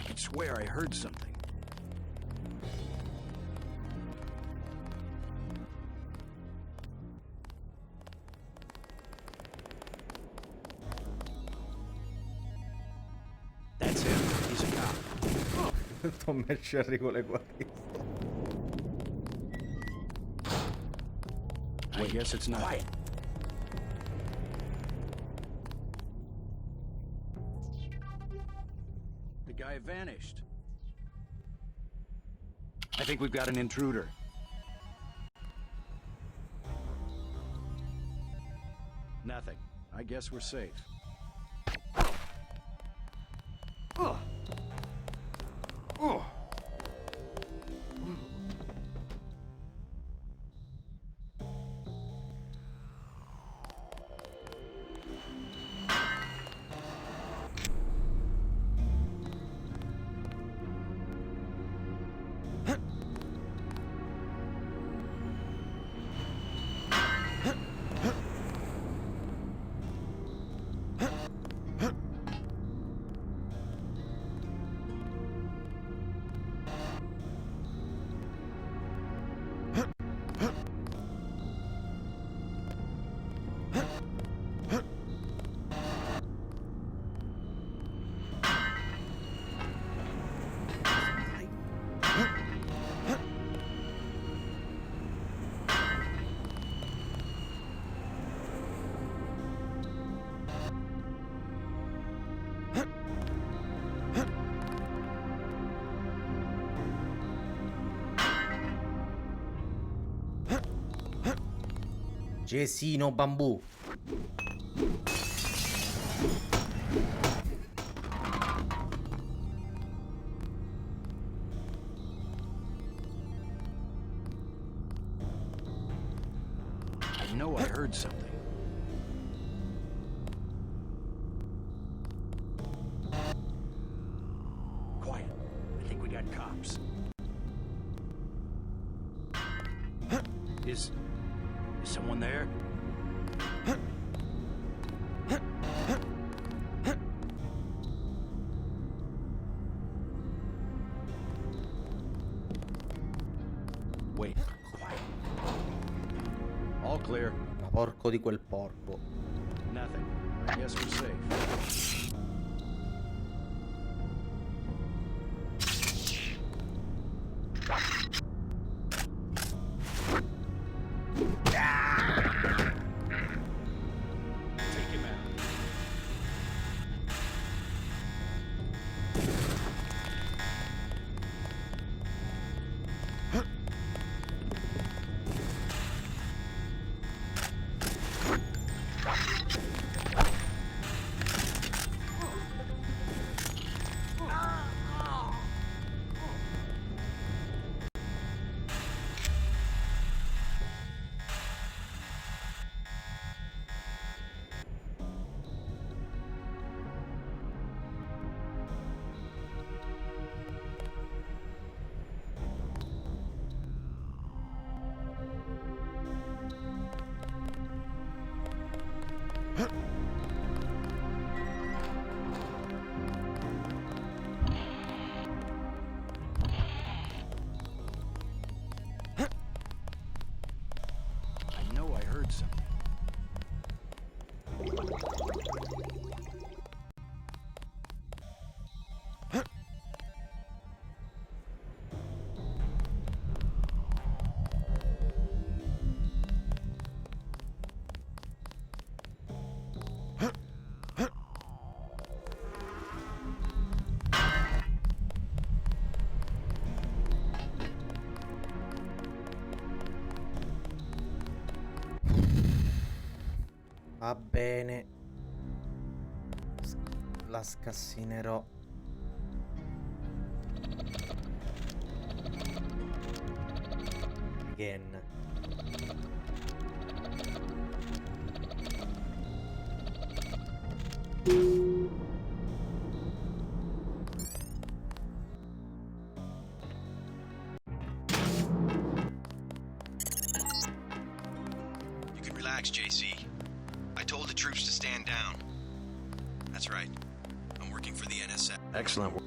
I swear I heard something. That's him. He's a cop. Tom Sherry con le guardie. I guess it's not. Quiet. The guy vanished. I think we've got an intruder. Nothing. I guess we're safe. Gesino bambù. I know I heard something. Quiet. I think we got cops. Is someone there? Wait, quiet. All clear. Ma porco di quel porco. Nothing. I guess we're safe. Take him out. I know I heard something. Va bene. La scassinerò. Again. You can relax, JC. I told the troops to stand down. That's right. I'm working for the NSF. Excellent work.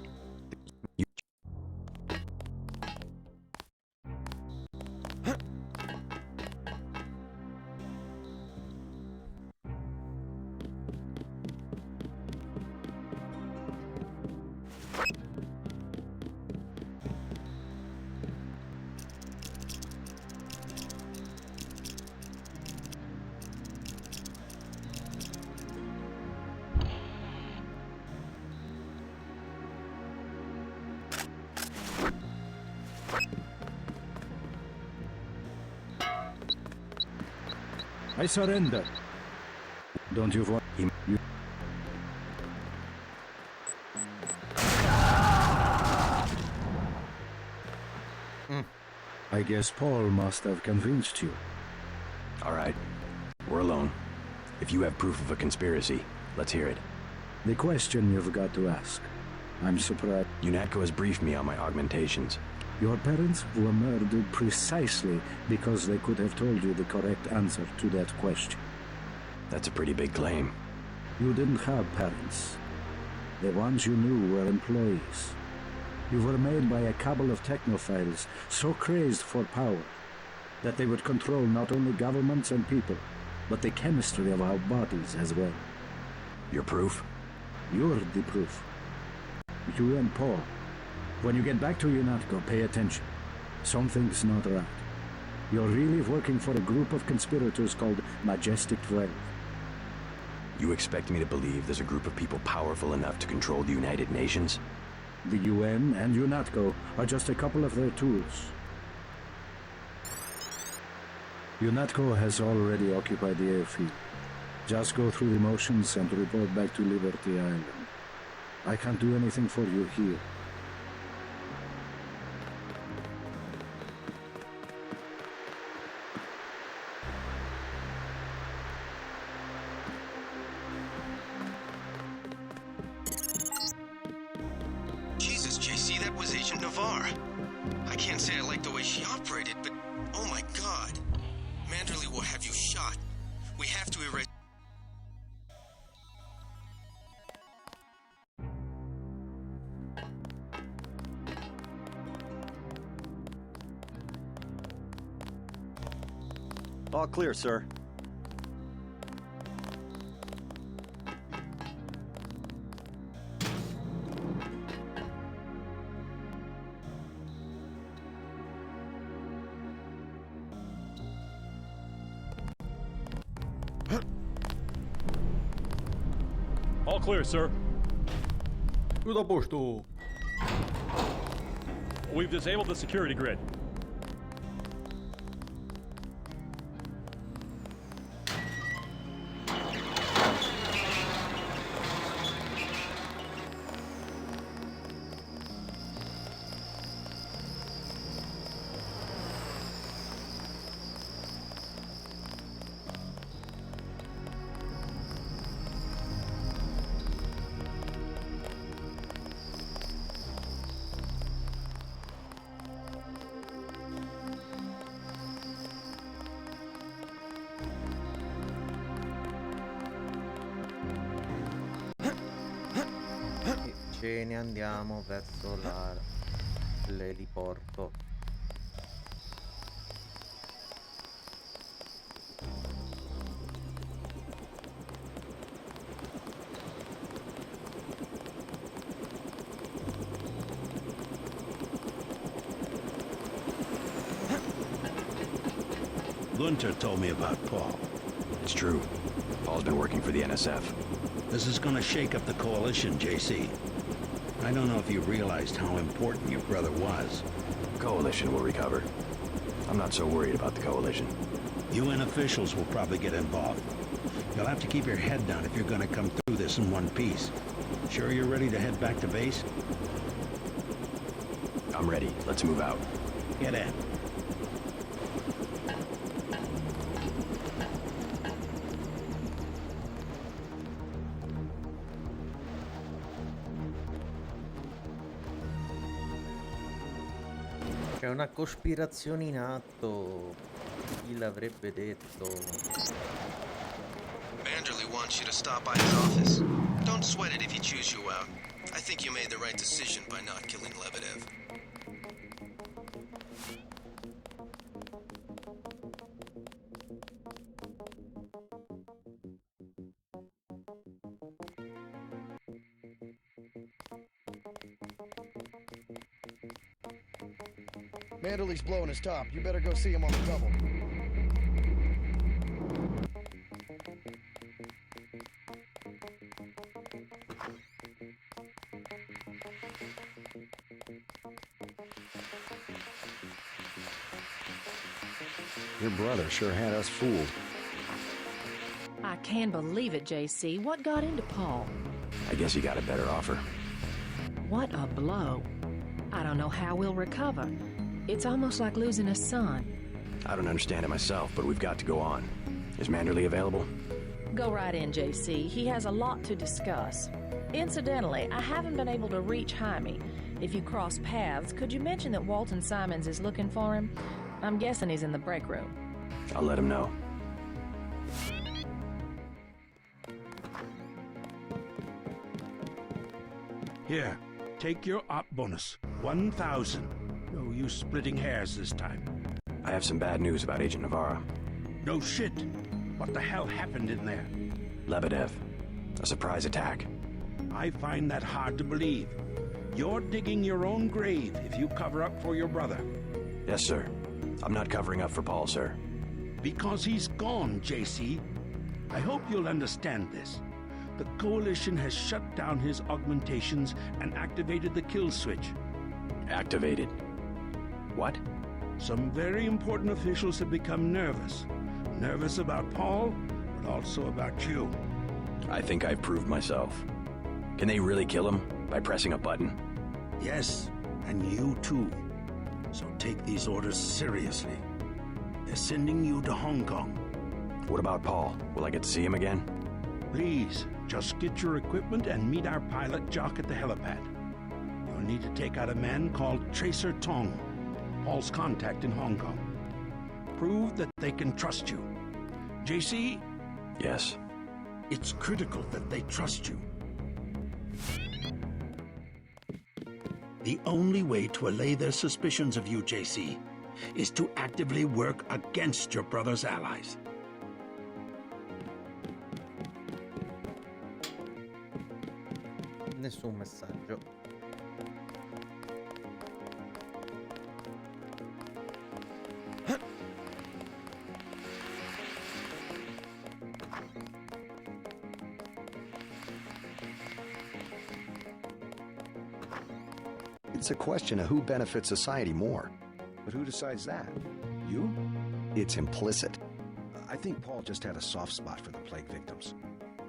I surrender. Don't you want him? You... I guess Paul must have convinced you. All right. We're alone. If you have proof of a conspiracy, let's hear it. The question you've got to ask. I'm surprised. UNATCO has briefed me on my augmentations. Your parents were murdered precisely because they could have told you the correct answer to that question. That's a pretty big claim. You didn't have parents. The ones you knew were employees. You were made by a cabal of technophiles so crazed for power that they would control not only governments and people, but the chemistry of our bodies as well. Your proof? You're the proof. You and Paul. When you get back to UNATCO, pay attention. Something's not right. You're really working for a group of conspirators called Majestic 12. You expect me to believe there's a group of people powerful enough to control the United Nations? The UN and UNATCO are just a couple of their tools. UNATCO has already occupied the airfield. Just go through the motions and report back to Liberty Island. I can't do anything for you here. or have you shot? We have to erase... All clear, sir. All clear, sir. Tutto a posto. We've disabled the security grid. Ce ne andiamo verso l'eliporto. Gunter told me about Paul. It's true. Paul's been working for the NSF. This is gonna shake up the coalition, JC. I don't know if you realized how important your brother was. Coalition will recover. I'm not so worried about the coalition. UN officials will probably get involved. You'll have to keep your head down if you're gonna come through this in one piece. Sure you're ready to head back to base? I'm ready. Let's move out. Get in. C'è una cospirazione in atto. Chi l'avrebbe detto? Manderley wants you to stop by his office. Don't sweat it if he chews you out. I think you made the right decision by not killing Lebedev. Manderley's blowing his top. You better go see him on the double. Your brother sure had us fooled. I can't believe it, JC. What got into Paul? I guess he got a better offer. What a blow. I don't know how we'll recover. It's almost like losing a son. I don't understand it myself, but we've got to go on. Is Manderley available? Go right in, JC. He has a lot to discuss. Incidentally, I haven't been able to reach Jaime. If you cross paths, could you mention that Walton Simons is looking for him? I'm guessing he's in the break room. I'll let him know. Here, take your op bonus. 1,000. No use splitting hairs this time. I have some bad news about Agent Navarro. No shit. What the hell happened in there? Lebedev. A surprise attack. I find that hard to believe. You're digging your own grave if you cover up for your brother. Yes, sir. I'm not covering up for Paul, sir. Because he's gone, JC. I hope you'll understand this. The Coalition has shut down his augmentations and activated the kill switch. Activated? What? Some very important officials have become nervous. Nervous about Paul, but also about you. I think I've proved myself. Can they really kill him by pressing a button? Yes, and you too. So take these orders seriously. They're sending you to Hong Kong. What about Paul? Will I get to see him again? Please, just get your equipment and meet our pilot Jock at the helipad. You'll need to take out a man called Tracer Tong, Paul's contact in Hong Kong. Prove that they can trust you. JC? Yes. It's critical that they trust you. The only way to allay their suspicions of you, JC, is to actively work against your brother's allies. Nessun messaggio. It's a question of who benefits society more. But who decides that? You? It's implicit. I think Paul just had a soft spot for the plague victims.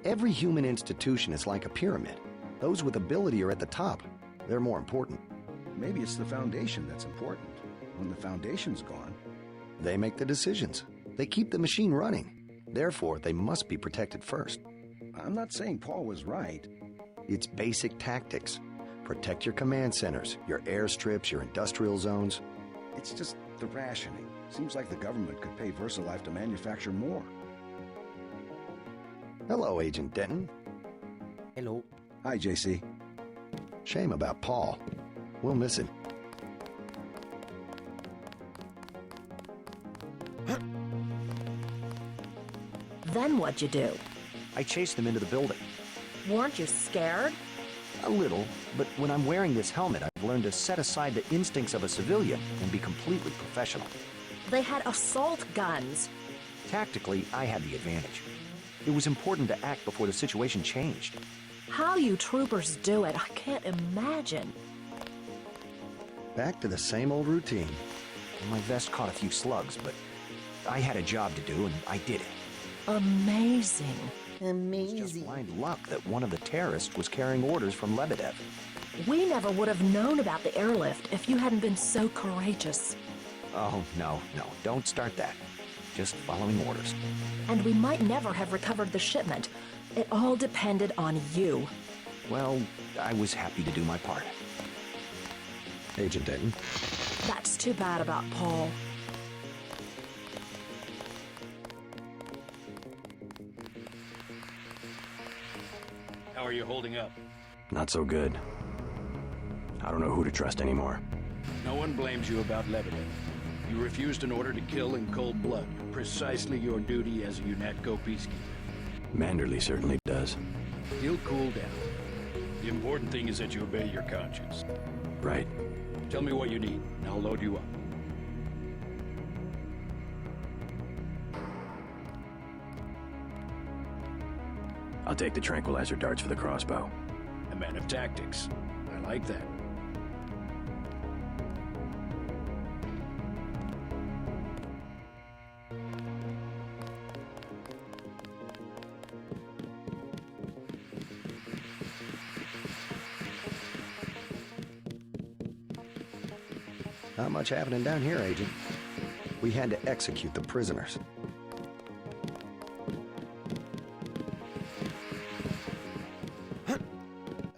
Every human institution is like a pyramid. Those with ability are at the top. They're more important. Maybe it's the foundation that's important. When the foundation's gone... They make the decisions. They keep the machine running. Therefore, they must be protected first. I'm not saying Paul was right. It's basic tactics. Protect your command centers, your airstrips, your industrial zones. It's just the rationing. Seems like the government could pay VersaLife to manufacture more. Hello, Agent Denton. Hello. Hi, JC. Shame about Paul. We'll miss him. Then what'd you do? I chased them into the building. Weren't you scared? A little, but when I'm wearing this helmet, I've learned to set aside the instincts of a civilian and be completely professional. They had assault guns. Tactically, I had the advantage. It was important to act before the situation changed. How you troopers do it, I can't imagine. Back to the same old routine. My vest caught a few slugs, but I had a job to do, and I did it. Amazing. Amazing. It's just blind luck that one of the terrorists was carrying orders from Lebedev. We never would have known about the airlift if you hadn't been so courageous. Oh, no, don't start that. Just following orders. And we might never have recovered the shipment. It all depended on you. Well, I was happy to do my part. Agent Denton. That's too bad about Paul. How are you holding up? Not so good. I don't know who to trust anymore. No one blames you about Lebedev. You refused an order to kill in cold blood. Precisely your duty as a UNATCO peacekeeper. Manderley certainly does. He'll cool down. The important thing is that you obey your conscience. Right. Tell me what you need, and I'll load you up. I'll take the tranquilizer darts for the crossbow. A man of tactics. I like that. Not much happening down here, Agent. We had to execute the prisoners.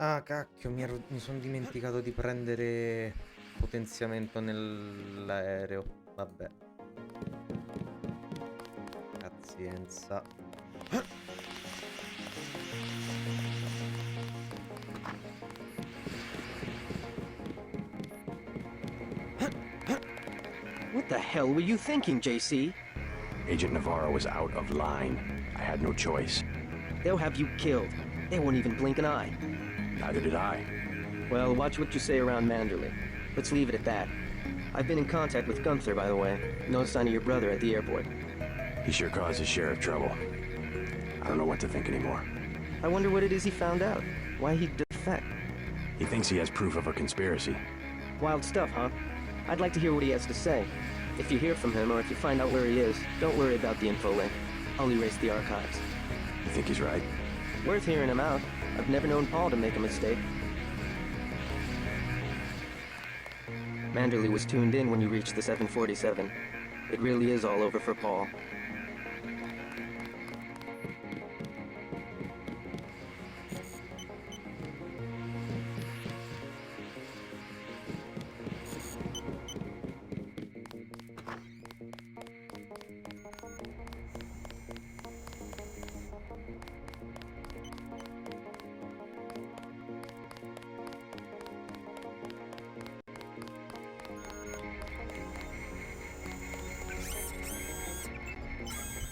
Ah, cacchio, mi sono dimenticato di prendere potenziamento nell'aereo. Vabbè. Pazienza. What the hell were you thinking, JC? Agent Navarro was out of line. I had no choice. They'll have you killed. They won't even blink an eye. Neither did I. Well, watch what you say around Manderley. Let's leave it at that. I've been in contact with Gunther, by the way. No sign of your brother at the airport. He sure caused his share of trouble. I don't know what to think anymore. I wonder what it is he found out. Why he'd defect. He thinks he has proof of a conspiracy. Wild stuff, huh? I'd like to hear what he has to say. If you hear from him, or if you find out where he is, don't worry about the info link. I'll erase the archives. You think he's right? Worth hearing him out. I've never known Paul to make a mistake. Manderley was tuned in when you reached the 747. It really is all over for Paul.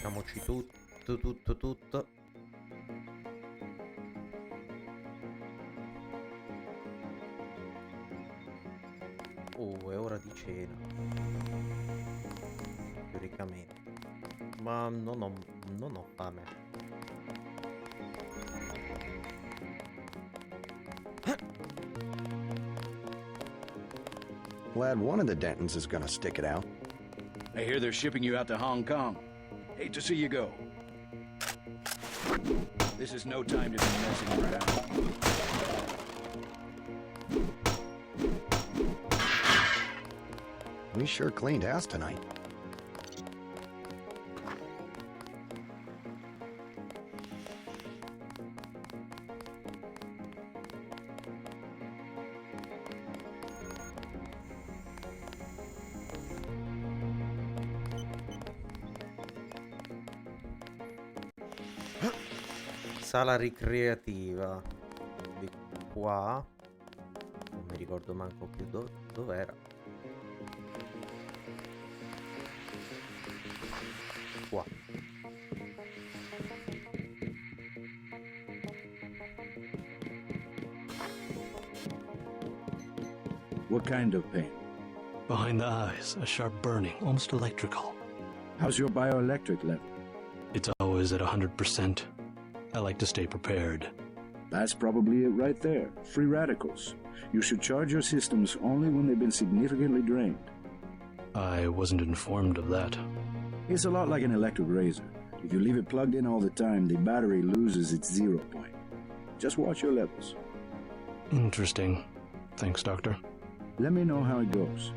Facciamoci tutto. Oh, è ora di cena. Teoricamente. Ma non ho fame. Glad one of the Dentons is gonna stick it out. I hear they're shipping you out to Hong Kong. Hate to see you go. This is no time to be messing around. We sure cleaned house tonight. Sala ricreativa di qua, non mi ricordo manco più dov'era. Qua. What kind of pain? Behind the eyes, a sharp burning, almost electrical. How's your bioelectric level? It's always at 100%. I like to stay prepared. That's probably it right there. Free radicals. You should charge your systems only when they've been significantly drained. I wasn't informed of that. It's a lot like an electric razor. If you leave it plugged in all the time, the battery loses its 0 point. Just watch your levels. Interesting. Thanks, Doctor. Let me know how it goes.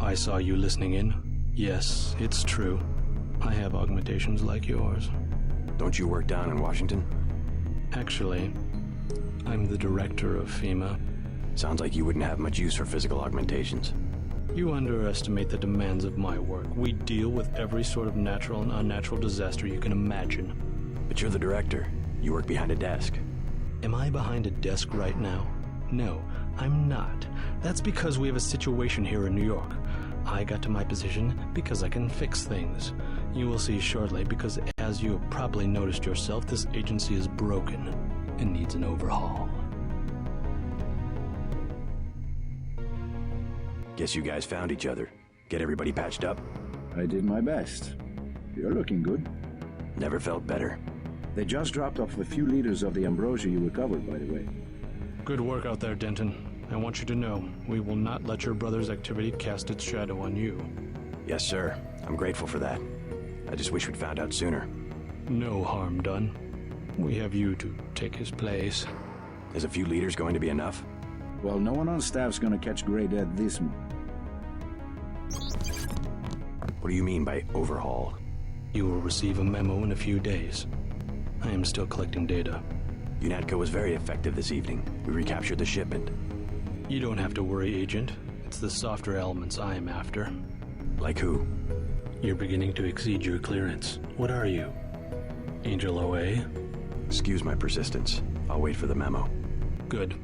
I saw you listening in. Yes, it's true. I have augmentations like yours. Don't you work down in Washington? Actually, I'm the director of FEMA. Sounds like you wouldn't have much use for physical augmentations. You underestimate the demands of my work. We deal with every sort of natural and unnatural disaster you can imagine. But you're the director. You work behind a desk. Am I behind a desk right now? No, I'm not. That's because we have a situation here in New York. I got to my position because I can fix things. You will see shortly, because as you have probably noticed yourself, this agency is broken and needs an overhaul. Guess you guys found each other. Get everybody patched up? I did my best. You're looking good. Never felt better. They just dropped off a few liters of the ambrosia you recovered, by the way. Good work out there, Denton. I want you to know, we will not let your brother's activity cast its shadow on you. Yes, sir. I'm grateful for that. I just wish we'd found out sooner. No harm done. We have you to take his place. Is a few liters going to be enough? Well, no one on staff's gonna catch Grey Death this month. What do you mean by overhaul? You will receive a memo in a few days. I am still collecting data. UNATCO was very effective this evening. We recaptured the shipment. You don't have to worry, Agent. It's the softer elements I am after. Like who? You're beginning to exceed your clearance. What are you? Angel OA? Excuse my persistence. I'll wait for the memo. Good.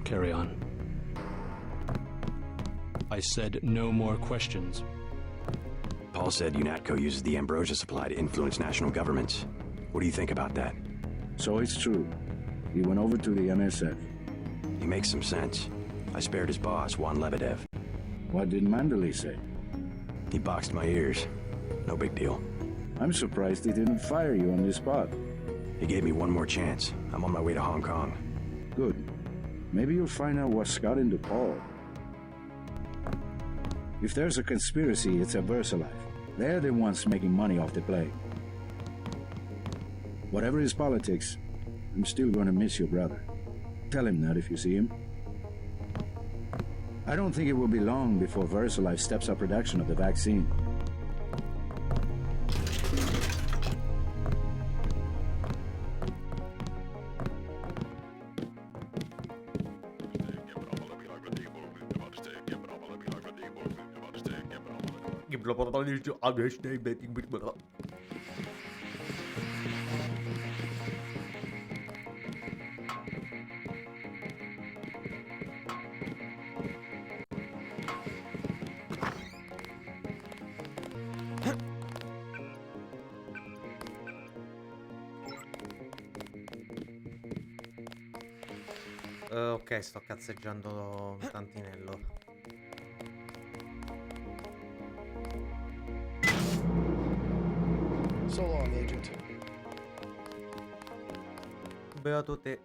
Carry on. I said no more questions. Paul said UNATCO uses the ambrosia supply to influence national governments. What do you think about that? So it's true. He went over to the NSF. He makes some sense. I spared his boss, Juan Lebedev. What did Mandalay say? He boxed my ears. No big deal. I'm surprised he didn't fire you on the spot. He gave me one more chance. I'm on my way to Hong Kong. Good. Maybe you'll find out what's got into Paul. If there's a conspiracy, it's a VersaLife. They're the ones making money off the plague. Whatever his politics, I'm still gonna miss your brother. Tell him that if you see him. I don't think it will be long before VersaLife steps up production of the vaccine. Ok, sto cazzeggiando un tantinello. So long, Agent. Beato te.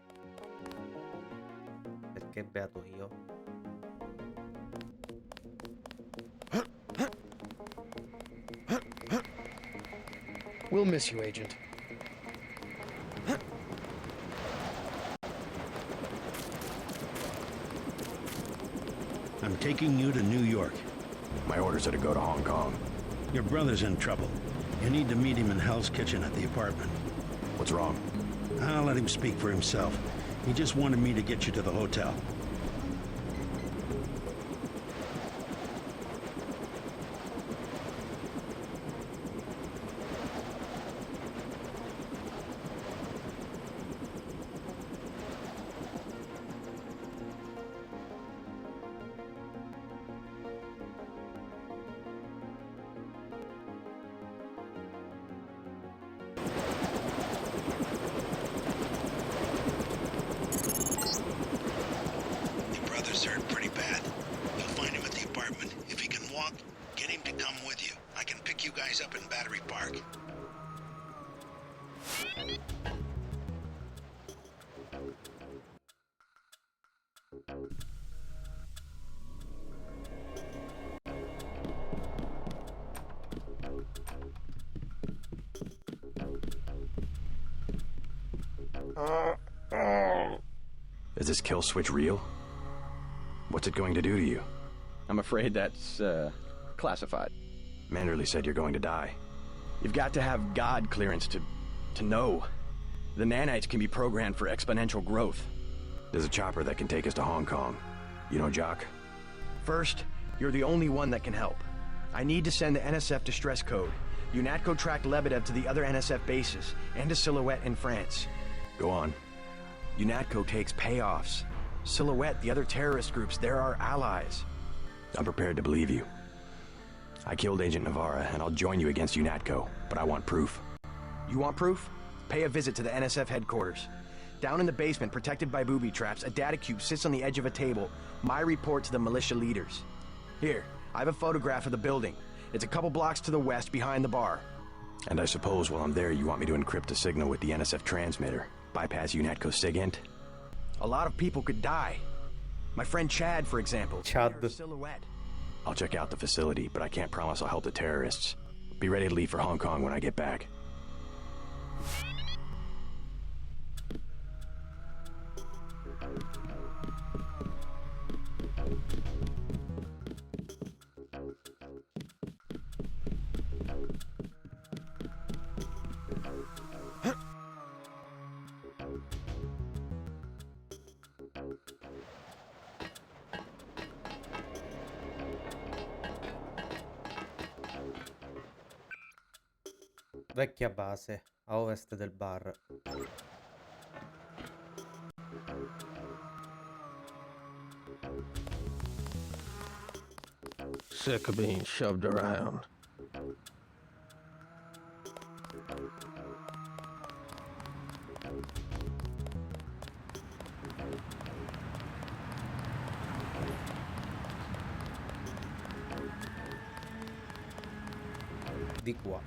Perché beato io? We'll miss you, Agent. I'm taking you to New York. My orders are to go to Hong Kong. Your brother's in trouble. You need to meet him in Hell's Kitchen at the apartment. What's wrong? I'll let him speak for himself. He just wanted me to get you to the hotel. Hurt pretty bad. You'll find him at the apartment. If he can walk, get him to come with you. I can pick you guys up in Battery Park. Is this kill switch real? What's it going to do to you? I'm afraid that's, classified. Manderley said you're going to die. You've got to have God clearance to know. The nanites can be programmed for exponential growth. There's a chopper that can take us to Hong Kong. You know Jock? First, you're the only one that can help. I need to send the NSF distress code. UNATCO tracked Lebedev to the other NSF bases, and to Silhouette in France. Go on. UNATCO takes payoffs. Silhouette, the other terrorist groups, they're our allies. I'm prepared to believe you. I killed Agent Navarra, and I'll join you against UNATCO, but I want proof. You want proof? Pay a visit to the NSF headquarters. Down in the basement, protected by booby traps, a data cube sits on the edge of a table. My report to the militia leaders. Here, I have a photograph of the building. It's a couple blocks to the west, behind the bar. And I suppose while I'm there, you want me to encrypt a signal with the NSF transmitter, bypass UNATCO SIGINT? A lot of people could die. My friend Chad, for example. Chad. Silhouette. I'll check out the facility, but I can't promise I'll help the terrorists. Be ready to leave for Hong Kong when I get back. Vecchia base, a ovest del bar. Sick of being shoved around. Di qua.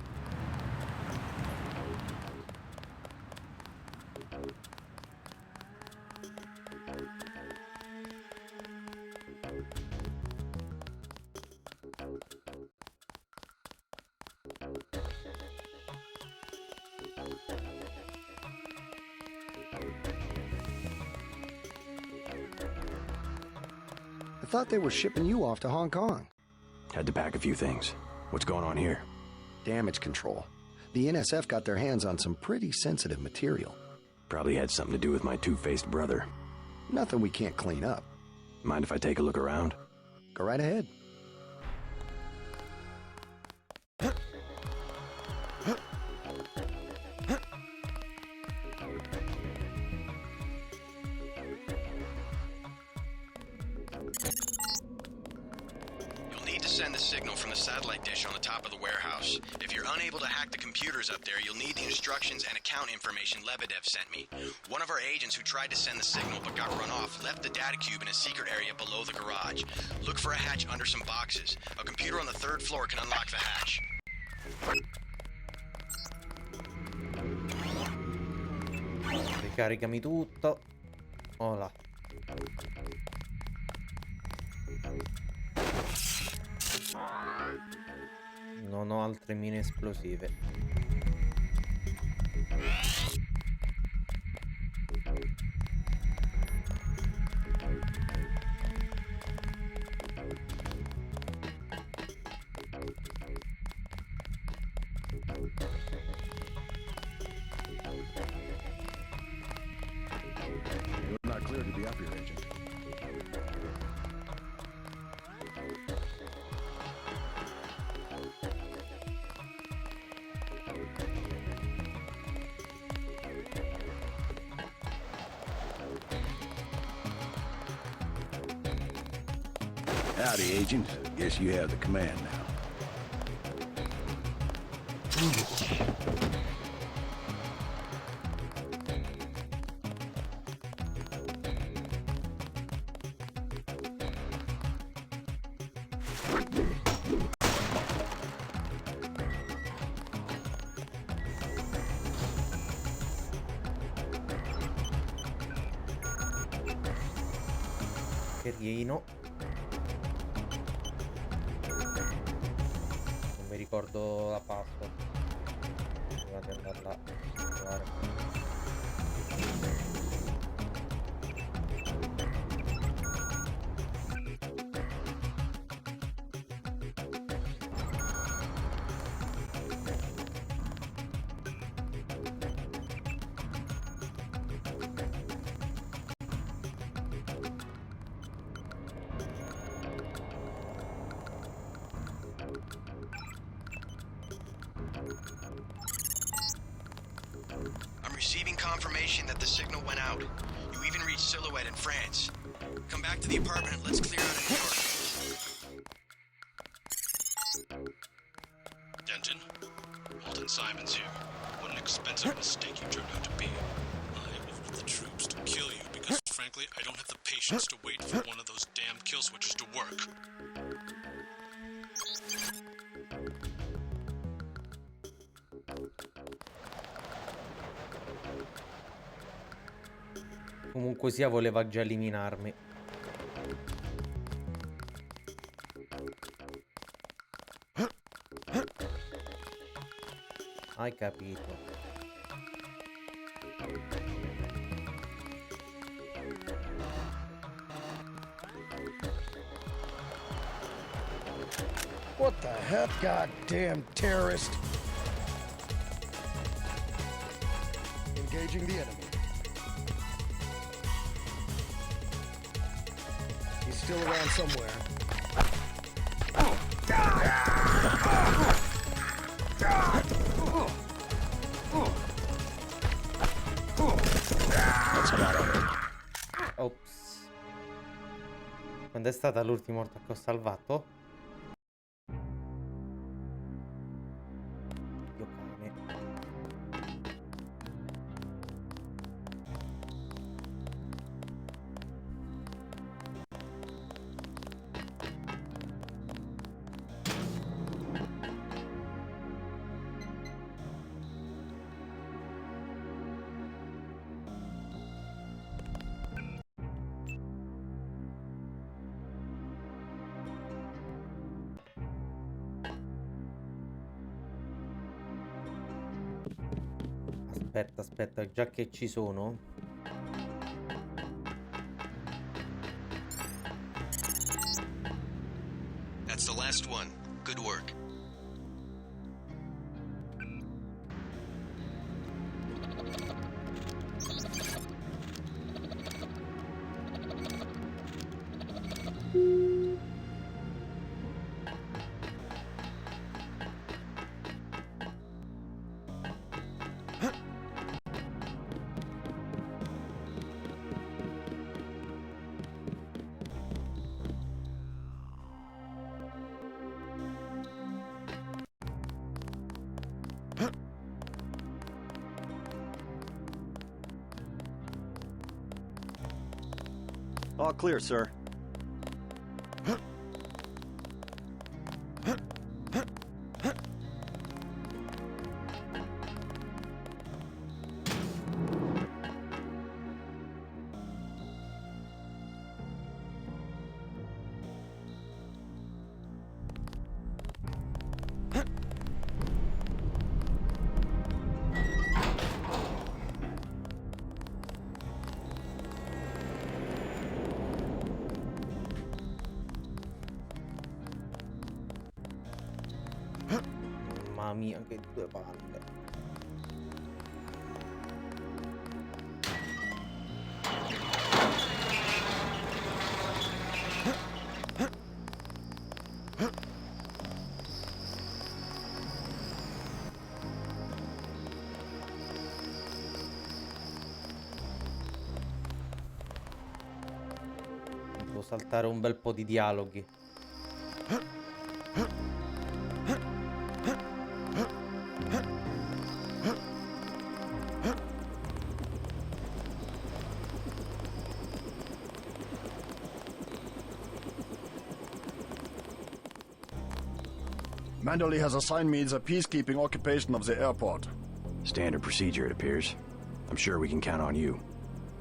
I thought they were shipping you off to Hong Kong. Had to pack a few things. What's going on here? Damage control. The NSF got their hands on some pretty sensitive material. Probably had something to do with my two-faced brother. Nothing we can't clean up. Mind if I take a look around? Go right ahead. You'll need to send the signal from the satellite dish on the top of of the warehouse. If you're unable to hack the computers up there, you'll need the instructions and account information Lebedev sent me. One of our agents who tried to send the signal but got run off left the data cube in a secret area below the garage. Look for a hatch under some boxes. A computer on the 3rd floor can unlock the hatch. Ricaricami tutto. Hola. Non ho altre mine esplosive. You're not clear to be up here, Agent. Howdy, Agent. Guess you have the command now. Carino. Non mi ricordo la password. Vado ad andarla a trovare. I'm receiving confirmation that the signal went out. You even reached Silhouette in France. Come back to the apartment and let's clear out of New York. Denton, Walton Simons here. What an expensive mistake you turned out to be. I ordered the troops to kill you because, frankly, I don't have the patience to wait for one of those damn kill switches to work. Comunque sia, voleva già eliminarmi. Hai capito. What the heck, goddamn terrorist? Engaging the enemy. He's still around somewhere. Ops. Quando è stata l'ultima volta che ho salvato? Dio cane. Aspetta, già che ci sono. That's the last one. Good work. All clear, sir. Mamma mia, che due palle. Devo saltare un bel po' di dialoghi. Manderley has assigned me the peacekeeping occupation of the airport. Standard procedure, it appears. I'm sure we can count on you.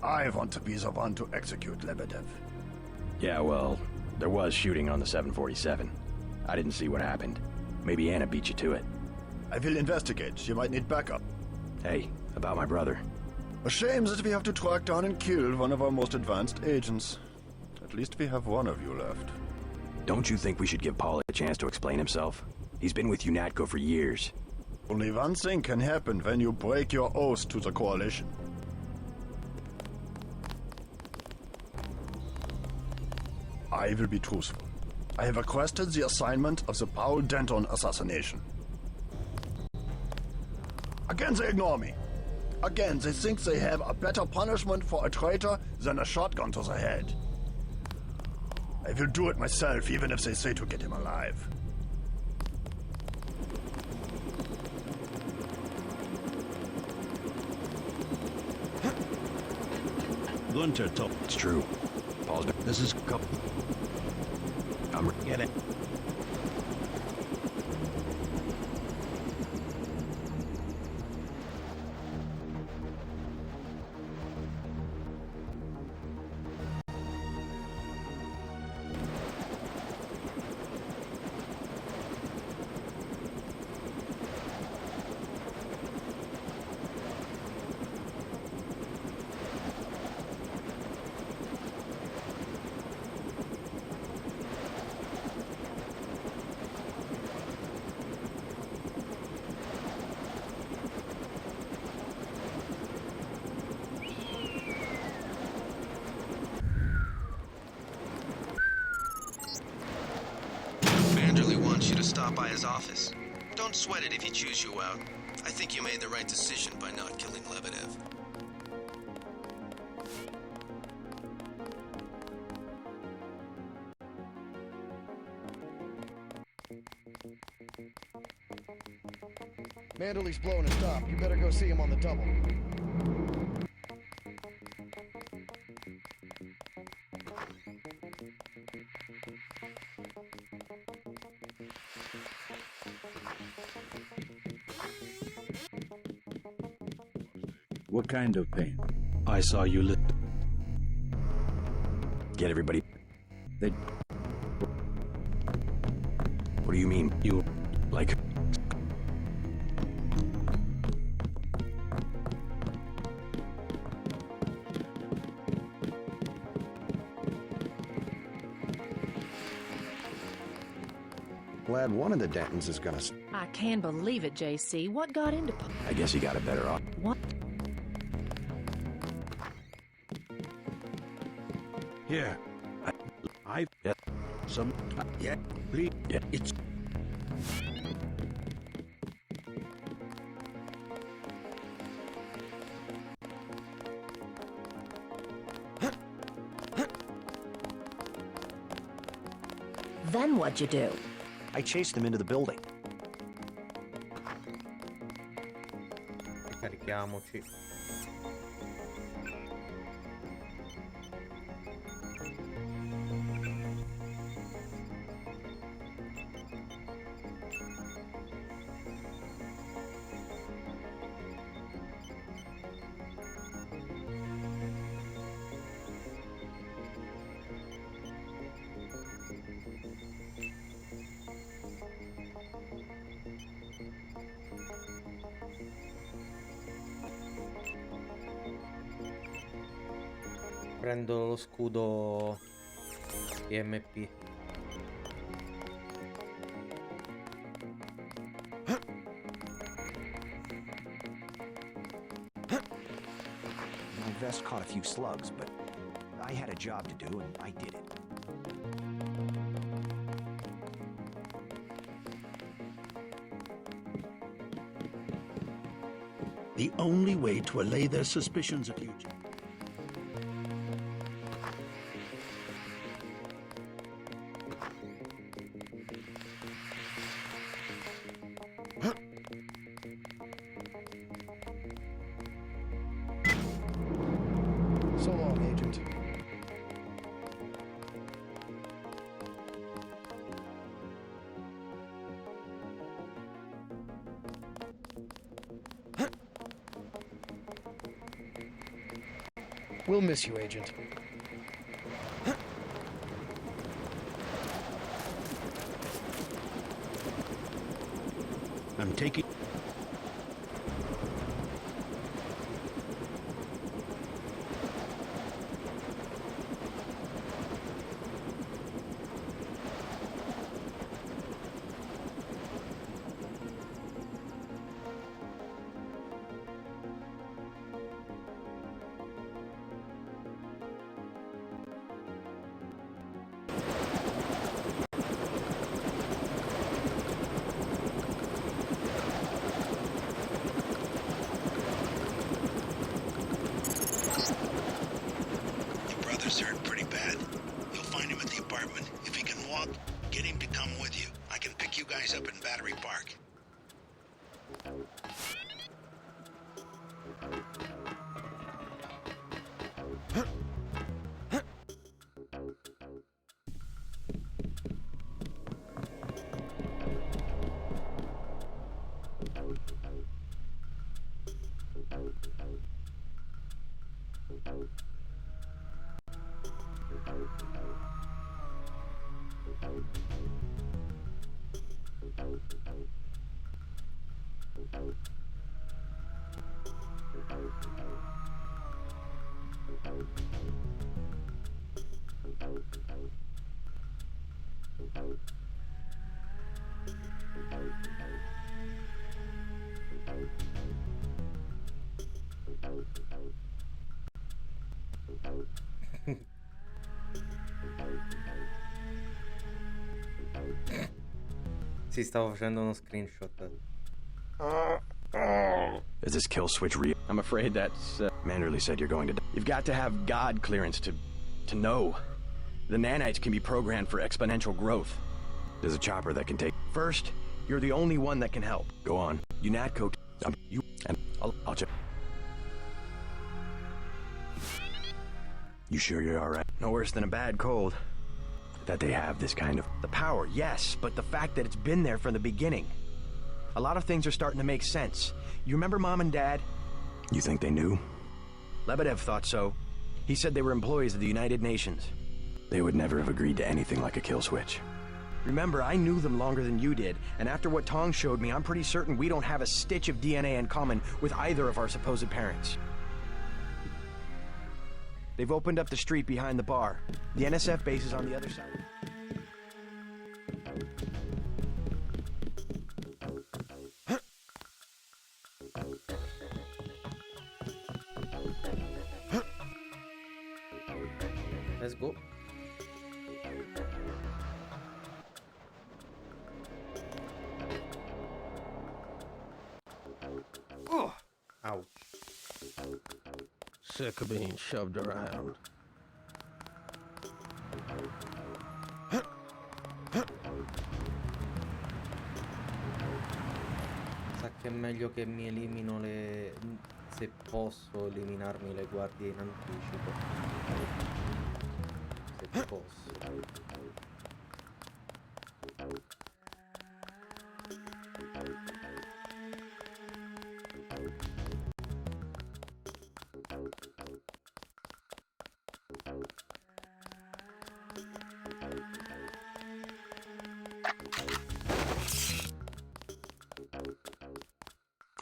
I want to be the one to execute Lebedev. Yeah, well, there was shooting on the 747. I didn't see what happened. Maybe Anna beat you to it. I will investigate. You might need backup. Hey, about my brother. A shame that we have to track down and kill one of our most advanced agents. At least we have one of you left. Don't you think we should give Paul a chance to explain himself? He's been with UNATCO for years. Only one thing can happen when you break your oath to the Coalition. I will be truthful. I have requested the assignment of the Paul Denton assassination. Again, they ignore me. Again, they think they have a better punishment for a traitor than a shotgun to the head. I will do it myself, even if they say to get him alive. Gunter told. It's true. Paul's. This is. I'm. Get it. Stop by his office. Don't sweat it if he chews you out. I think you made the right decision by not killing Lebedev. Manderley's blowing his top. You better go see him on the double. What kind of pain? I saw you lit. Get everybody. They. What do you mean? You. Like. Glad one of the Dentons is gonna... I can't believe it, JC. What got into... I guess he got a better off. What? Here. I... Yeah. Some... yeah. Please. Yeah. It's... Then what'd you do? I chased him into the building. Ricarichiamoci. Prendo lo scudo EMP. My vest caught a few slugs, but I had a job to do and I did it. The only way to allay their suspicions of you. So long, Agent. We'll miss you, Agent. I'm taking... hurt pretty bad. You'll find him at the apartment. If he can walk, get him to come with you. I can pick you guys up in Battery Park. Sì, stavo facendo uno screenshot. Is this kill switch real? I'm afraid that's... Manderley said you're going to die. You've got to have God clearance to know. The nanites can be programmed for exponential growth. There's a chopper that can take... First, you're the only one that can help. Go on. UNATCO... you... and I'll check. You sure you're alright? No worse than a bad cold. That they have this kind of... The power, yes, but the fact that it's been there from the beginning. A lot of things are starting to make sense. You remember Mom and Dad? You think they knew? Lebedev thought so. He said they were employees of the United Nations. They would never have agreed to anything like a kill switch. Remember, I knew them longer than you did, and after what Tong showed me, I'm pretty certain we don't have a stitch of DNA in common with either of our supposed parents. They've opened up the street behind the bar. The NSF base is on the other side. Let's go. Oh! Ouch. Sick of being shoved around. Sa che è meglio che mi elimino le... se posso eliminarmi le guardie in anticipo. Se posso.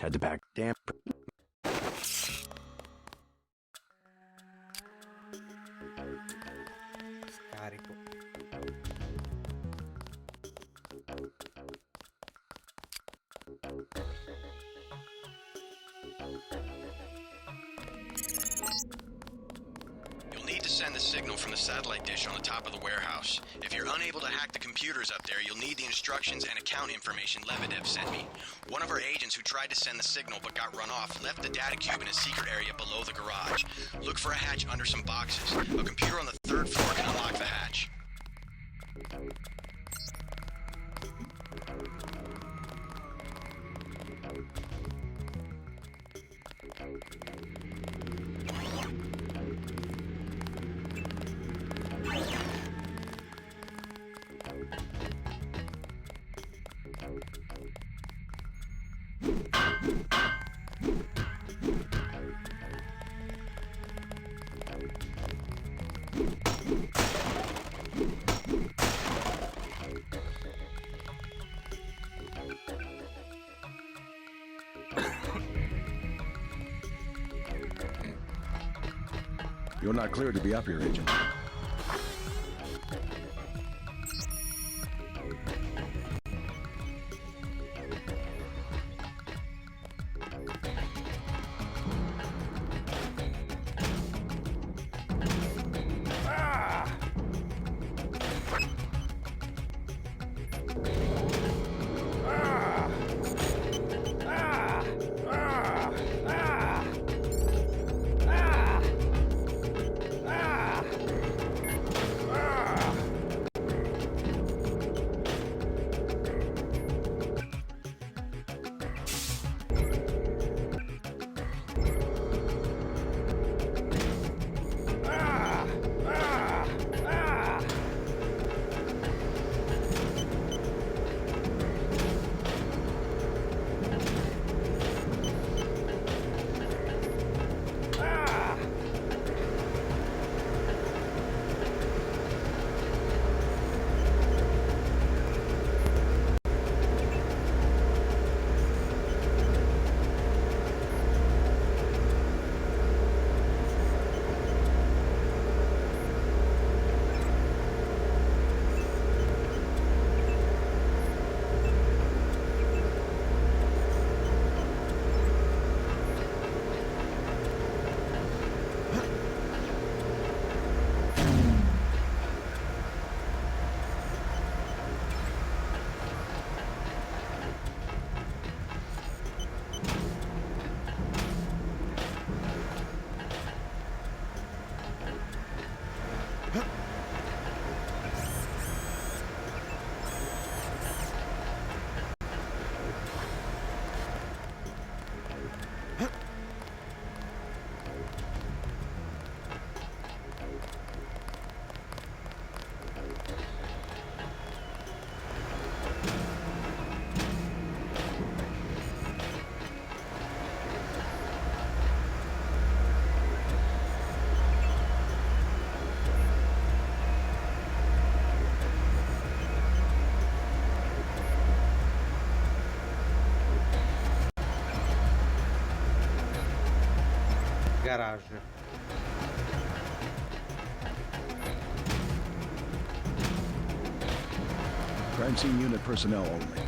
Had to back. Damn. send the signal from the satellite dish on the top of the warehouse. If you're unable to hack the computers up there, you'll need the instructions and account information Lebedev sent me. One of our agents who tried to send the signal but got run off left the data cube in a secret area below the garage. Look for a hatch under some boxes. A computer on the 3rd floor can unlock the hatch. You're not cleared to be up here, Agent. Garage. Crime scene unit personnel only.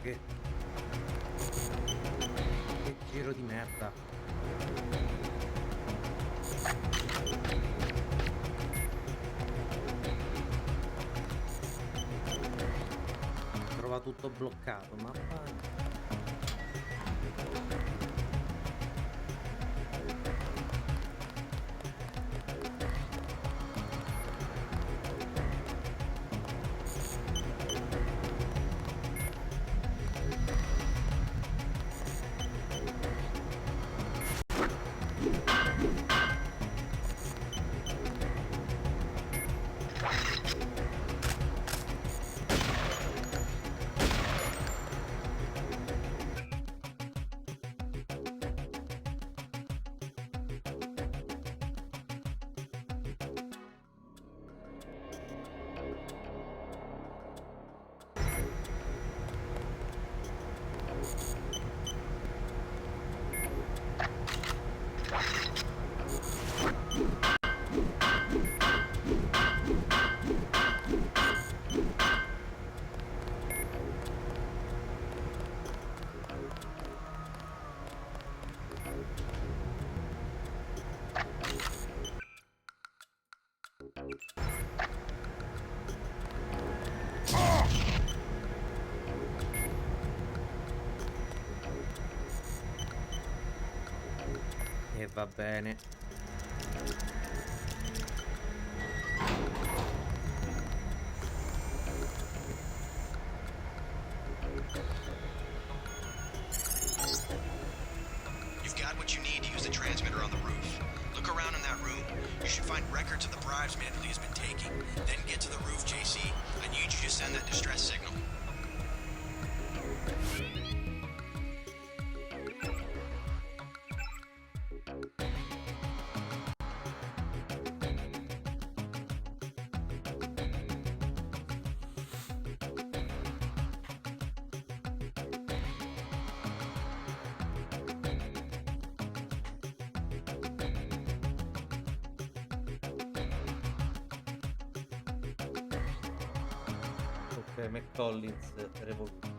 Che giro di merda. Trova tutto bloccato, ma e va bene. You've got what you need to use the transmitter on the roof. Look around in that room. You should find records of the bribes Manderley has been taking. Then get to the roof, JC. I need you to send that distress signal. Ok, McCollins Revolution.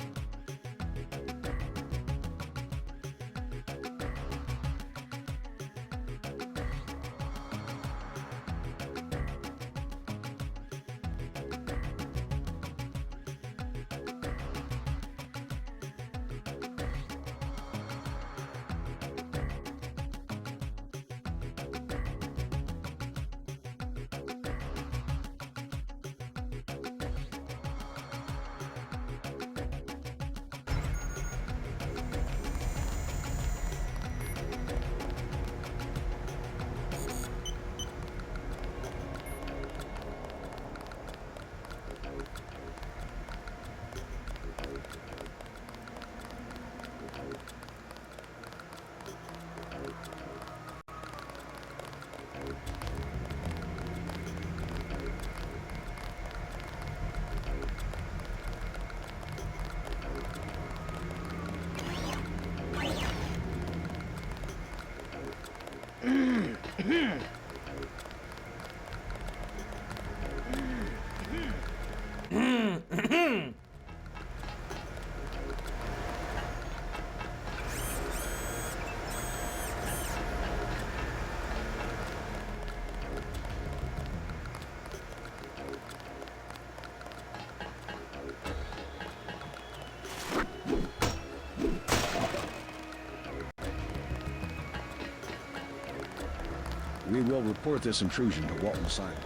We will report this intrusion to Walton Simons.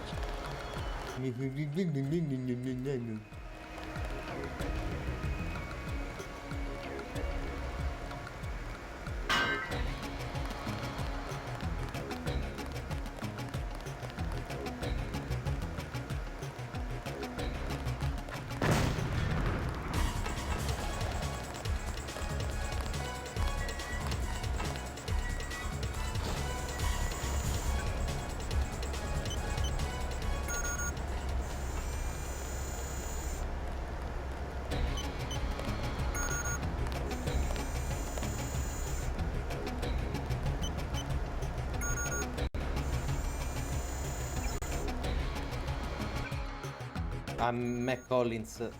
A McCollins.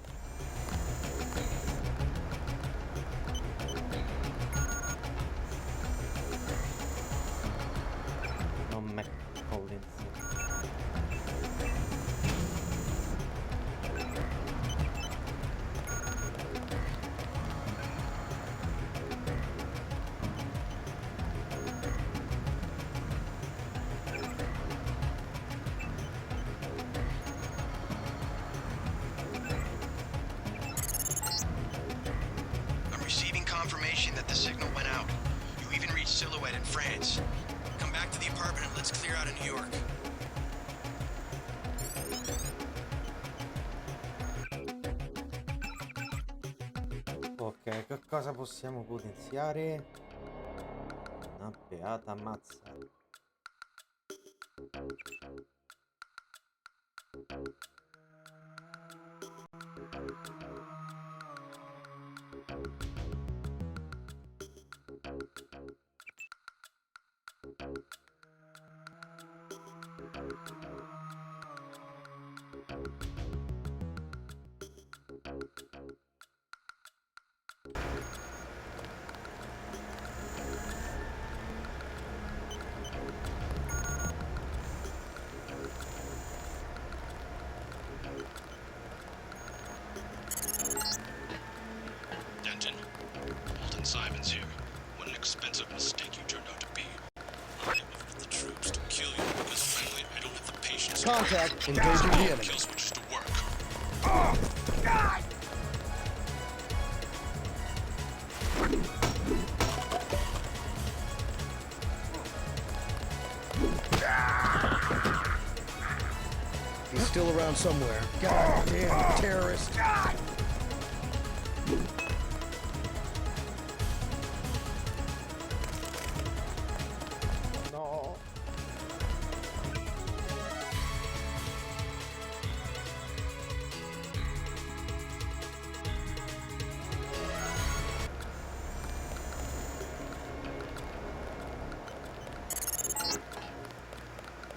silhouette in France. Come back to the apartment and let's clear out of New York. Ok, che cosa possiamo potenziare? Una beata mazza. Denton, Walton Simons here. What an expensive mistake you turned out to be. I ordered the troops to kill you because frankly I don't have the patience. Contact, engaging the enemy. Kill switches to work. God! He's still around somewhere. God damn terrorist. No.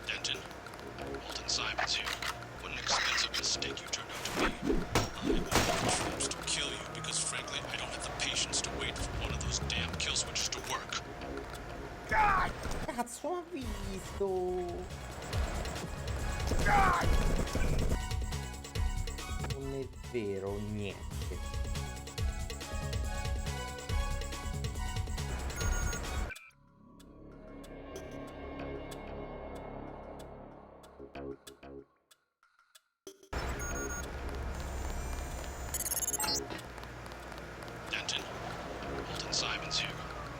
Denton, Walton Simons here. What an expensive mistake you turned out to be. I ordered the troops to kill you because frankly I don't have the patience to wait for one of those damn kill switches to work. Cazzo, ho visto. Non è vero niente. Denton, Walton Simons here.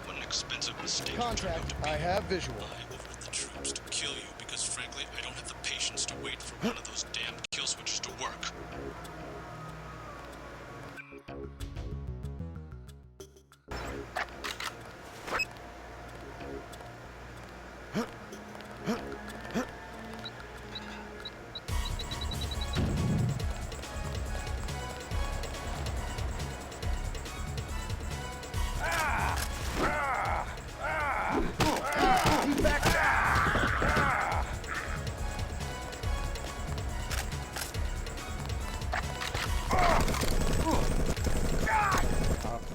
What an expensive mistake. Contact, I have visual. I ordered the troops to kill you because frankly I don't have the patience to wait for one of those damn kill switches to work.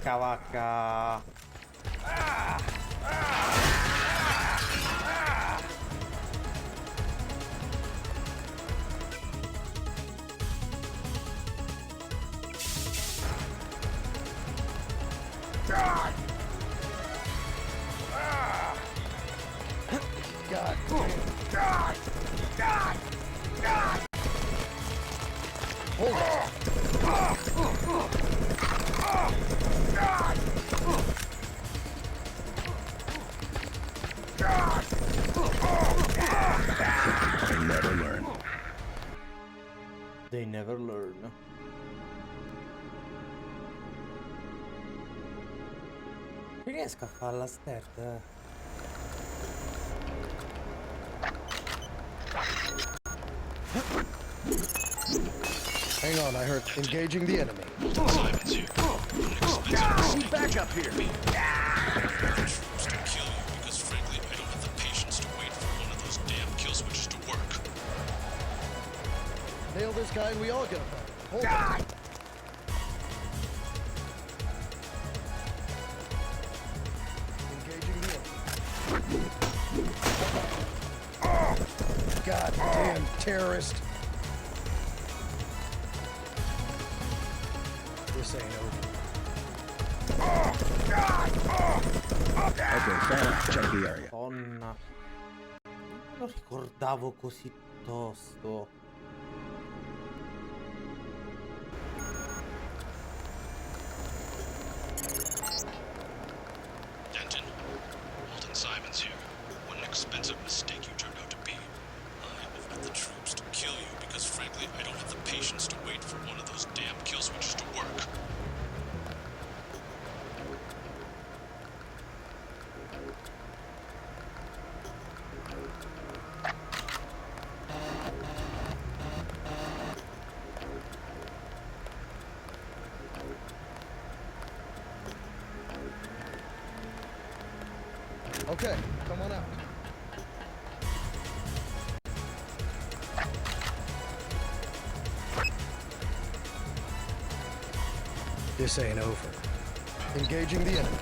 Porca vacca. God. God. God. God. Hold on. They never learn. They never learn. Riesco a fare la start. Hang on, I heard engaging the enemy. Simons here. He's back up here. Troops to kill you because frankly I don't have the patience to wait for one of those damn kill switches to work. Nail this guy and we all get a fight. Hold on. Engaging the enemy. God damn terrorist. This ain't over. Okay, fella, check the area. Madonna. Non lo ricordavo così tosto. Denton, Okay, come on out. This ain't over. Engaging the enemy.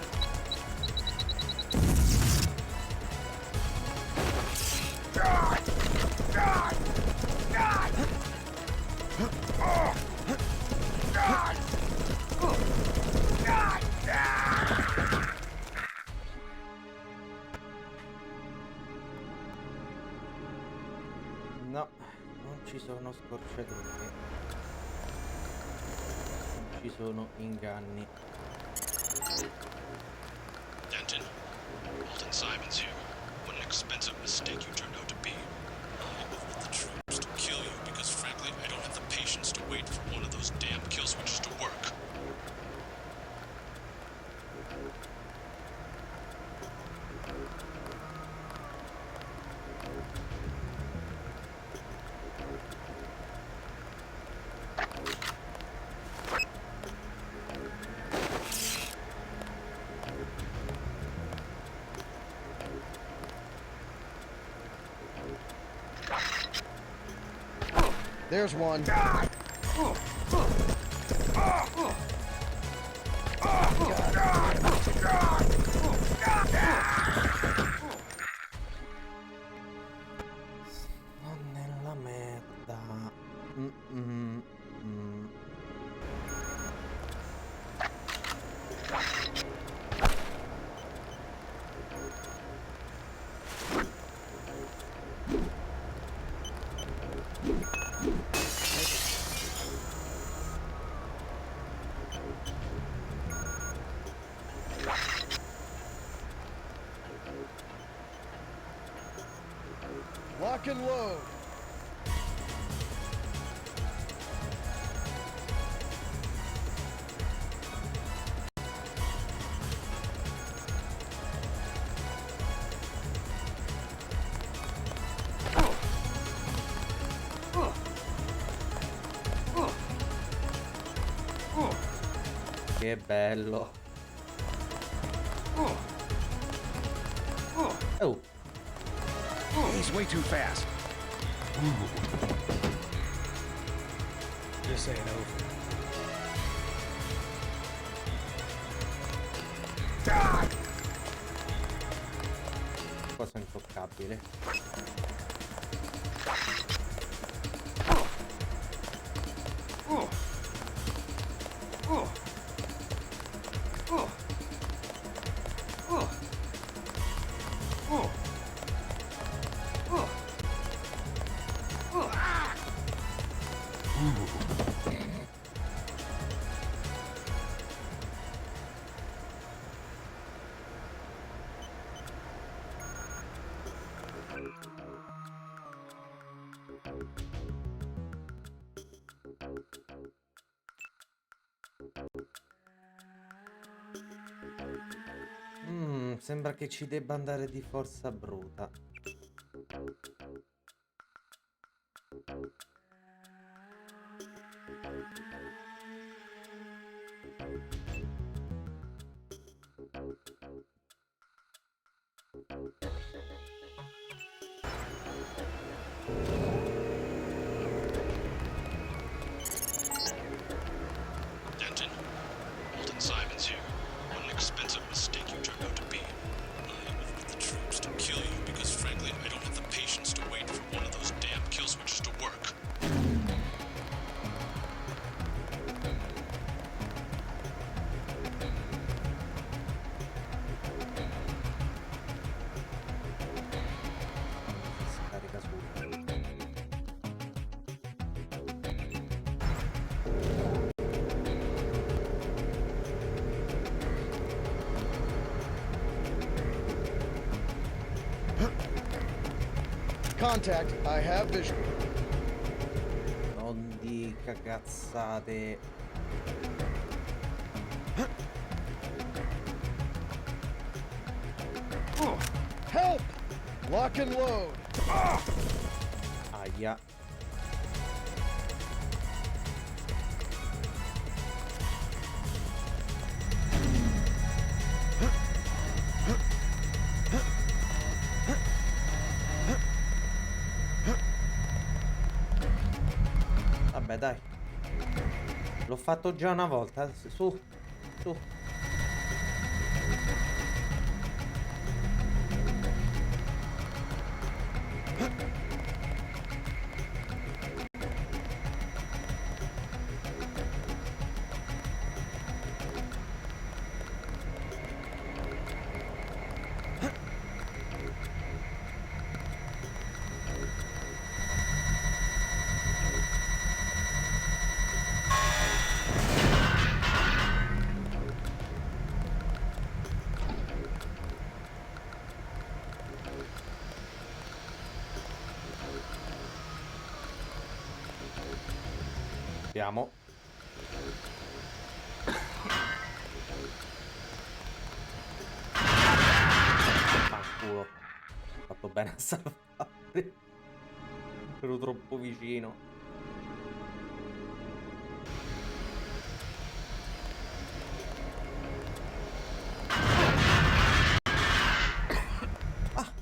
No, non ci sono scorciatoie. Non ci sono inganni. Denton, Walton Simons here. What an expensive mistake you turned out to be. I ordered the troops to kill you because frankly I don't have the patience to wait for one of those damn kill switches to work. There's one. Sto nella merda. Lock and load. Che bello. Oh. He's way too fast. This ain't over. Cosa intoccabile. Sembra che ci debba andare di forza bruta. Denton, Walton Simons here. What an expensive mistake you turned out to be. I ordered the troops to kill you because frankly I don't have the patience to wait for one of those damn kill switches to work. Scarica subito. Contact, I have vision. Non dica cazzate. Help! Lock and load. Aia. Vabbè, dai. L'ho fatto già una volta. Su, su. Andiamo. Fanculo. Ho fatto bene a salvare. Ero troppo vicino. Ah,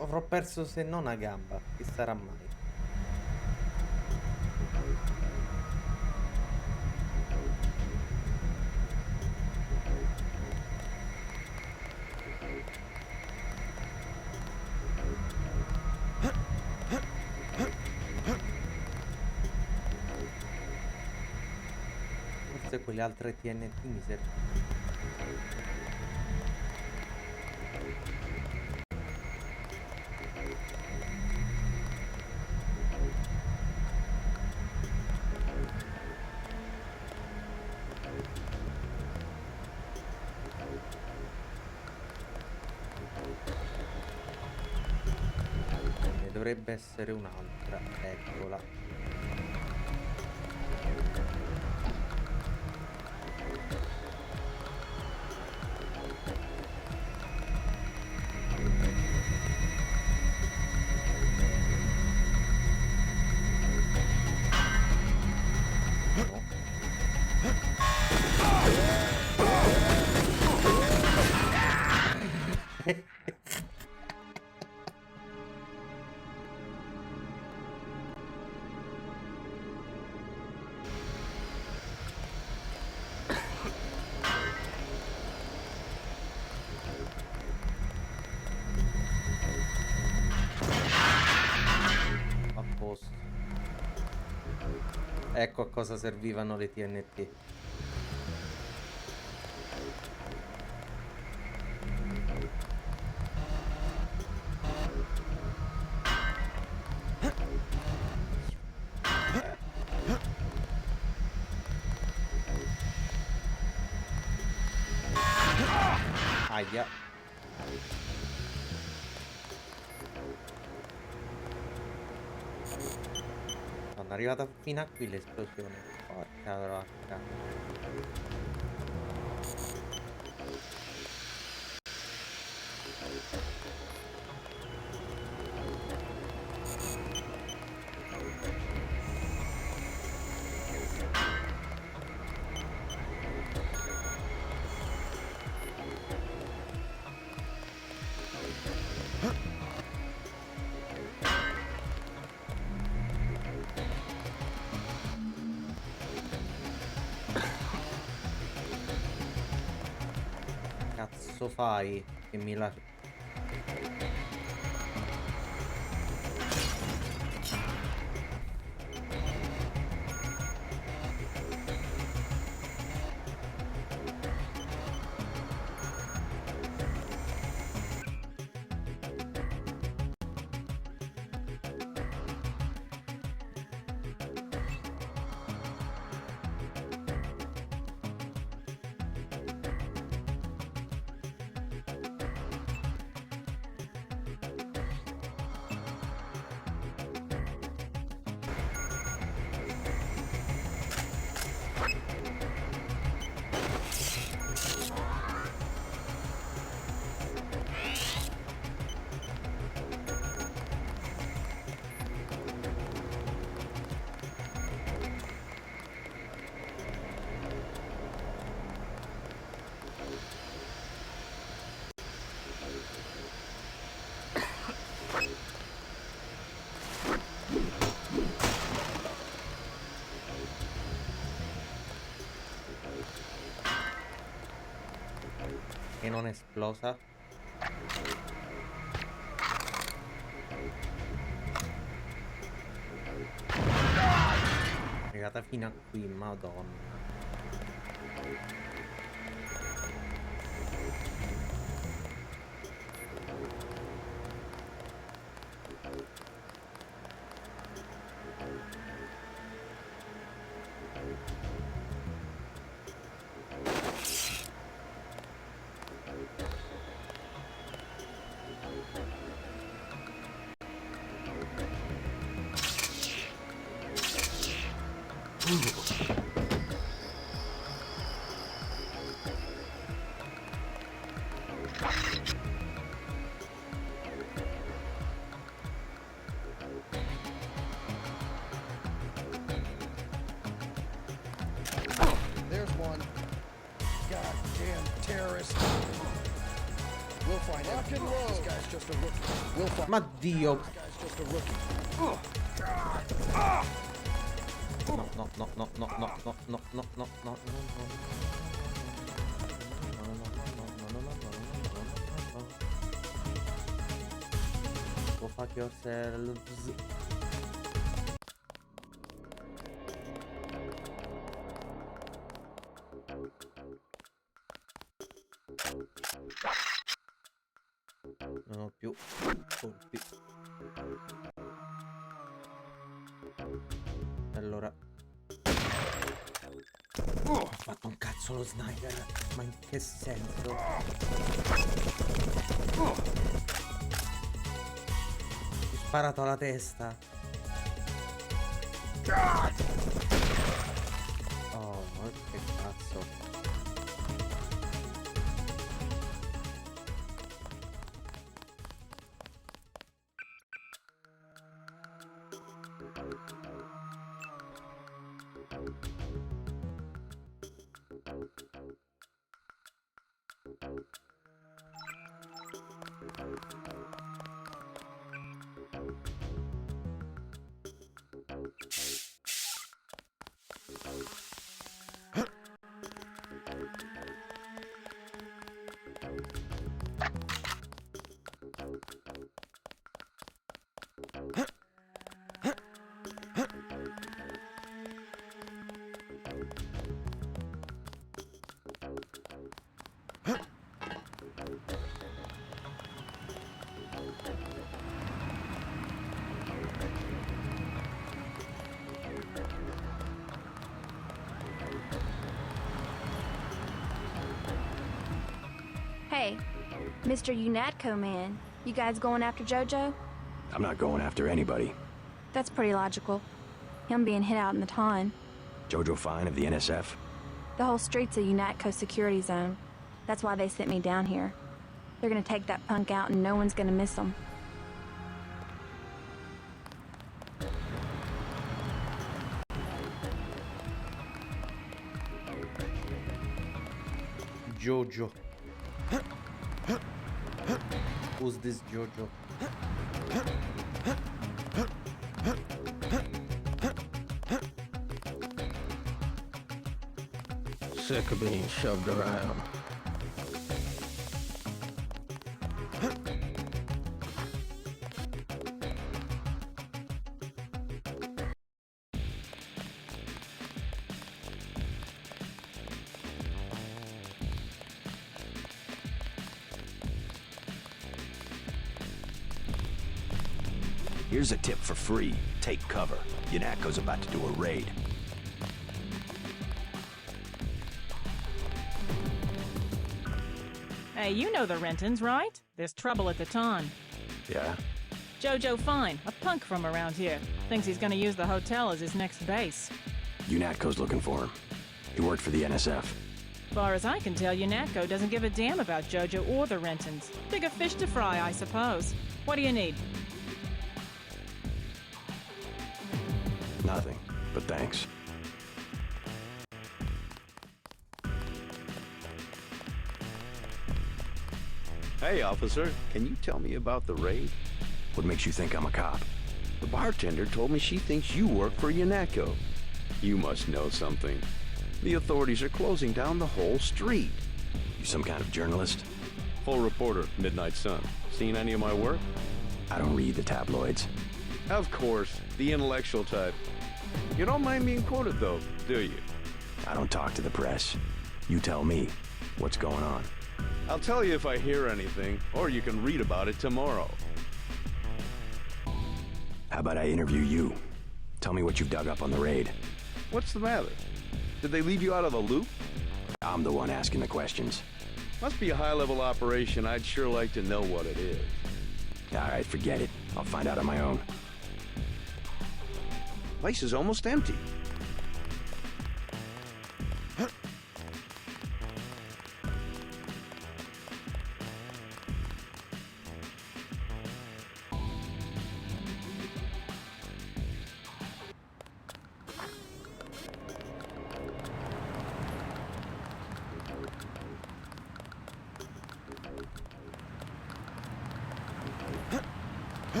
avrò perso se non a gamba. Chi sarà mai? Forse quelle altre TNT mi servono. Ne dovrebbe essere un'altra, eccola. A posto. Ecco a cosa servivano le TNT. Aia. Sono arrivata fino a qui l'esplosione. Porca vacca. Cazzo fai che mi lasci? Perché non è esplosa? È arrivata fino a qui, madonna. There's one. Goddamn terrorist. We'll find out. This guy's just a rookie. We'll find. Ma Dio. This guy's just a rookie. No, no, no, no, no, no, no, no, no, no, no, Go fuck yourselves. Non ho più colpi. Allora ho fatto un cazzo lo sniper. Ma in che senso? Ho sparato alla testa. Oh, ma che cazzo. Hey, Mr. UNATCO man, you guys going after Jojo? I'm not going after anybody. That's pretty logical. Him being hit out in the ton. Jojo Fine of the NSF? The whole street's a UNATCO security zone. That's why they sent me down here. They're gonna take that punk out and no one's gonna miss him. Jojo. Who's this Jojo? Sick of being shoved around. Here's a tip for free. Take cover. UNATCO's about to do a raid. Hey, you know the Rentons, right? There's trouble at the Ton. Yeah? Jojo Fine, a punk from around here, thinks he's gonna use the hotel as his next base. UNATCO's looking for him. He worked for the NSF. Far as I can tell, UNATCO doesn't give a damn about Jojo or the Rentons. Bigger fish to fry, I suppose. What do you need? Nothing, but thanks. Hey, officer, can you tell me about the raid? What makes you think I'm a cop? The bartender told me she thinks you work for UNATCO. You must know something. The authorities are closing down the whole street. You some kind of journalist? full reporter, Midnight Sun. Seen any of my work? I don't read the tabloids. Of course, the intellectual type. You don't mind being quoted, though, do you? I don't talk to the press. You tell me what's going on. I'll tell you if I hear anything, or you can read about it tomorrow. How about I interview you? Tell me what you've dug up on the raid. What's the matter? Did they leave you out of the loop? I'm the one asking the questions. Must be a high-level operation. I'd sure like to know what it is. All right, forget it. I'll find out on my own. Place is almost empty.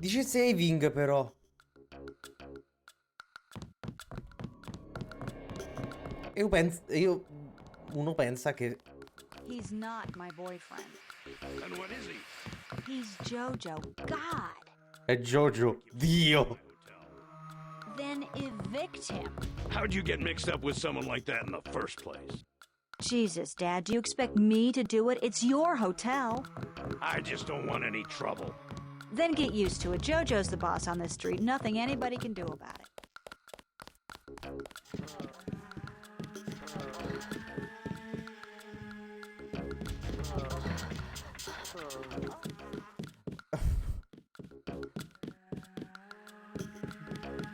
Dice saving però. Uno pensa che He's not my boyfriend. And what is he? He's Jojo. God. è Jojo, Dio. Then evict him. How'd you get mixed up with someone like that in the first place? Jesus, Dad, do you expect me to do it? It's your hotel. I just don't want any trouble. Then get used to it. Jojo's the boss on this street. Nothing anybody can do about it.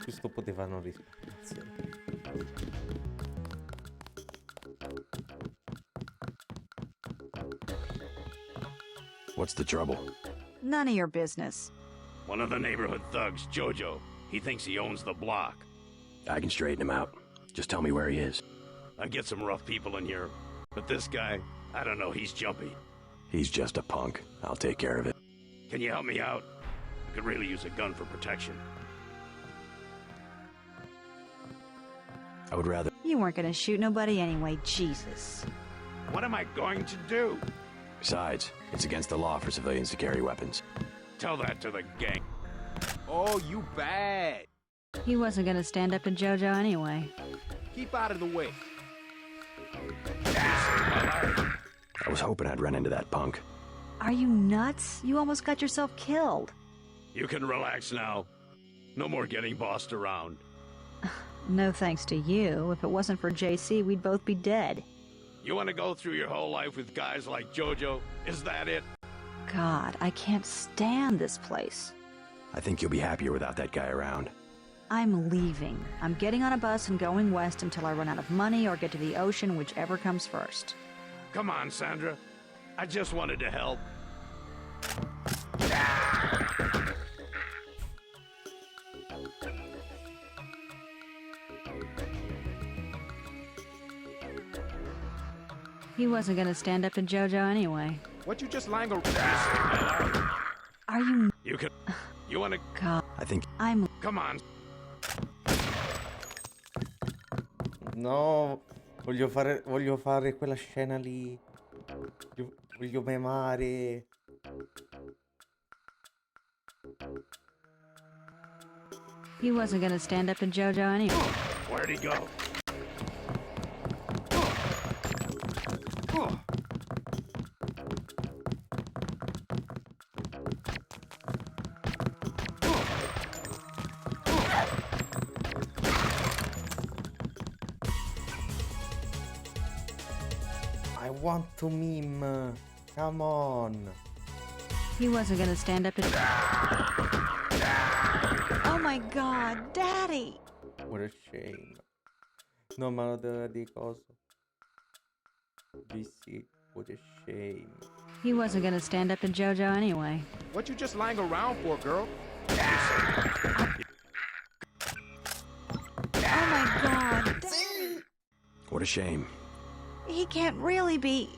Giusto potevano risparmiarsi. What's the trouble? None of your business. One of the neighborhood thugs, Jojo. He thinks he owns the block. I can straighten him out. Just tell me where he is. I get some rough people in here, but this guy, I don't know, he's jumpy. He's just a punk. I'll take care of it. Can you help me out? I could really use a gun for protection. I would rather... You weren't gonna shoot nobody anyway, Jesus. What am I going to do? Besides, it's against the law for civilians to carry weapons. Tell that to the gang. Oh, you bad. He wasn't gonna stand up to Jojo anyway. Keep out of the way. I was hoping I'd run into that punk. Are you nuts? You almost got yourself killed. You can relax now. No more getting bossed around. No thanks to you. If it wasn't for JC, we'd both be dead. You want to go through your whole life with guys like Jojo? Is that it? God, I can't stand this place. I think you'll be happier without that guy around. I'm leaving. I'm getting on a bus and going west until I run out of money or get to the ocean, whichever comes first. Come on, Sandra. I just wanted to help. He wasn't gonna stand up to Jojo anyway. What you just lying around? Are you... You can... You want to... God. I think... I'm... Come on. No, voglio fare quella scena lì. Voglio memare. He wasn't gonna stand up to Jojo anyway. Where'd he go? I want to meme. Come on. He wasn't gonna stand up to... Oh my God, Daddy! What a shame. No, ma lo doveva di cosa. DC, what a shame. He wasn't gonna stand up to Jojo anyway. What you just lying around for, girl? Oh my God, Daddy! What a shame. He can't really be...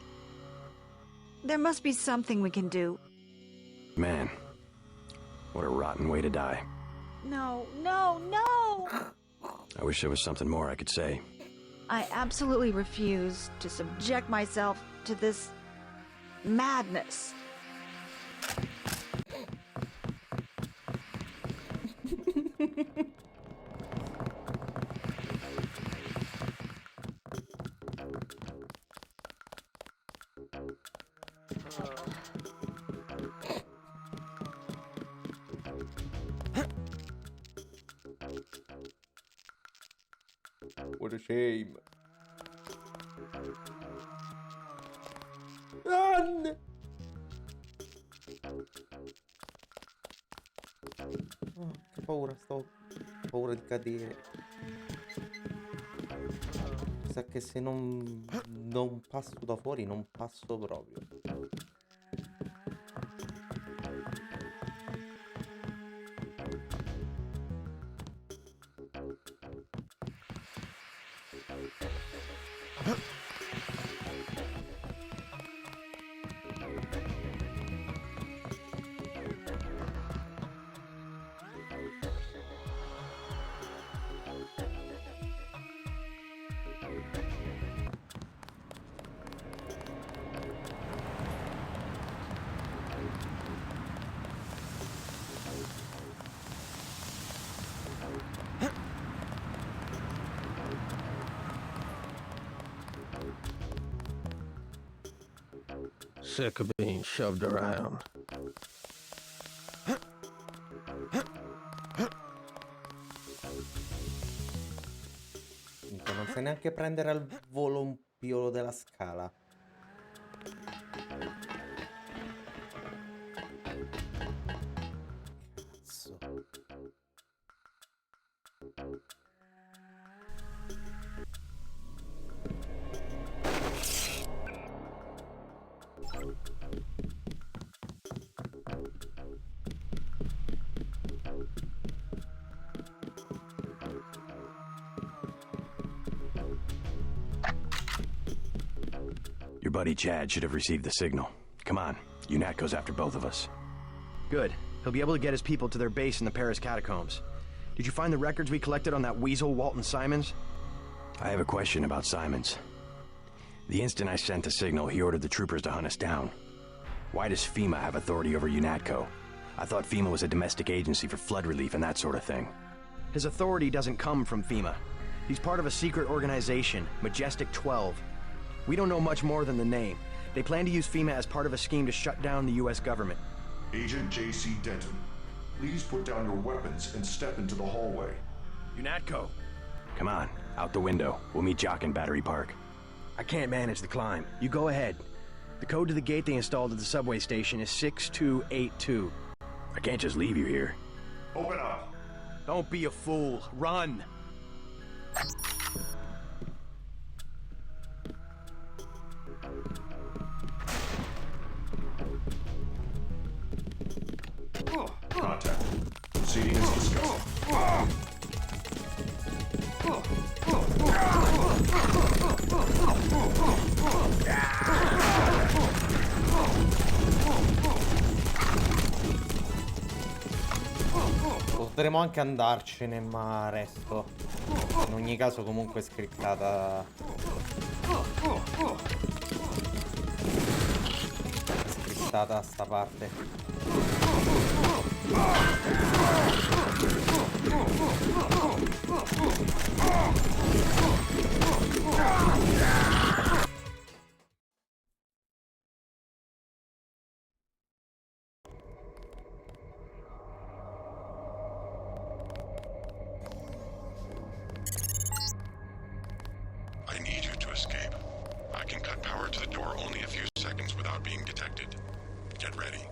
There must be something we can do. Man, what a rotten way to die. No, no, no! I wish there was something more I could say. I absolutely refuse to subject myself to this madness. What a shame. Run! Oh, che paura, ho paura di cadere. Sa che se non passo da fuori non passo proprio. Sick of being shoved around. Minchia, non sai neanche prendere al volo un piolo della scala. Cazzo. Your buddy Chad should have received the signal. Come on, UNAT goes after both of us. Good. He'll be able to get his people to their base in the Paris catacombs. Did you find the records we collected on that weasel, Walton Simons? I have a question about Simons. The instant I sent the signal, he ordered the troopers to hunt us down. Why does FEMA have authority over UNATCO? I thought FEMA was a domestic agency for flood relief and that sort of thing. His authority doesn't come from FEMA. He's part of a secret organization, Majestic 12. We don't know much more than the name. They plan to use FEMA as part of a scheme to shut down the US government. Agent J.C. Denton, please put down your weapons and step into the hallway. UNATCO! Come on, out the window. We'll meet Jock in Battery Park. I can't manage the climb. You go ahead. The code to the gate they installed at the subway station is 6282. I can't just leave you here. Open up! Don't be a fool. Run! Contact. Proceeding is discussed. Potremmo anche andarcene, ma resto. In ogni caso comunque è scriptata. È scriptata sta parte. I need you to escape. I can cut power to the door only a few seconds without being detected. Get ready.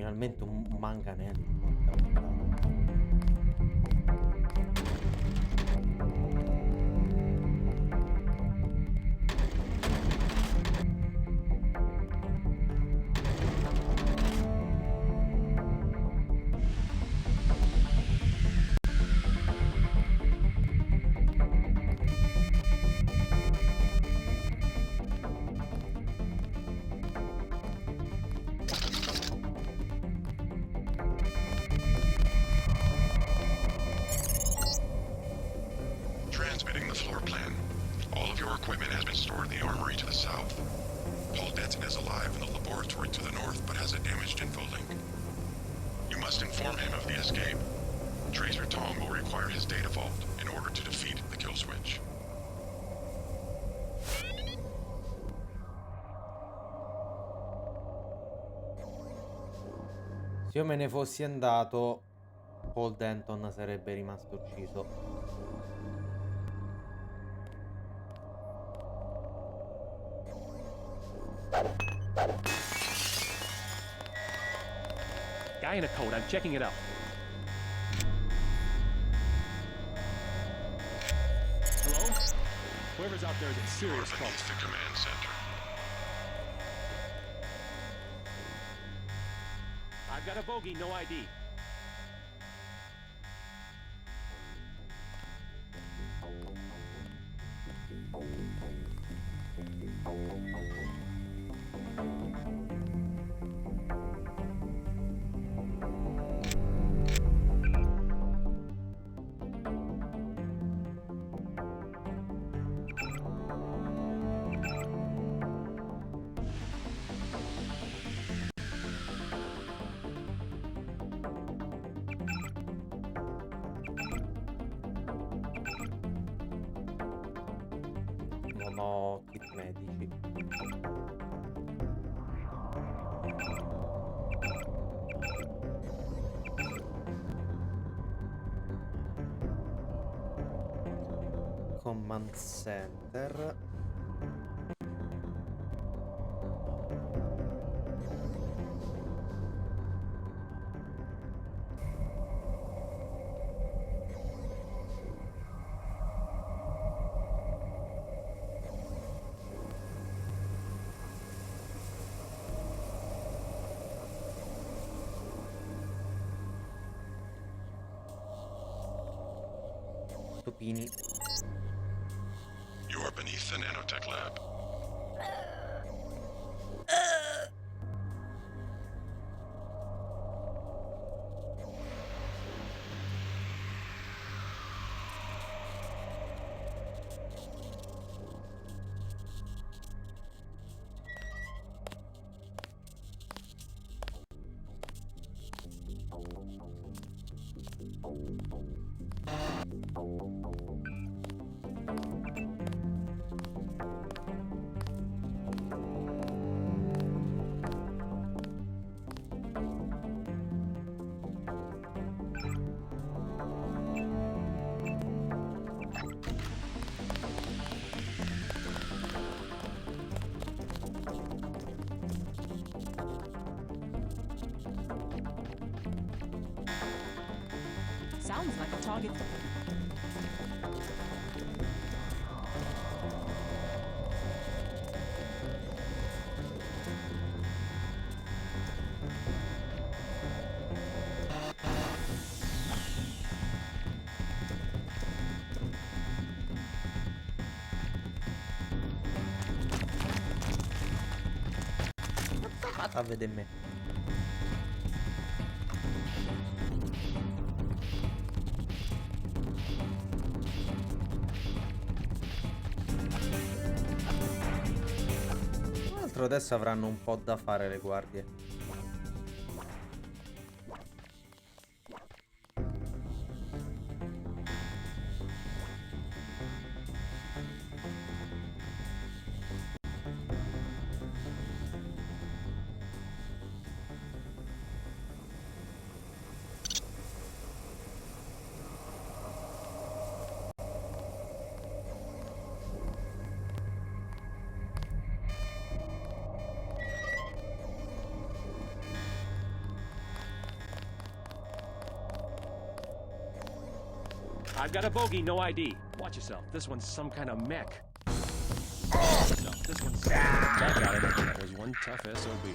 Finalmente un manganello. Porca puttana. Transmitting the floor plan. All of your equipment has been stored in the armory to the south. Paul Denton is alive in the laboratory to the north, but has a damaged infolink. You must inform him of the escape. Tracer Tom will require his data vault in order to defeat the kill switch. Se io me ne fossi andato, Paul Denton sarebbe rimasto ucciso. Guy in a coat, I'm checking it out. Hello? Whoever's out there is in serious trouble. Beneath the command center. I've got a bogey, no ID. Non ho kit medici. Command center. Topini. You are beneath the nanotech lab. Sounds like a target. A vedere me. Tra l'altro adesso avranno un po' da fare le guardie. I've got a bogey, no ID. Watch yourself. This one's some kind of mech. No, this one's back out of it. There's one tough SOB.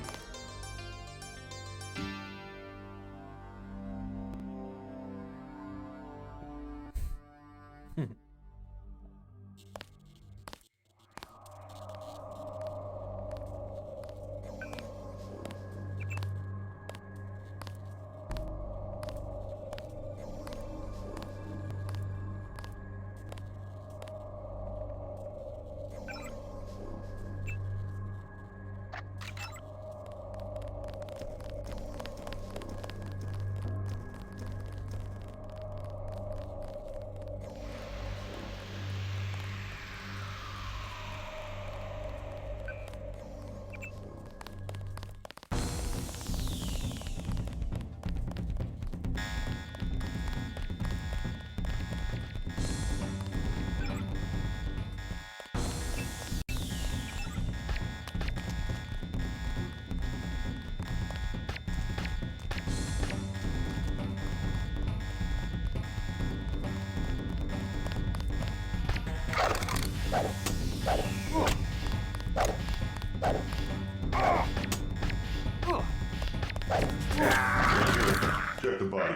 Check the body.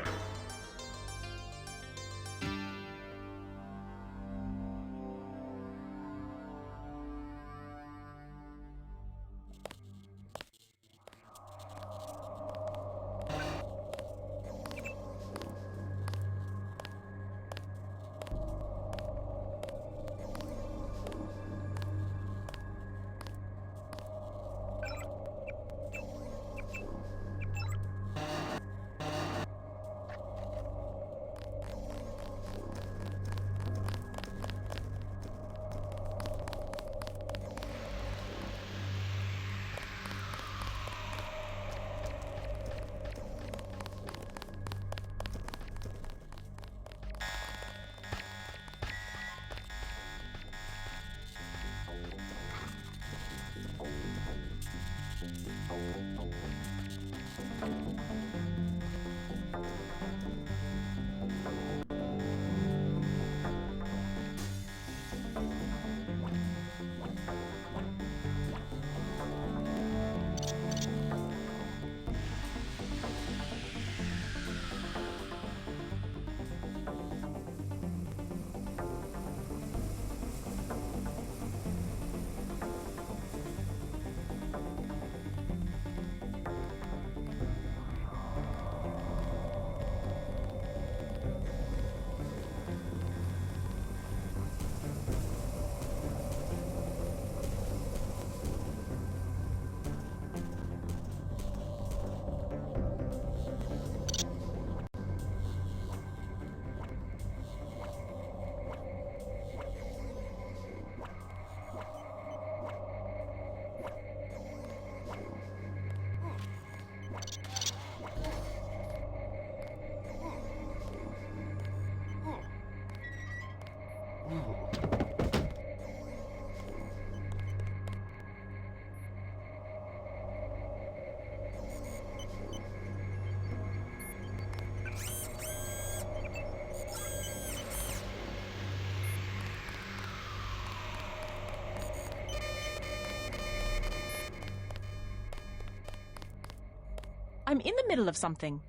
I'm in the middle of something.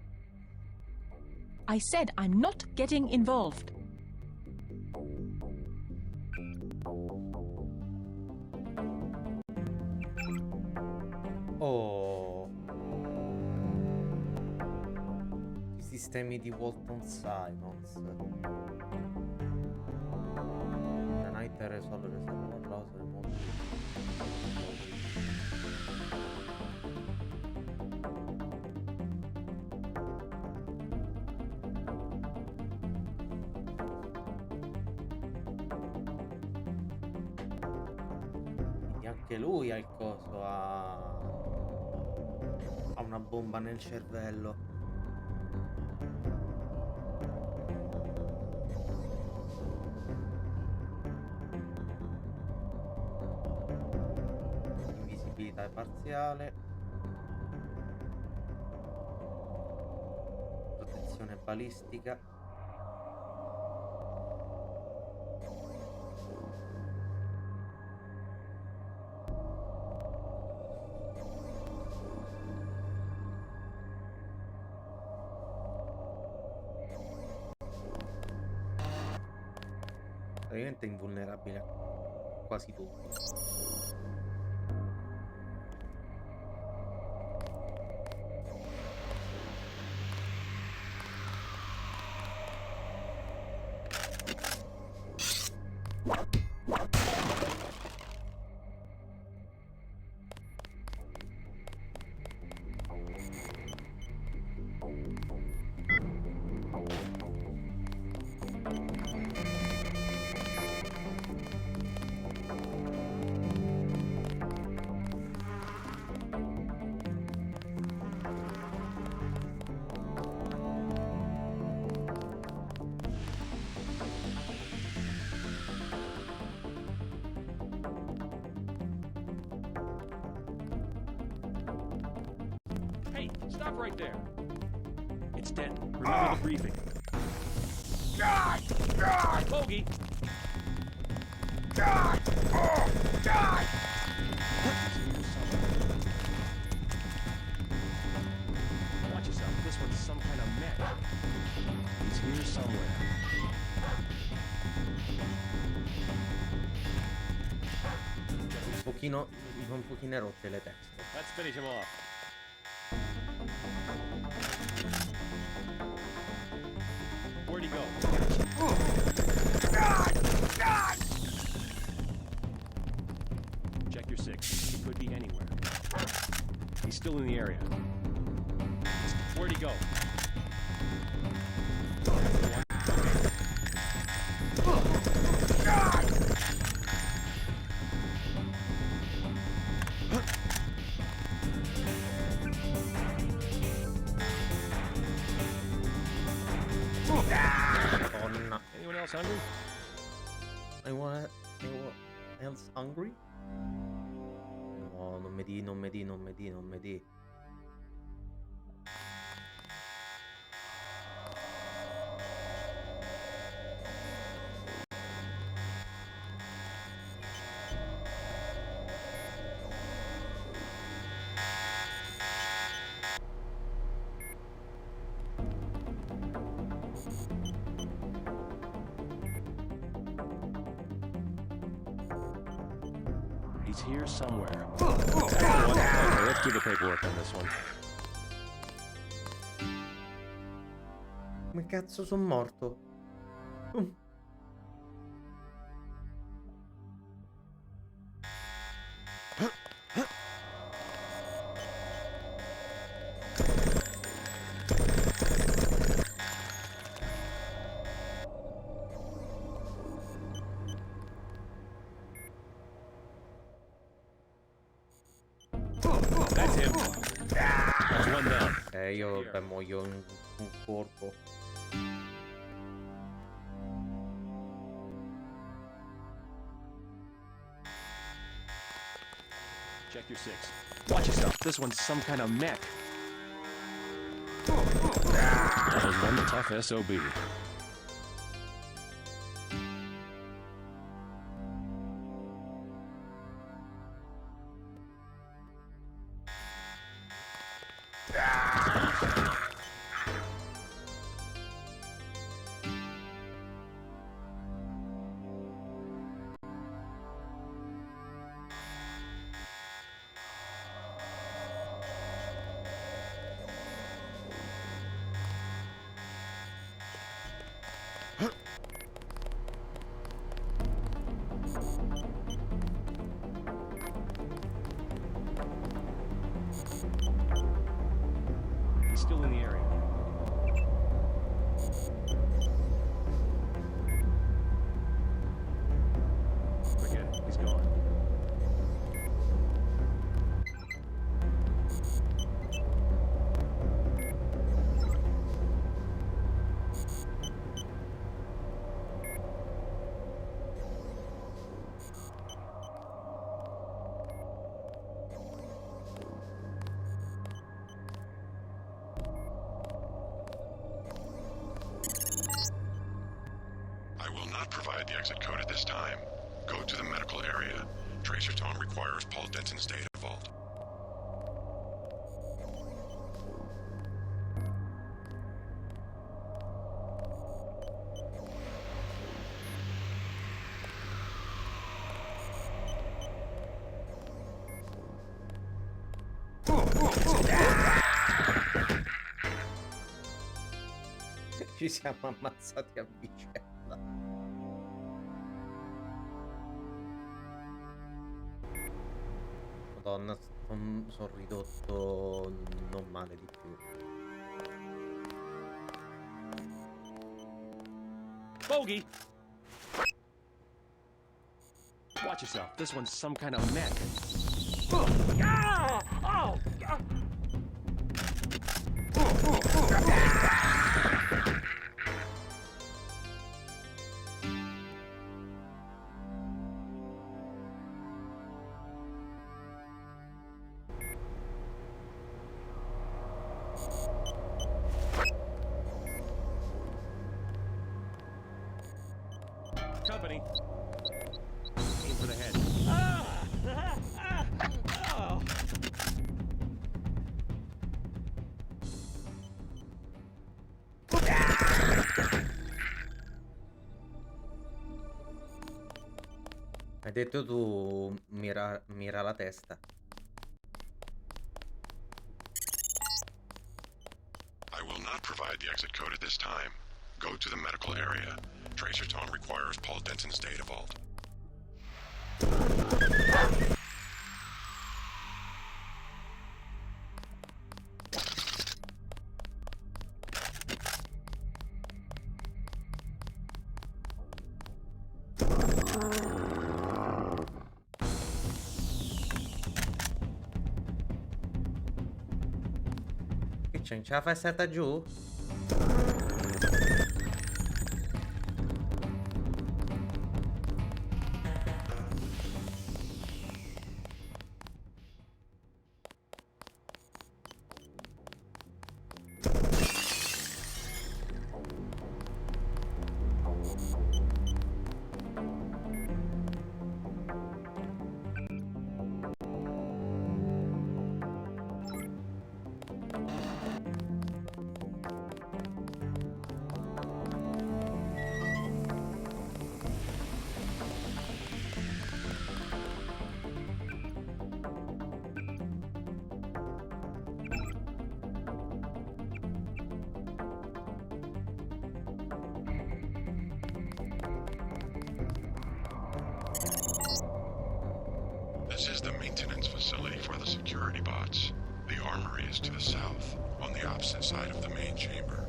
I said I'm not getting involved. Oh. I sistemi di Walton Simons. Night Resolve browser molto. Anche lui ha il coso, ha una bomba nel cervello. Invisibilità parziale. Protezione balistica. Praticamente invulnerabile a quasi tutto. Hey, stop right there. It's Denton. Remember the briefing. Bogey! Watch yourself. This one's some kind of mech. He's here somewhere. Un pochino rotte le teste. Let's finish him off. Where'd he go? Check your six. He could be anywhere. He's still in the area. Where'd he go? Anyone else hungry? Anyone else hungry? No, non mi di. He's here somewhere. Okay, let's do the paperwork on this one. Come cazzo sono morto? That's him. That's one down. Io muoio in un corpo. Check your six. Watch yourself. This one's some kind of mech. That was one tough SOB. He's still in the area. Forget it. He's gone. I will not provide the exit code at this time. Go to the medical area. Tracer tone requires Paul Denton's data vault. ci siamo ammazzati a vicenda. Madonna, sono ridotto non male di più. Bogey! Watch yourself. This one's some kind of mech. Company. Aim for the head. Oh. Hai detto tu mira la testa. I will not provide the exit code at this time. Go to the medical area. Tracer tone requires Paul Denton's data vault. Che c'è? Non ce la fai stata giù? This is the maintenance facility for the security bots. The armory is to the south, on the opposite side of the main chamber.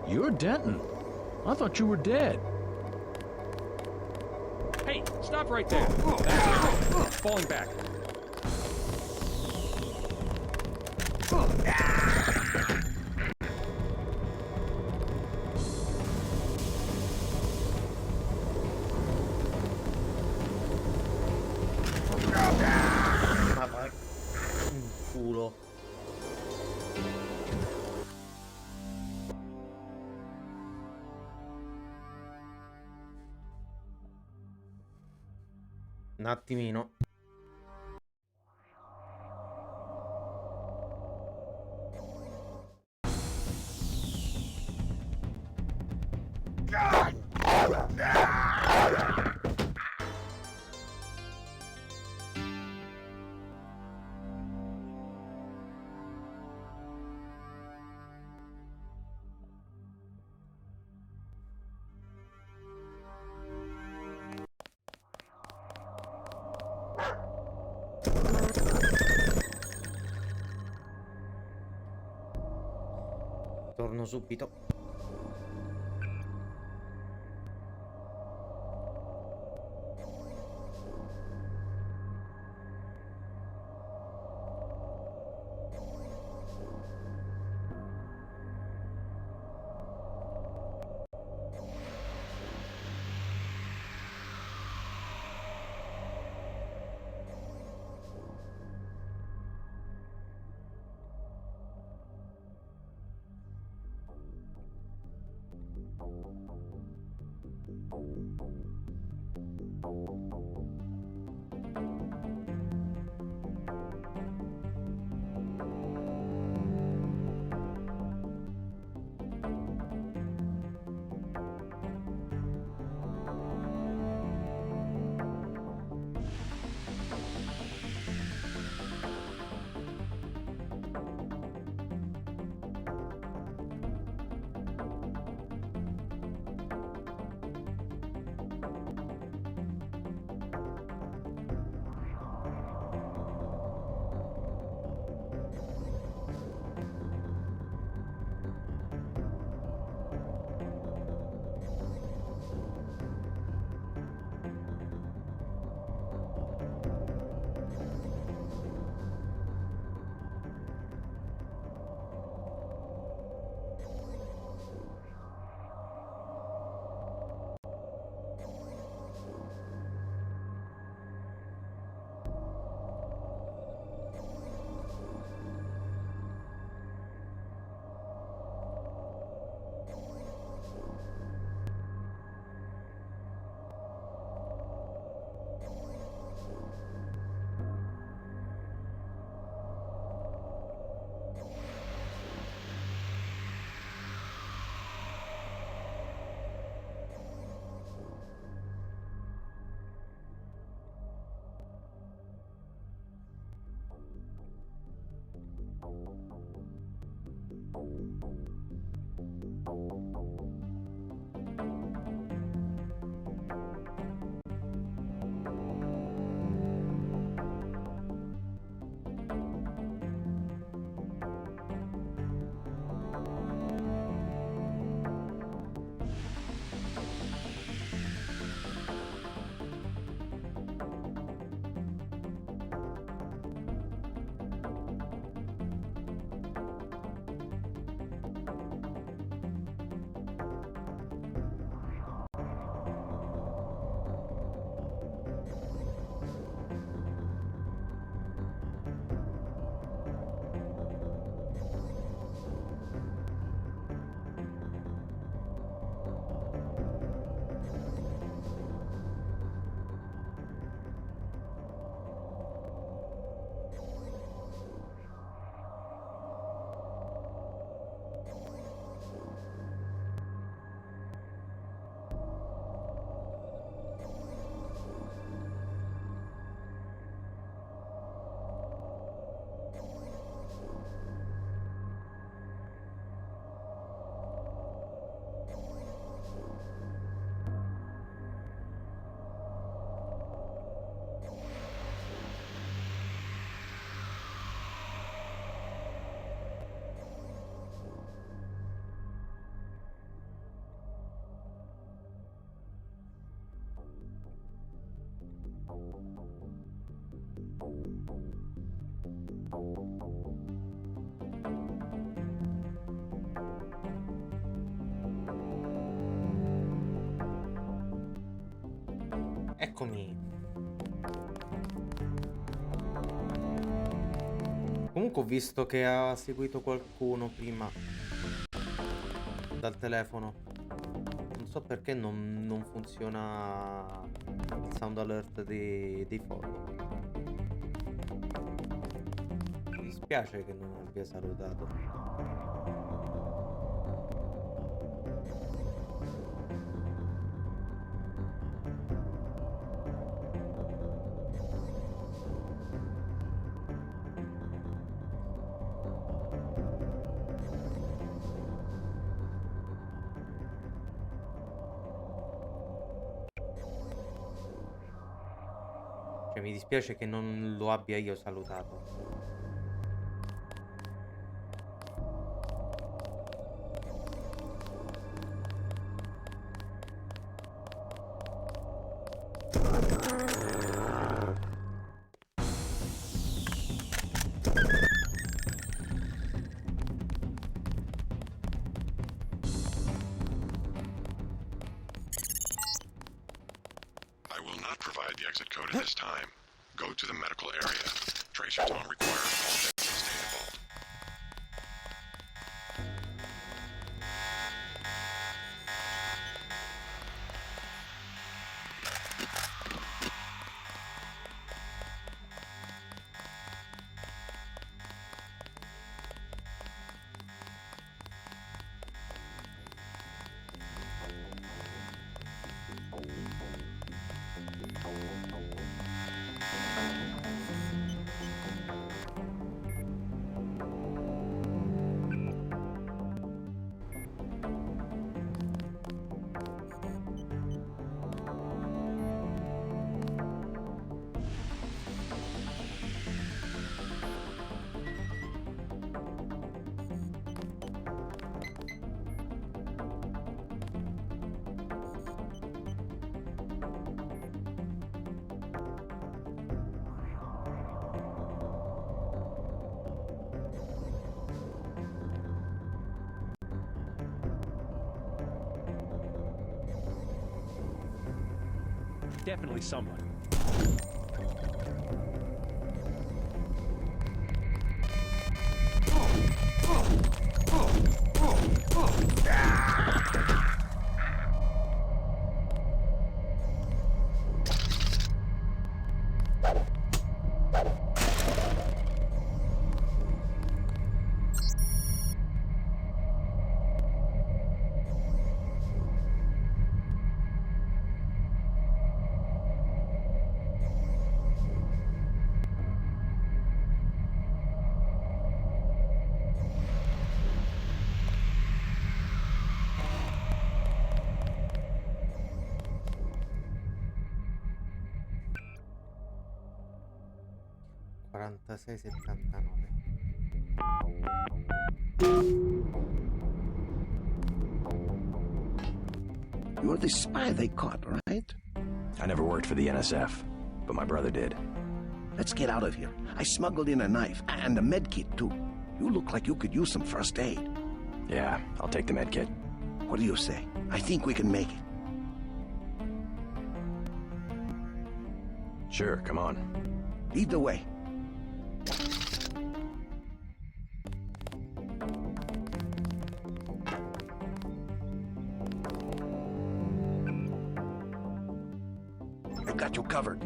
You're Denton. I thought you were dead. Hey, stop right there. That's it. Falling back. Ma vai. Un culo. Un attimino. Torno subito. Comunque ho visto che ha seguito qualcuno prima dal telefono. Non so perché non funziona il sound alert dei follow. Mi dispiace che non abbia salutato. Cioè, mi dispiace che non lo abbia io salutato. I will not provide the exit code at this time. Go to the medical area. Tracer tone required. All debts stay involved. Definitely someone. You're the spy they caught, right? I never worked for the NSF, but my brother did. Let's get out of here. I smuggled in a knife and a med kit too. You look like you could use some first aid. Yeah, I'll take the med kit. What do you say? I think we can make it. Sure, come on. Lead the way. I got you covered.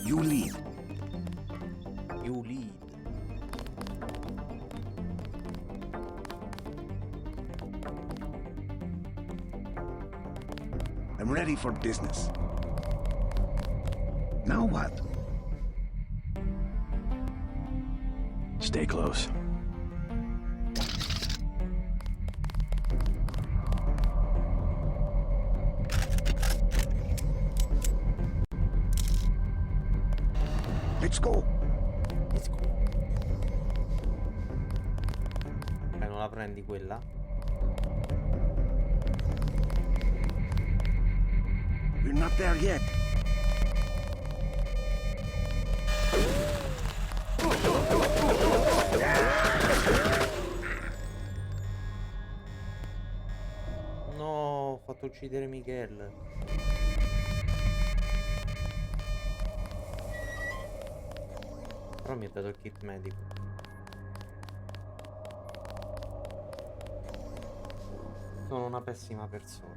You lead. You lead. I'm ready for business. Now what? Stay close. Let's go. Let's go. Non la prendi quella? We're not there yet. No. fatto uccidere Miguel. Però mi ha dato il kit medico. Sono una pessima persona.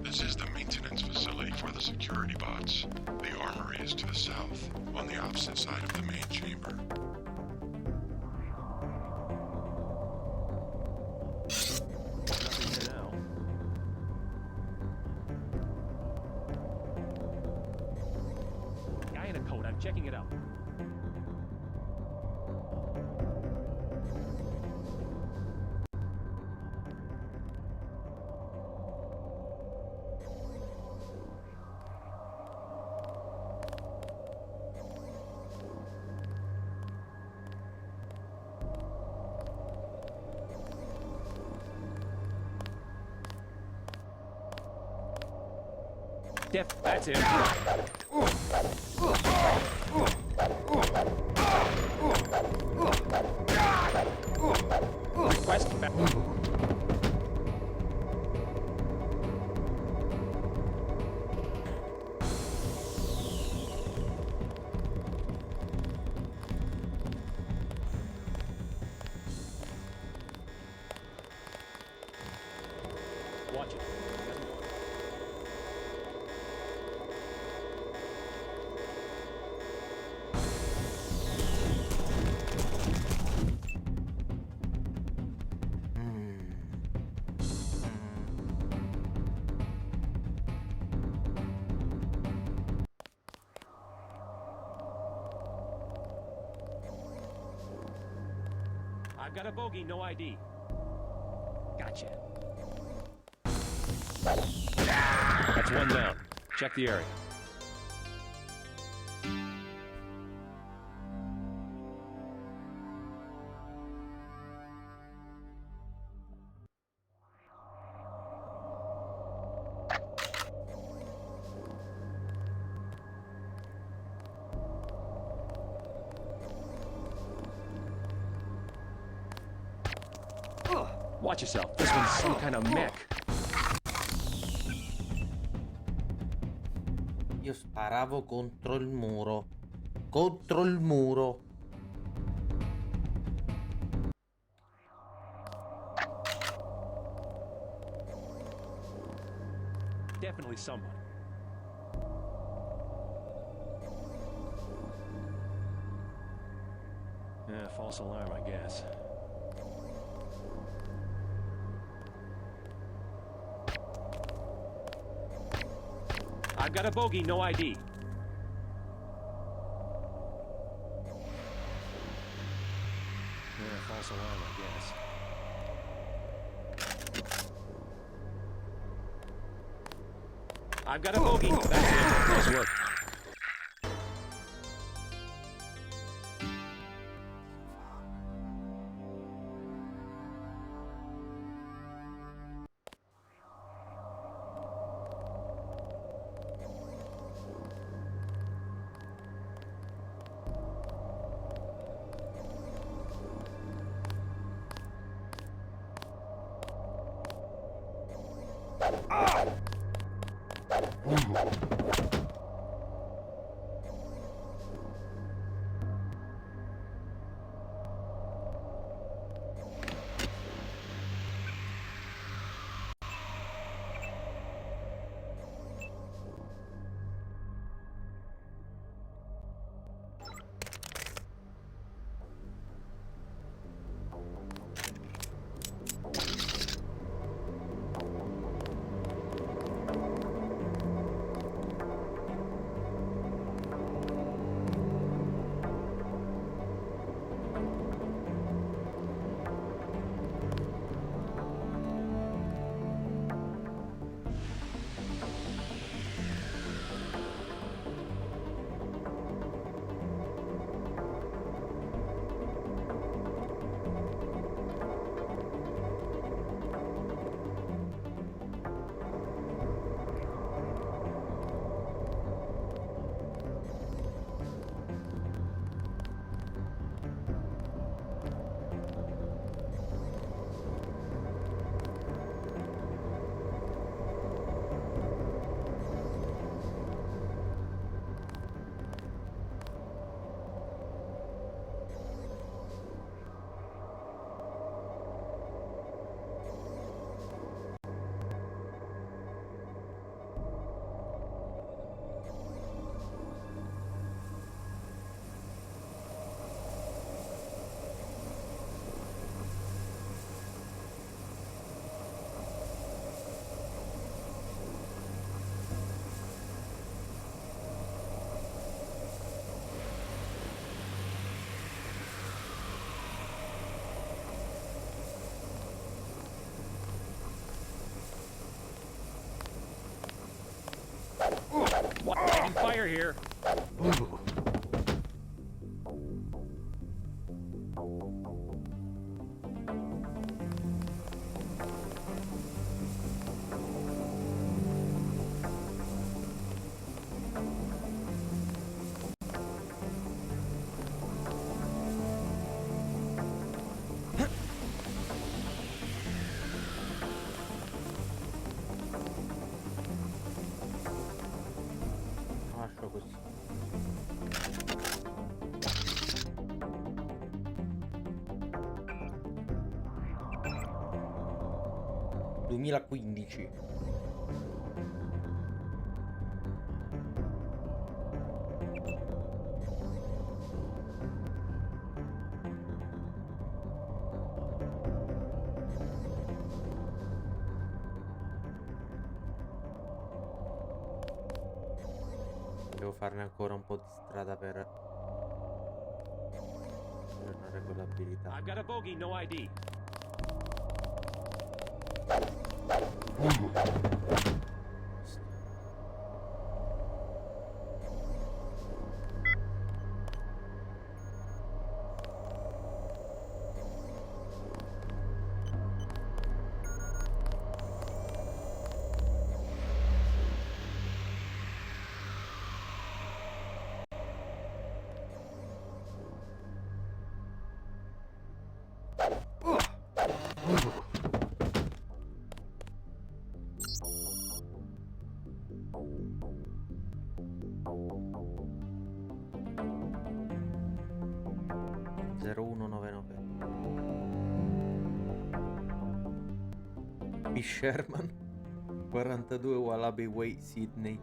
This is the maintenance facility for the security bots. The armory is to the south, on the opposite side of the main chamber. Nothing here now. Guy in a coat. I'm checking it out. That's it. Request back. Watch it. I've got a bogey, no ID. Gotcha. That's one down. Check the area. Watch yourself. This one's some kind of mech. Io sparavo contro il muro. Contro il muro. Definitely someone. Yeah, false alarm, I guess. I've got a bogey, no ID. Yeah, false alarm, I guess. I've got a bogey. That's it. Nice work. What? Taking fire here. Ooh. Lascio così. ...2015. Devo farne ancora un po' di strada per una regolabilità. I've got a bogey, no ID. B. Sherman 42 Wallaby Way, Sydney.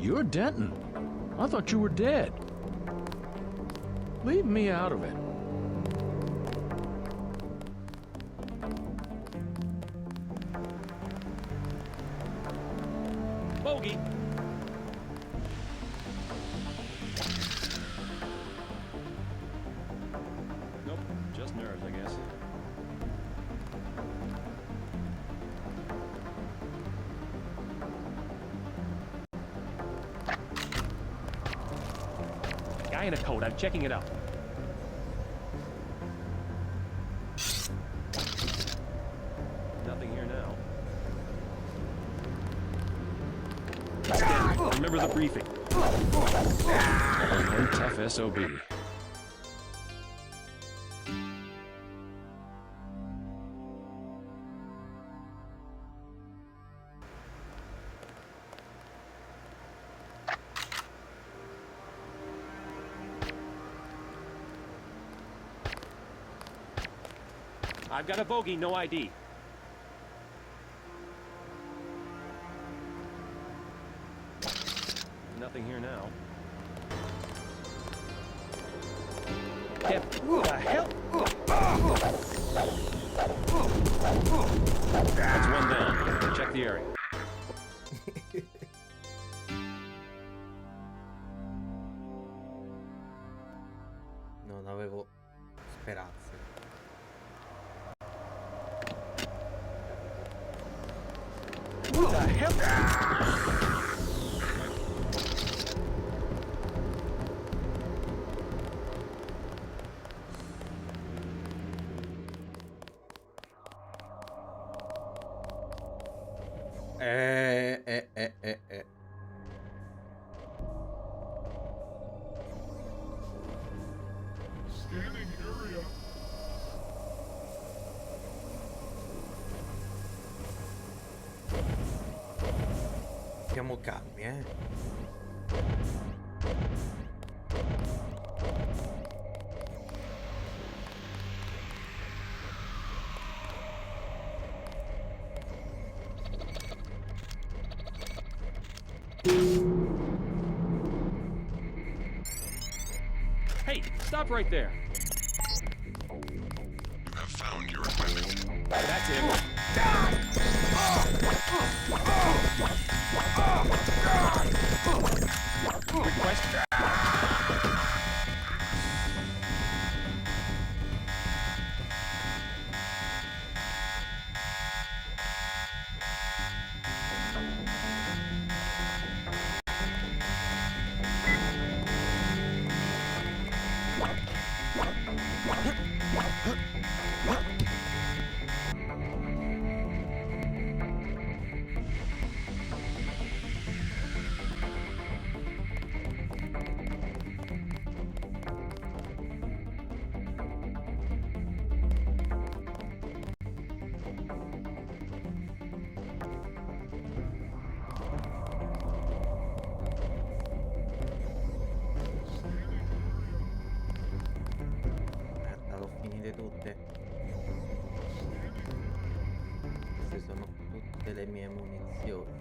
You're Denton. I thought you were dead. Leave me out of it. Bogey. Nope, just nerves, I guess. Guy in a coat, I'm checking it out. Nothing here now. Stand. Remember the briefing. One tough SOB. I've got a bogey, no ID. Nothing here now. What the hell? That's one down. Check the area. What the hell? Scanning area. Siamo calmi, eh. Hey, stop right there. You have found your equipment. That's it. Request. Merda, l'ho finite tutte. Queste sono tutte le mie munizioni.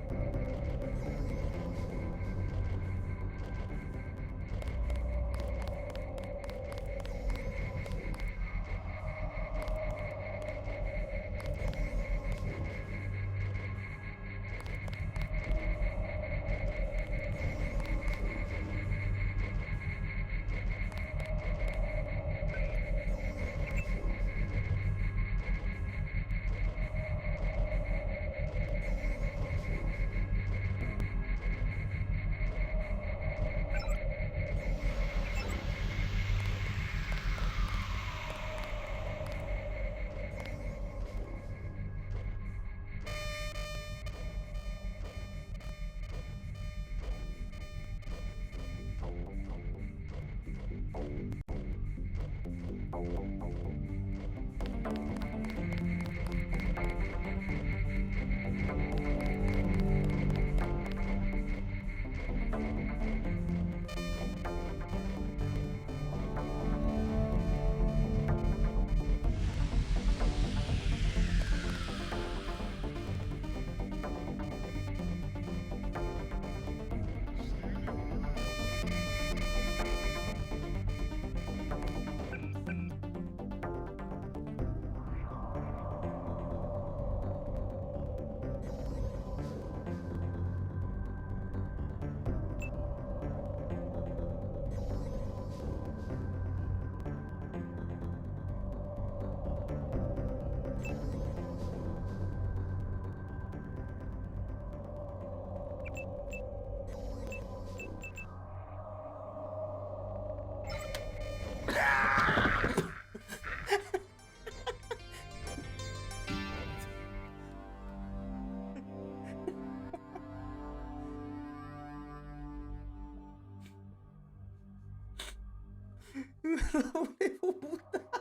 La volevo buttare.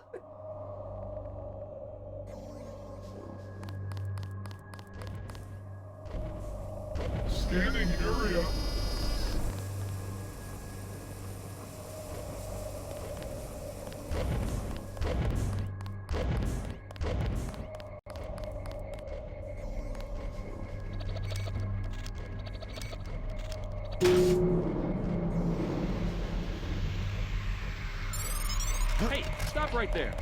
Scanning area. Hey, stop right there.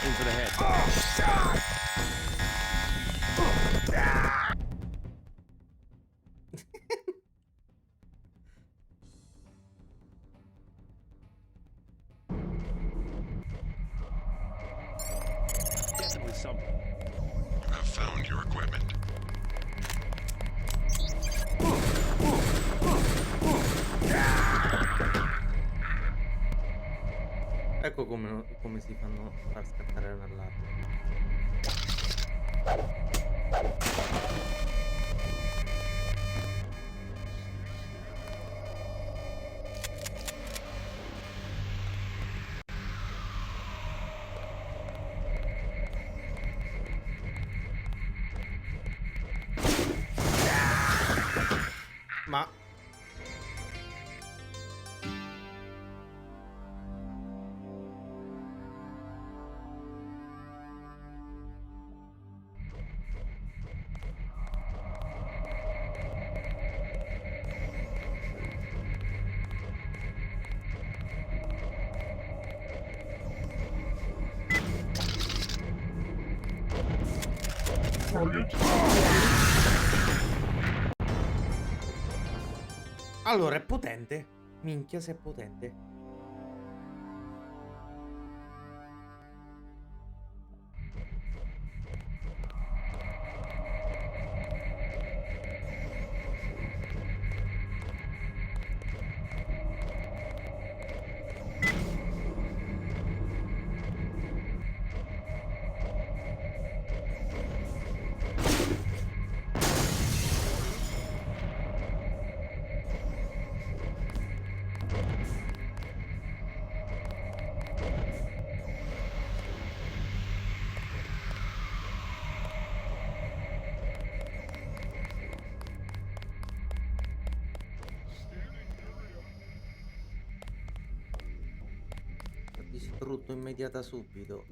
Aim for the head. Definitely something. You have Ecco come si fanno far scattare l'allarme. Ma allora è potente. Minchia se è potente. Distrutto immediata subito.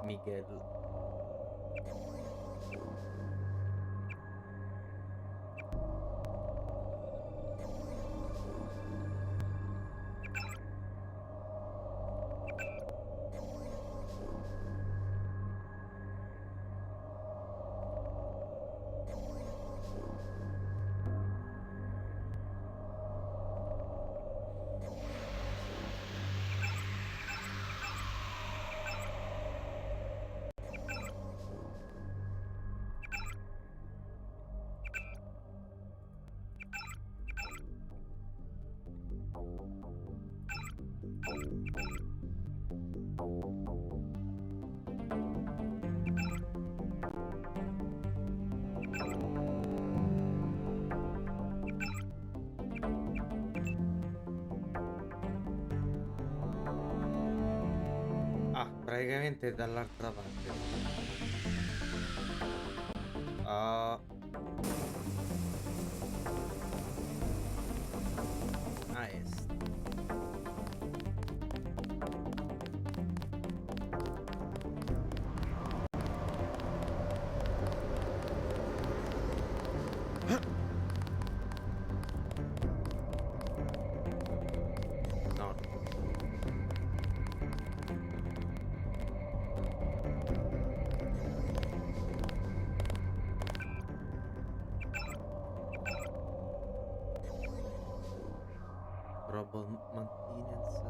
Miguel. Praticamente dall'altra parte. A est. Nord. Robot Maintenance.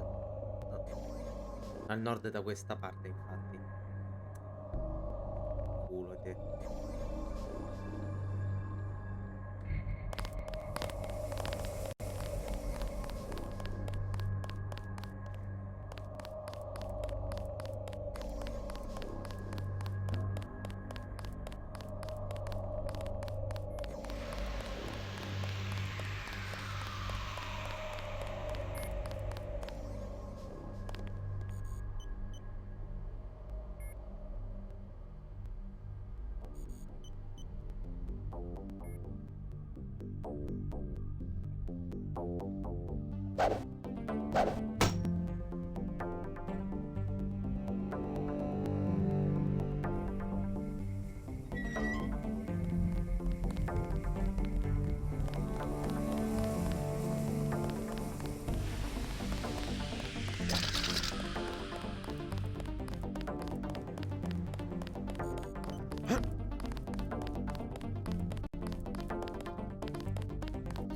No. Al nord da questa parte, infatti. Culo te.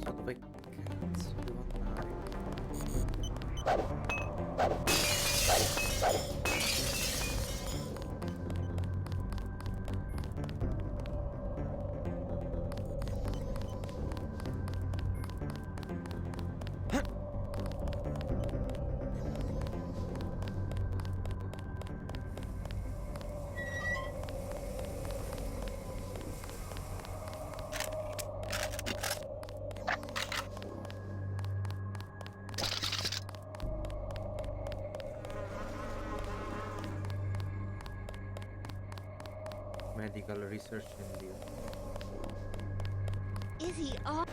So dove cazzo devo andare? Medical Research and Deal. Is he all?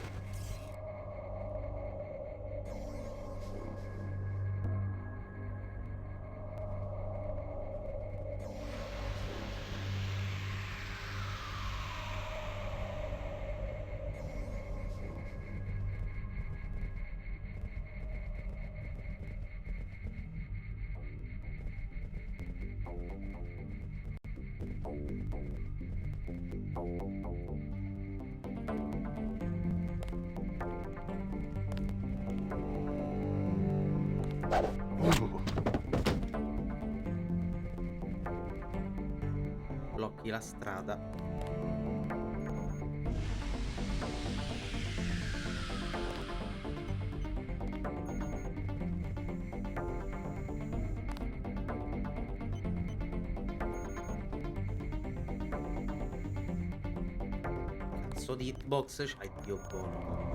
Blocchi la strada. Cazzo di hitbox c'hai, Dio buono.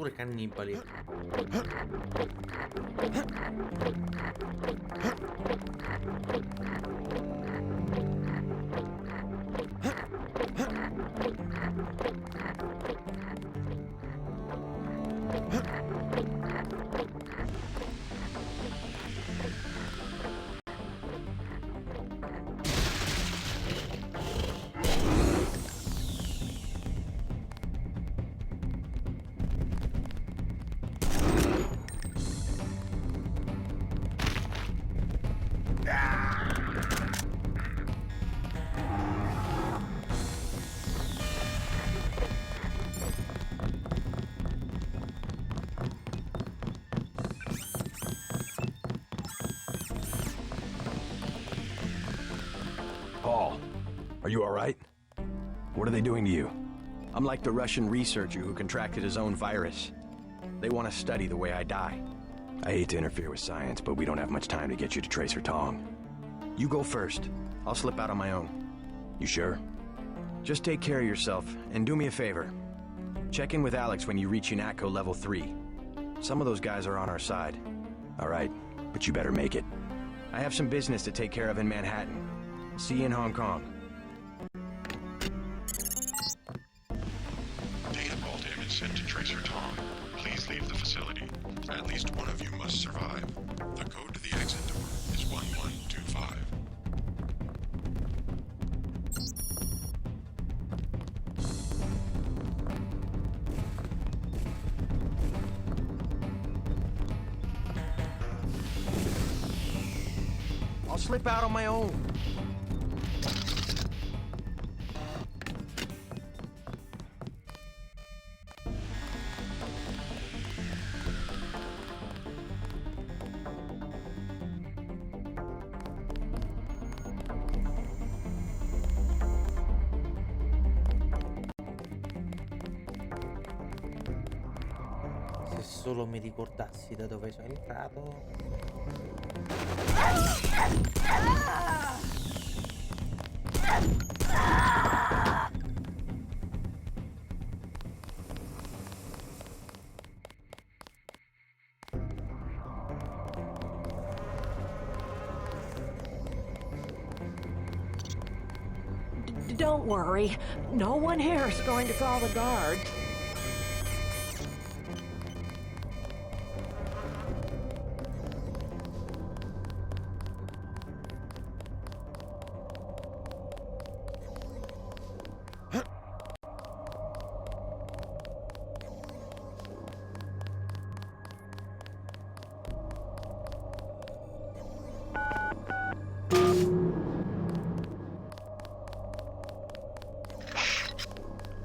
pure cannibali. Paul, are you alright? What are they doing to you? I'm like the Russian researcher who contracted his own virus. They want to study the way I die. I hate to interfere with science, but we don't have much time to get you to Tracer Tong. You go first. I'll slip out on my own. You sure? Just take care of yourself, and do me a favor. Check in with Alex when you reach UNATCO Level 3. Some of those guys are on our side. Alright, but you better make it. I have some business to take care of in Manhattan. See you in Hong Kong. Data vault image sent to Tracer Tong. Please leave the facility. At least one of you must survive. The code to the exit door is 1125. I'll slip out on my own. Se solo mi ricordassi da dove sono entrato. Don't worry. No one here is going to call the guards.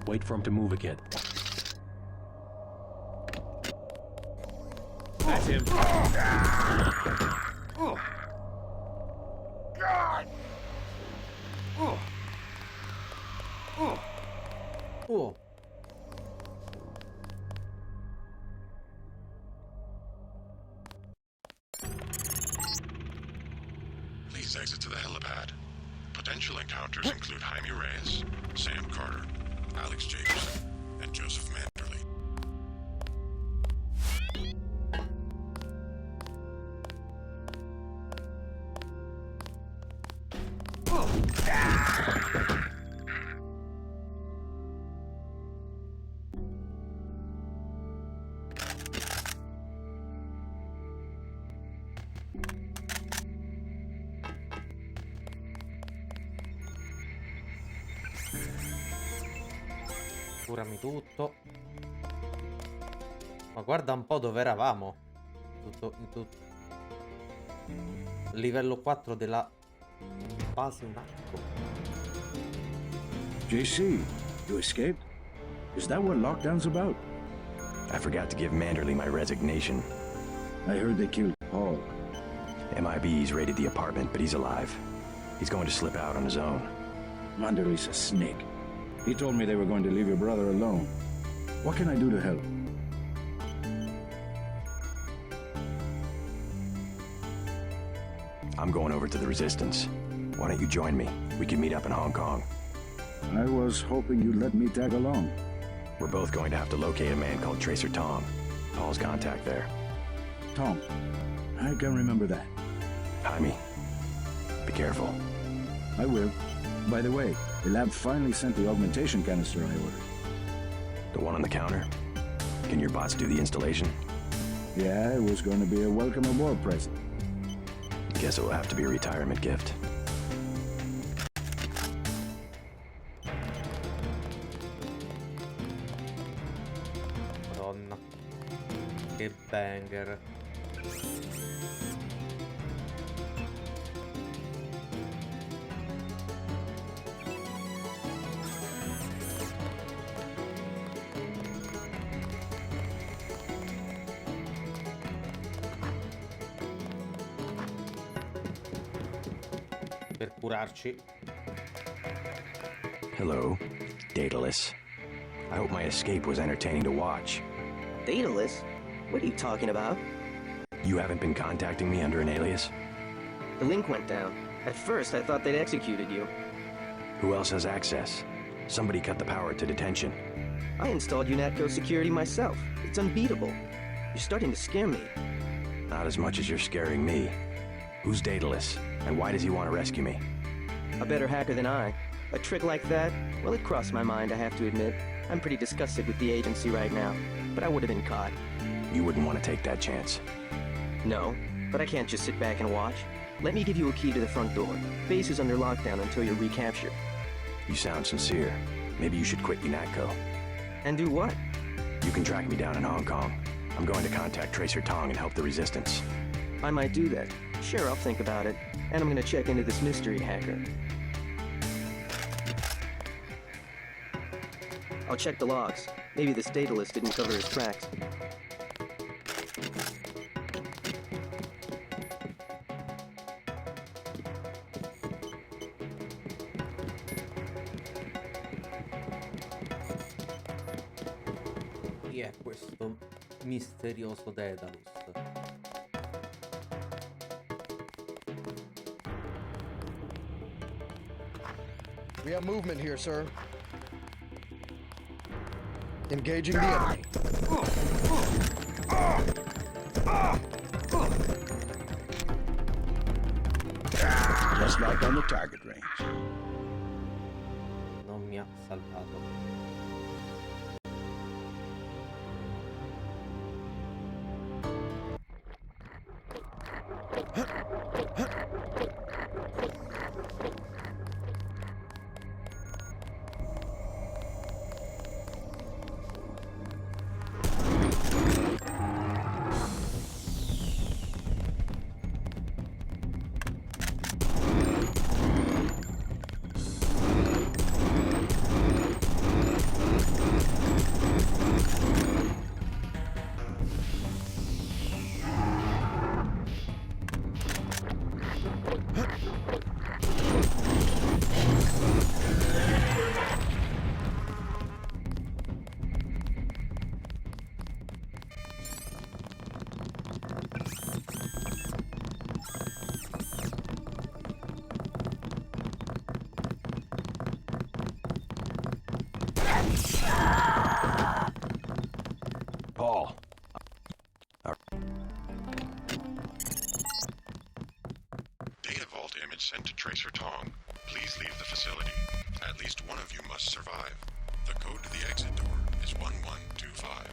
Wait for him to move again. That's him. Oh. God. Oh. Oh. Oh. Please exit to the helipad. Potential encounters include Jaime Reyes, Sam Carter, Alex Jacobson, and Joseph Manderley. Curami tutto. Ma guarda un po' dove eravamo. Tutto. Livello 4 della base UNATCO. JC, you escaped? Is that what lockdown's about? I forgot to give Manderley my resignation. I heard they killed Paul. MIB's raided the apartment, but he's alive. He's going to slip out on his own. Manderley's a snake. He told me they were going to leave your brother alone. What can I do to help? I'm going over to the Resistance. Why don't you join me? We can meet up in Hong Kong. I was hoping you'd let me tag along. We're both going to have to locate a man called Tracer Tong. Paul's contact there. Tom, I can remember that. Jaime, be careful. I will. By the way, the lab finally sent the augmentation canister I ordered. The one on the counter? Can your bots do the installation? Yeah, it was going to be a welcome aboard present. Guess it will have to be a retirement gift. Madonna. Che banger. Per curarci. Hello, Daedalus. I hope my escape was entertaining to watch. Daedalus? What are you talking about? You haven't been contacting me under an alias? The link went down. At first, I thought they'd executed you. Who else has access? Somebody cut the power to detention. I installed UNATCO security myself. It's unbeatable. You're starting to scare me. Not as much as you're scaring me. Who's Daedalus, and why does he want to rescue me? A better hacker than I. A trick like that? Well, it crossed my mind, I have to admit. I'm pretty disgusted with the agency right now, but I would have been caught. You wouldn't want to take that chance. No, but I can't just sit back and watch. Let me give you a key to the front door. Base is under lockdown until you're recaptured. You sound sincere. Maybe you should quit UNATCO. And do what? You can track me down in Hong Kong. I'm going to contact Tracer Tong and help the Resistance. I might do that. Sure, I'll think about it. And I'm gonna check into this mystery hacker. I'll check the logs. Maybe this Daedalus didn't cover his tracks. Chi è questo misterioso Daedalus? We have movement here, sir. Engaging the enemy. Just like on the target range. Non mi ha salvato. Paul. Data vault image sent to Tracer Tong. Please leave the facility. At least one of you must survive. The code to the exit door is 1125.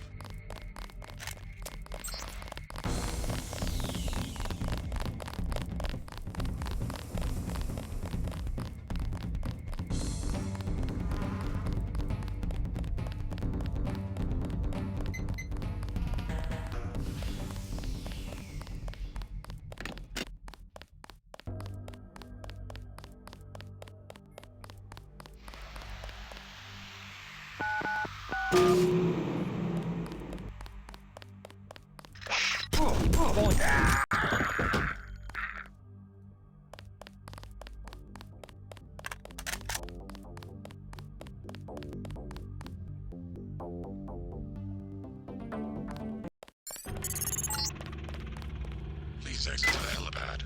Please exit to the helipad.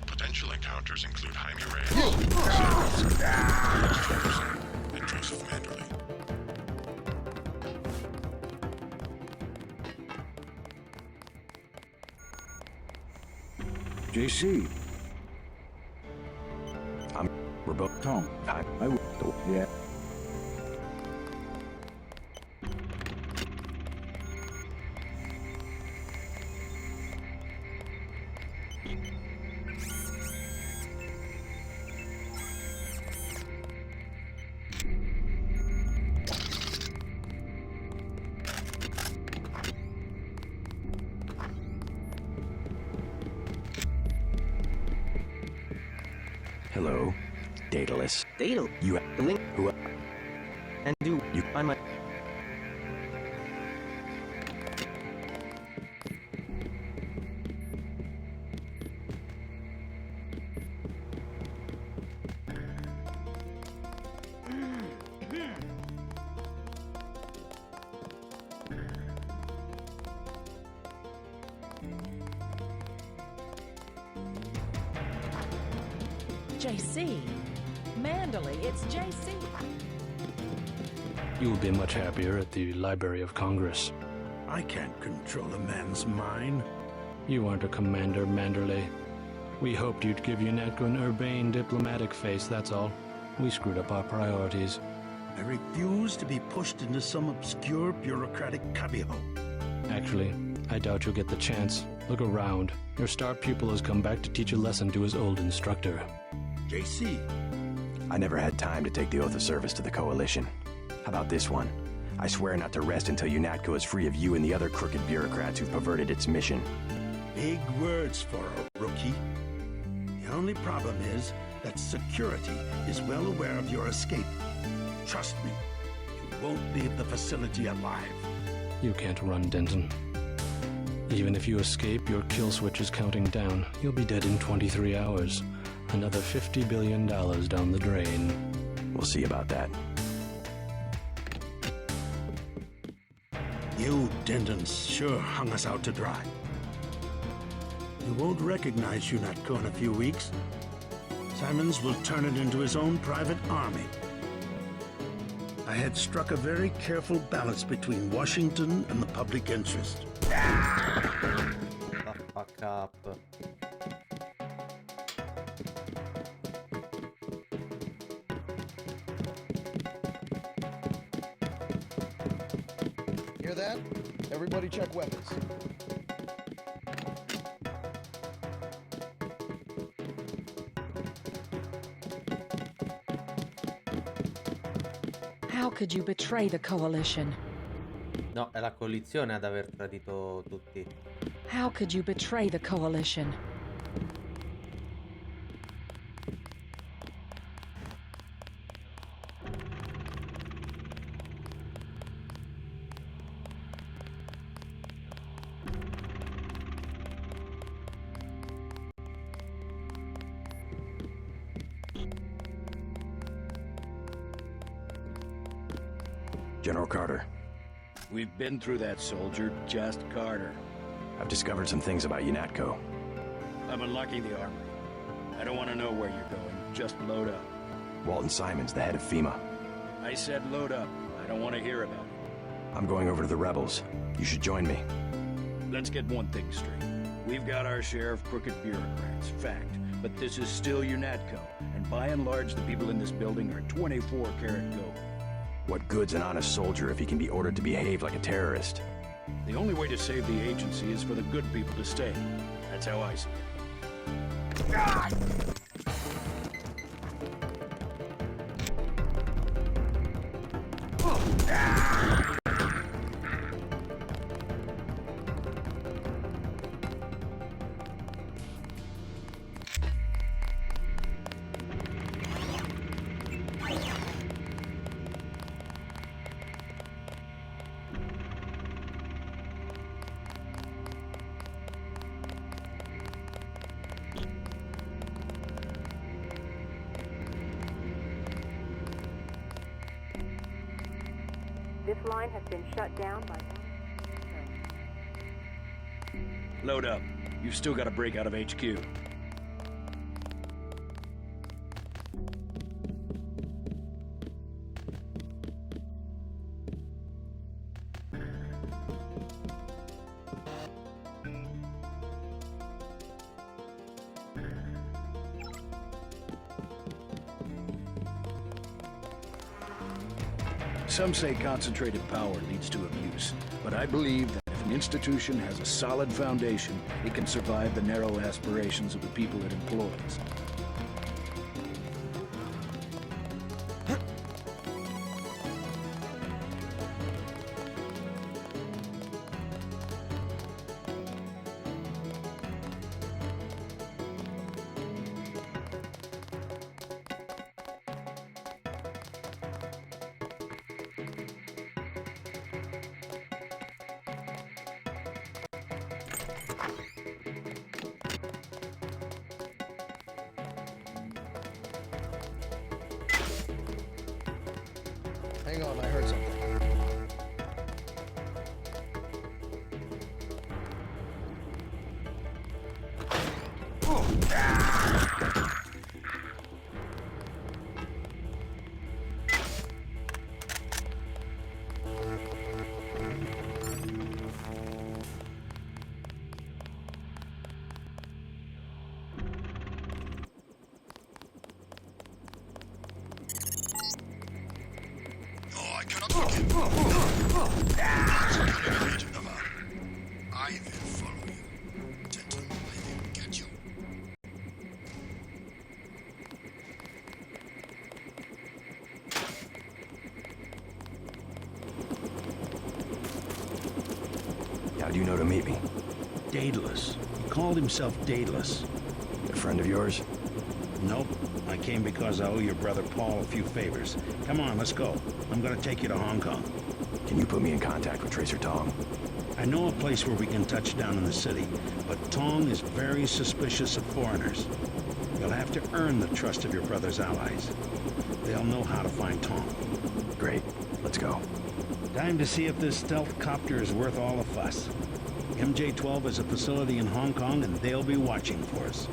Potential encounters include Jaime Reyes, and Joseph Manderley. JC. We're both Tom. Hi. Yeah. Hello, Daedalus. Daedal. You The link. Who? And do You find my. JC. Manderley, it's JC. You will be much happier at the Library of Congress. I can't control a man's mind. You aren't a commander, Manderley. We hoped you'd give UNATCO an urbane diplomatic face, that's all. We screwed up our priorities. I refuse to be pushed into some obscure bureaucratic cubbyhole. Actually, I doubt you'll get the chance. Look around. Your star pupil has come back to teach a lesson to his old instructor. JC. I never had time to take the oath of service to the Coalition. How about this one? I swear not to rest until UNATCO is free of you and the other crooked bureaucrats who've perverted its mission. Big words for a rookie. The only problem is that security is well aware of your escape. Trust me, you won't leave the facility alive. You can't run, Denton. Even if you escape, your kill switch is counting down. You'll be dead in 23 hours. Another $50 billion down the drain. We'll see about that. You Dentons sure hung us out to dry. You won't recognize UNATCO in a few weeks. Simons will turn it into his own private army. I had struck a very careful balance between Washington and the public interest. The fuck up. Hear that? Everybody check weapons. How could you betray the Coalition? No, è la coalizione ad aver tradito tutti. How could you betray the Coalition? General Carter, We've been through that, soldier. Just Carter. I've discovered some things about UNATCO. I'm unlocking the armory. I don't want to know where you're going. Just load up. Walton Simons, the head of FEMA. I said load up. I don't want to hear about it. I'm going over to the rebels. You should join me. Let's get one thing straight. We've got our share of crooked bureaucrats, fact. But this is still UNATCO, and by and large the people in this building are 24-karat gold. What good's an honest soldier if he can be ordered to behave like a terrorist? The only way to save the agency is for the good people to stay. That's how I see it. This line has been shut down by... Load up. You've still got to break out of HQ. Some say concentrated power leads to abuse, but I believe that if an institution has a solid foundation, it can survive the narrow aspirations of the people it employs. Hang on, I heard something. I will follow you. Gentle, I will get you. How do you know to meet me? Daedalus. He called himself Daedalus. A friend of yours? Nope. I came because I owe your brother Paul a few favors. Come on, let's go. I'm gonna take you to Hong Kong. Can you put me in contact with Tracer Tong? I know a place where we can touch down in the city, but Tong is very suspicious of foreigners. You'll have to earn the trust of your brother's allies. They'll know how to find Tong. Great. Let's go. Time to see if this stealth copter is worth all the fuss. MJ-12 has a facility in Hong Kong, and they'll be watching for us.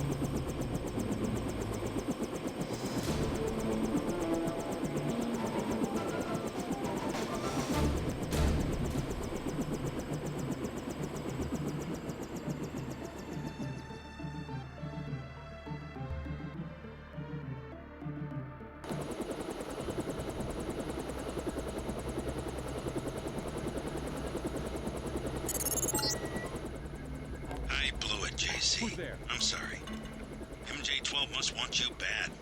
Who's there? I'm sorry. MJ-12 must want you bad.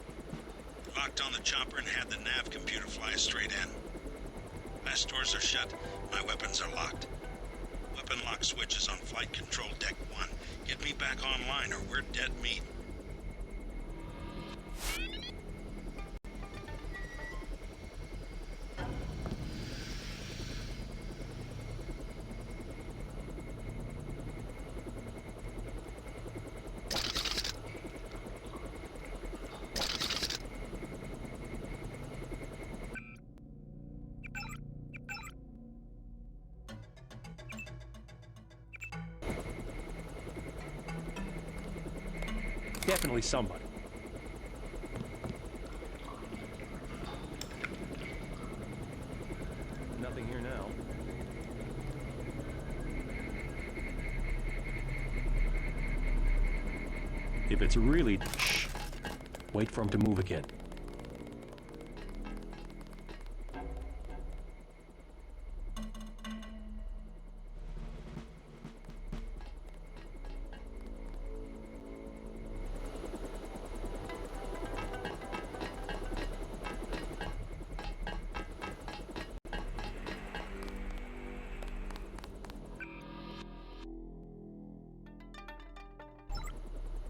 Locked on the chopper and had the nav computer fly us straight in. My stores are shut. My weapons are locked. Weapon lock switch is on flight control deck 1. Get me back online or we're dead meat. Definitely somebody. Nothing here now. If it's really... Shh. Wait for him to move again.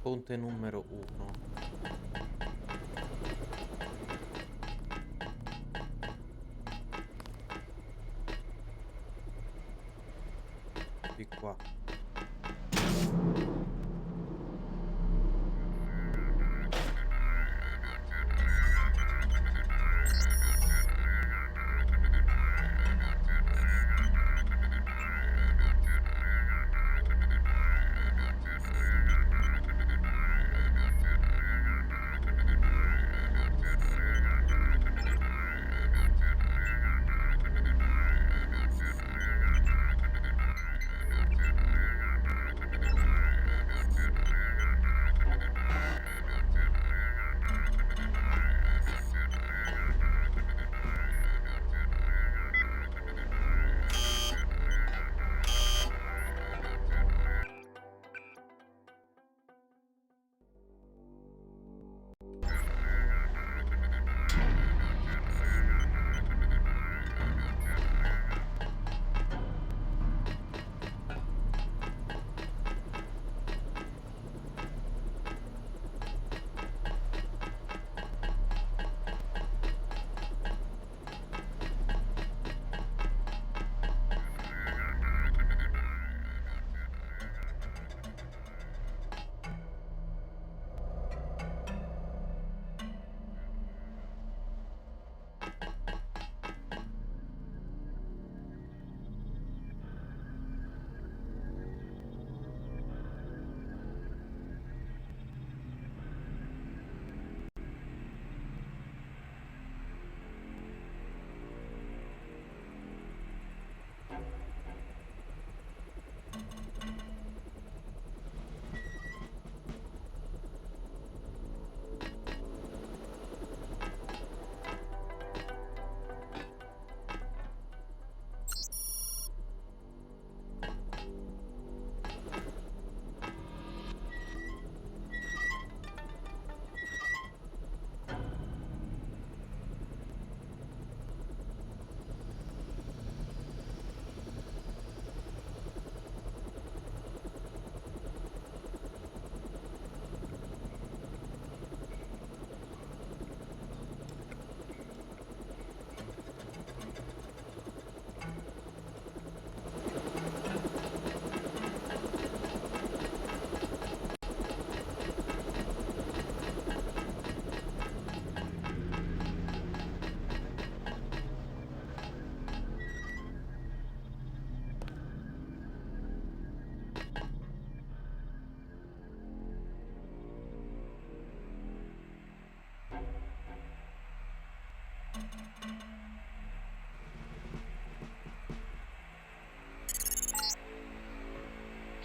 Ponte numero 1. Di qua.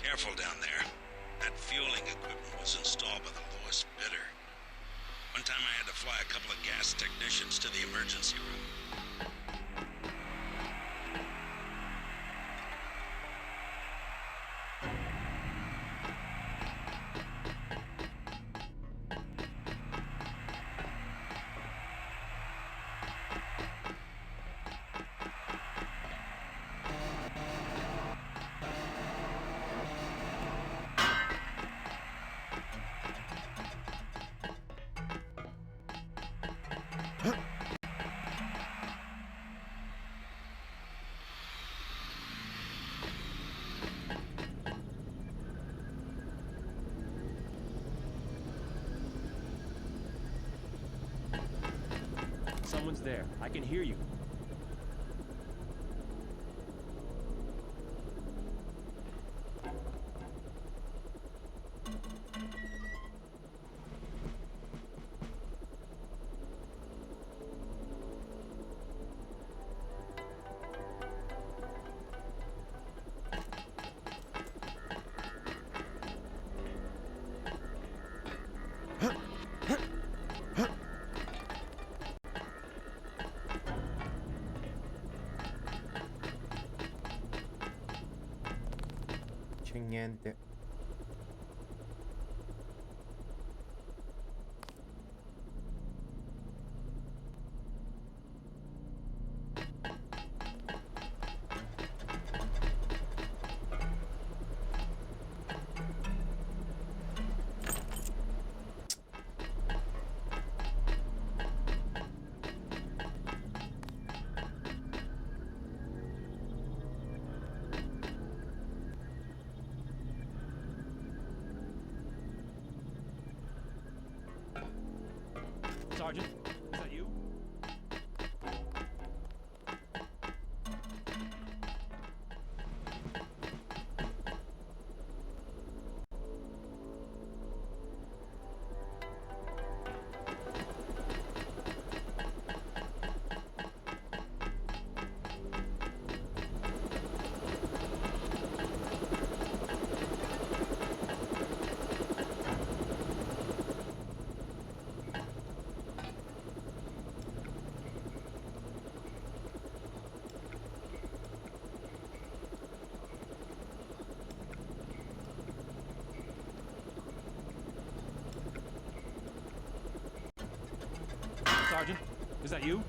Careful down there. That fueling equipment was installed by the lowest bidder. One time I had to fly a couple of gas technicians to the emergency room. Someone's there. I can hear you. C'è niente. Sergeant, is that you? Sergeant, is that you?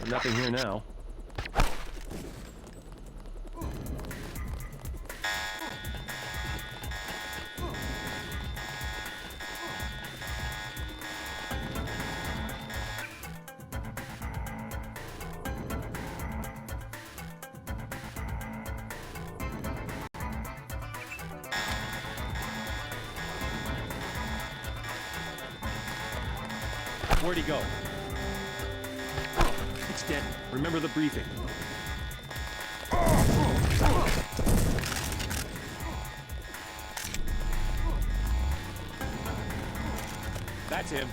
Nothing here now. Where'd he go? It's dead. Remember the briefing. That's him.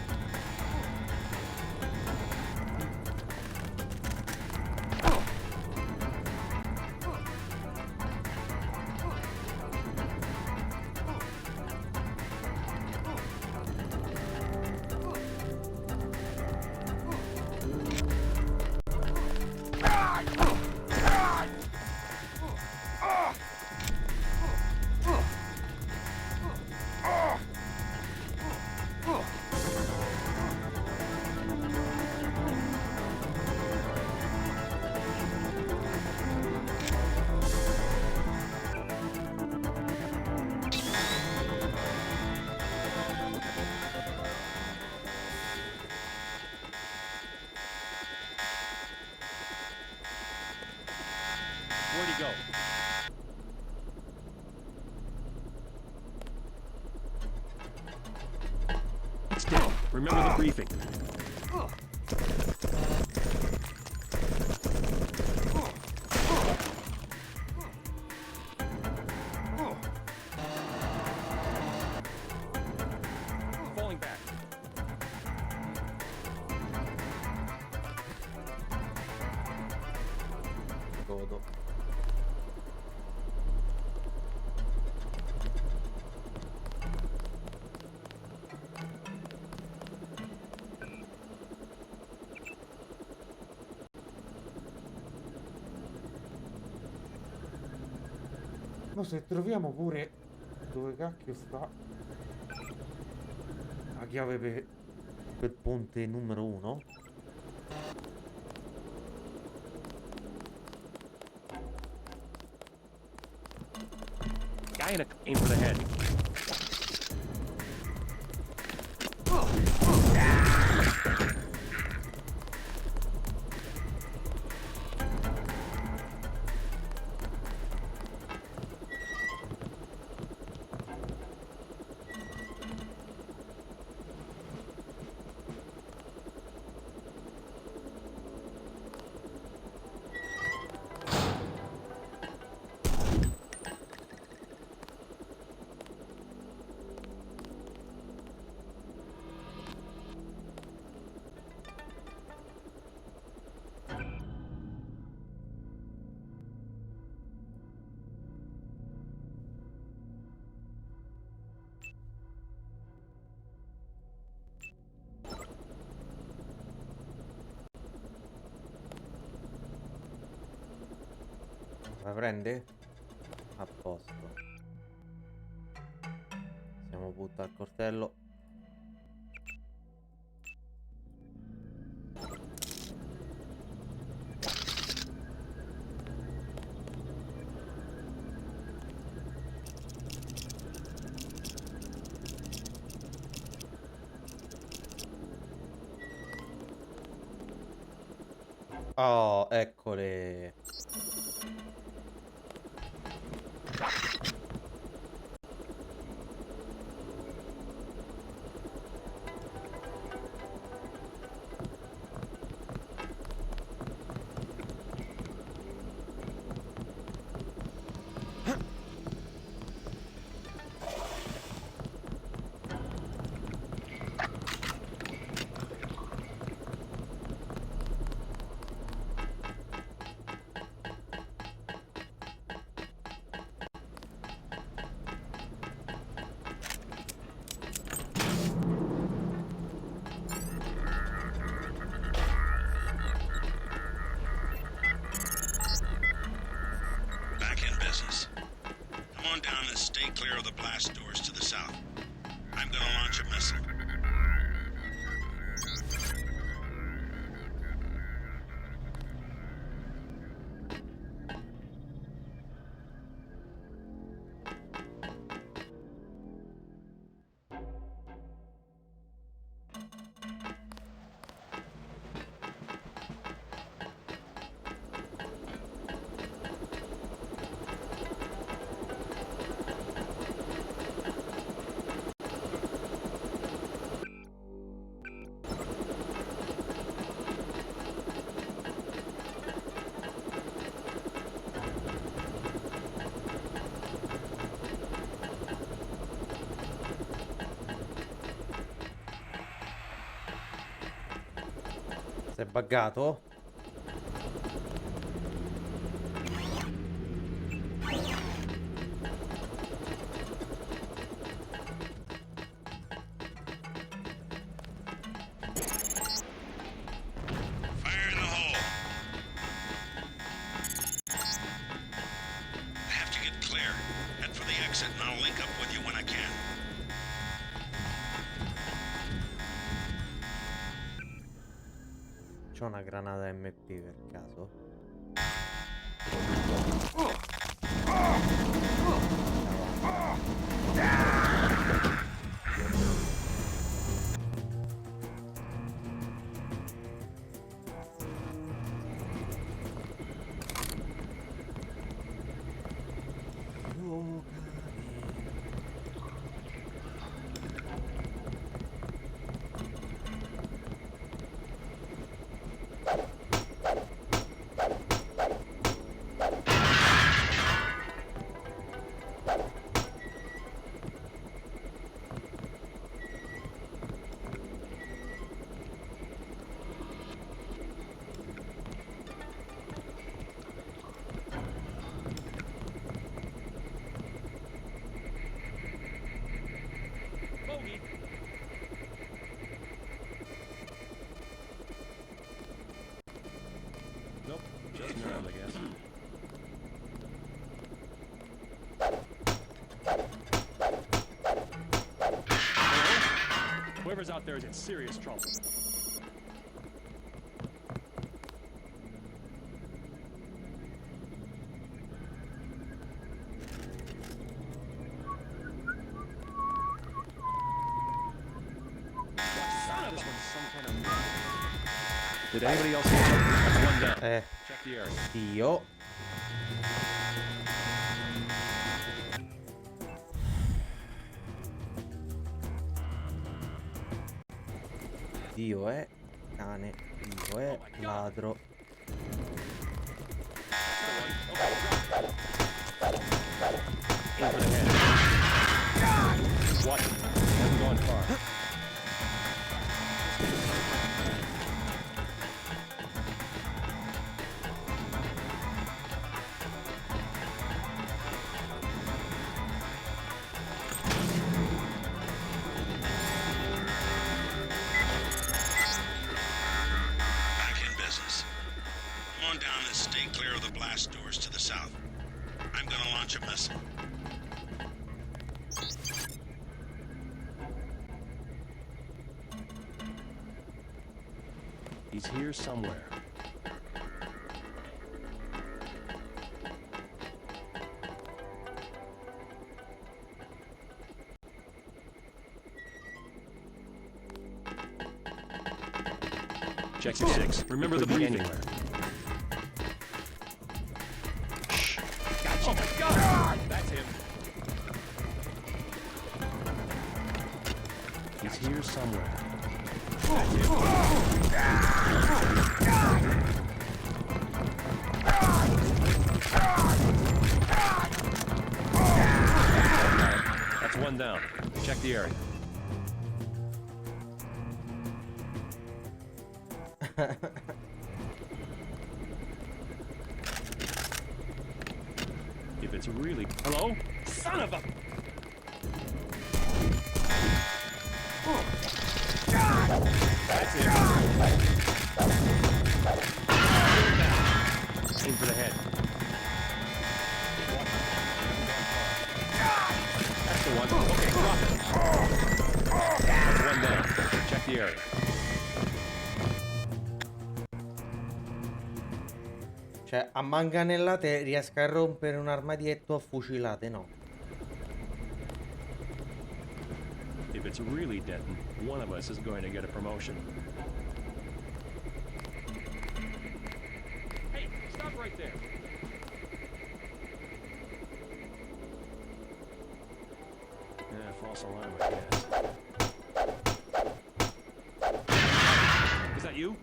Where'd he go? It's dead. Remember the briefing. Falling back. Godo. Ma se troviamo pure dove cacchio sta la chiave per ponte numero 1. Guy in a aim for the head. La prende? A posto. Siamo butta al coltello. Oh, eccole. Si è buggato? C'ho una granata MP per caso? Nope, just nerves, I guess. Hello? Whoever's out there is in serious trouble. Did anybody else hear something? That's one down. Check the area. Io. Dio è cane, Dio è ladro. Aim for the head. Watch it. Hasn't gone far. He's here somewhere. Check your six. Remember the briefing. Anywhere. Gotcha. Oh my God! That's him. He's here somewhere. That's him. That's one down. Check the area. If it's really... Hello? Son of a... That's it. Aim for the head. That's the one. Okay, drop it. That's one down. Check the area. Cioè, a manganellate riesco a rompere un armadietto, a fucilate no. If it's really Denton, one of us is going to get a promotion. Hey, stop right there. Yeah, false alarm, I guess. Is that you?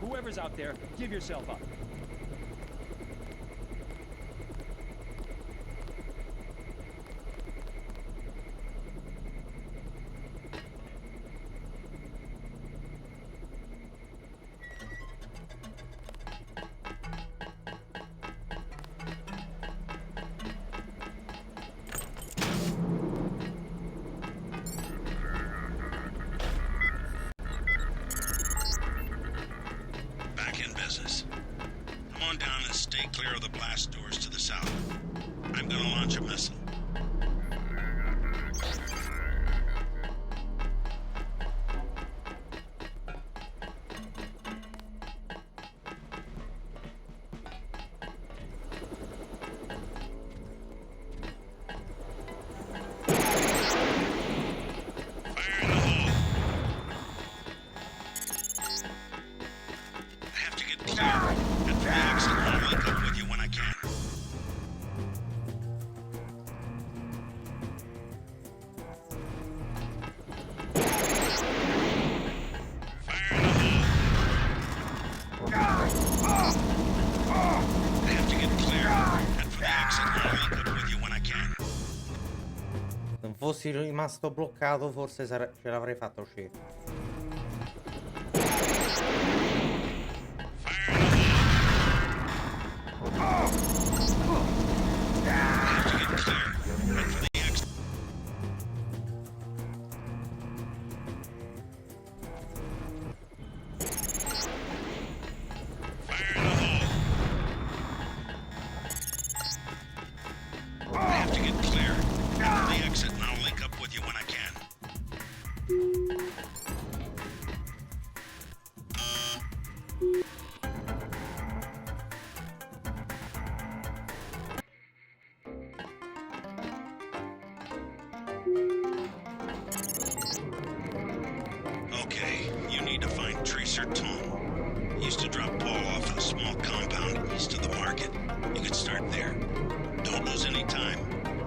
Whoever's out there, give yourself up. on down and stay clear of the blast doors to the south. I'm gonna launch a missile. Non fossi rimasto bloccato, forse ce l'avrei fatta uscire. Okay, you need to find Tracer Tom. He used to drop Paul off at a small compound east of the market. You could start there. Don't lose any time.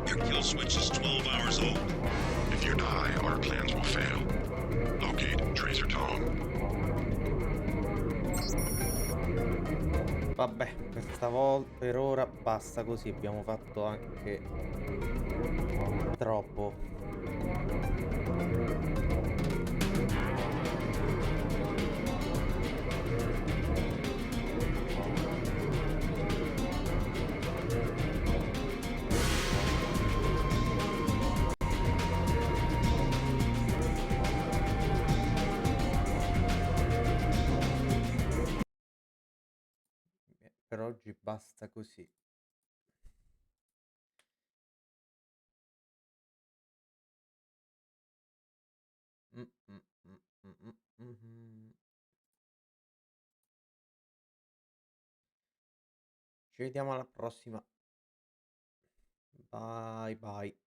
Your kill switch is 12 hours old. If you die, our plans will fail. Locate Tracer Tom. Vabbè, questa volta per ora basta così, abbiamo fatto anche troppo. Per oggi basta così. Ci vediamo alla prossima. Bye bye.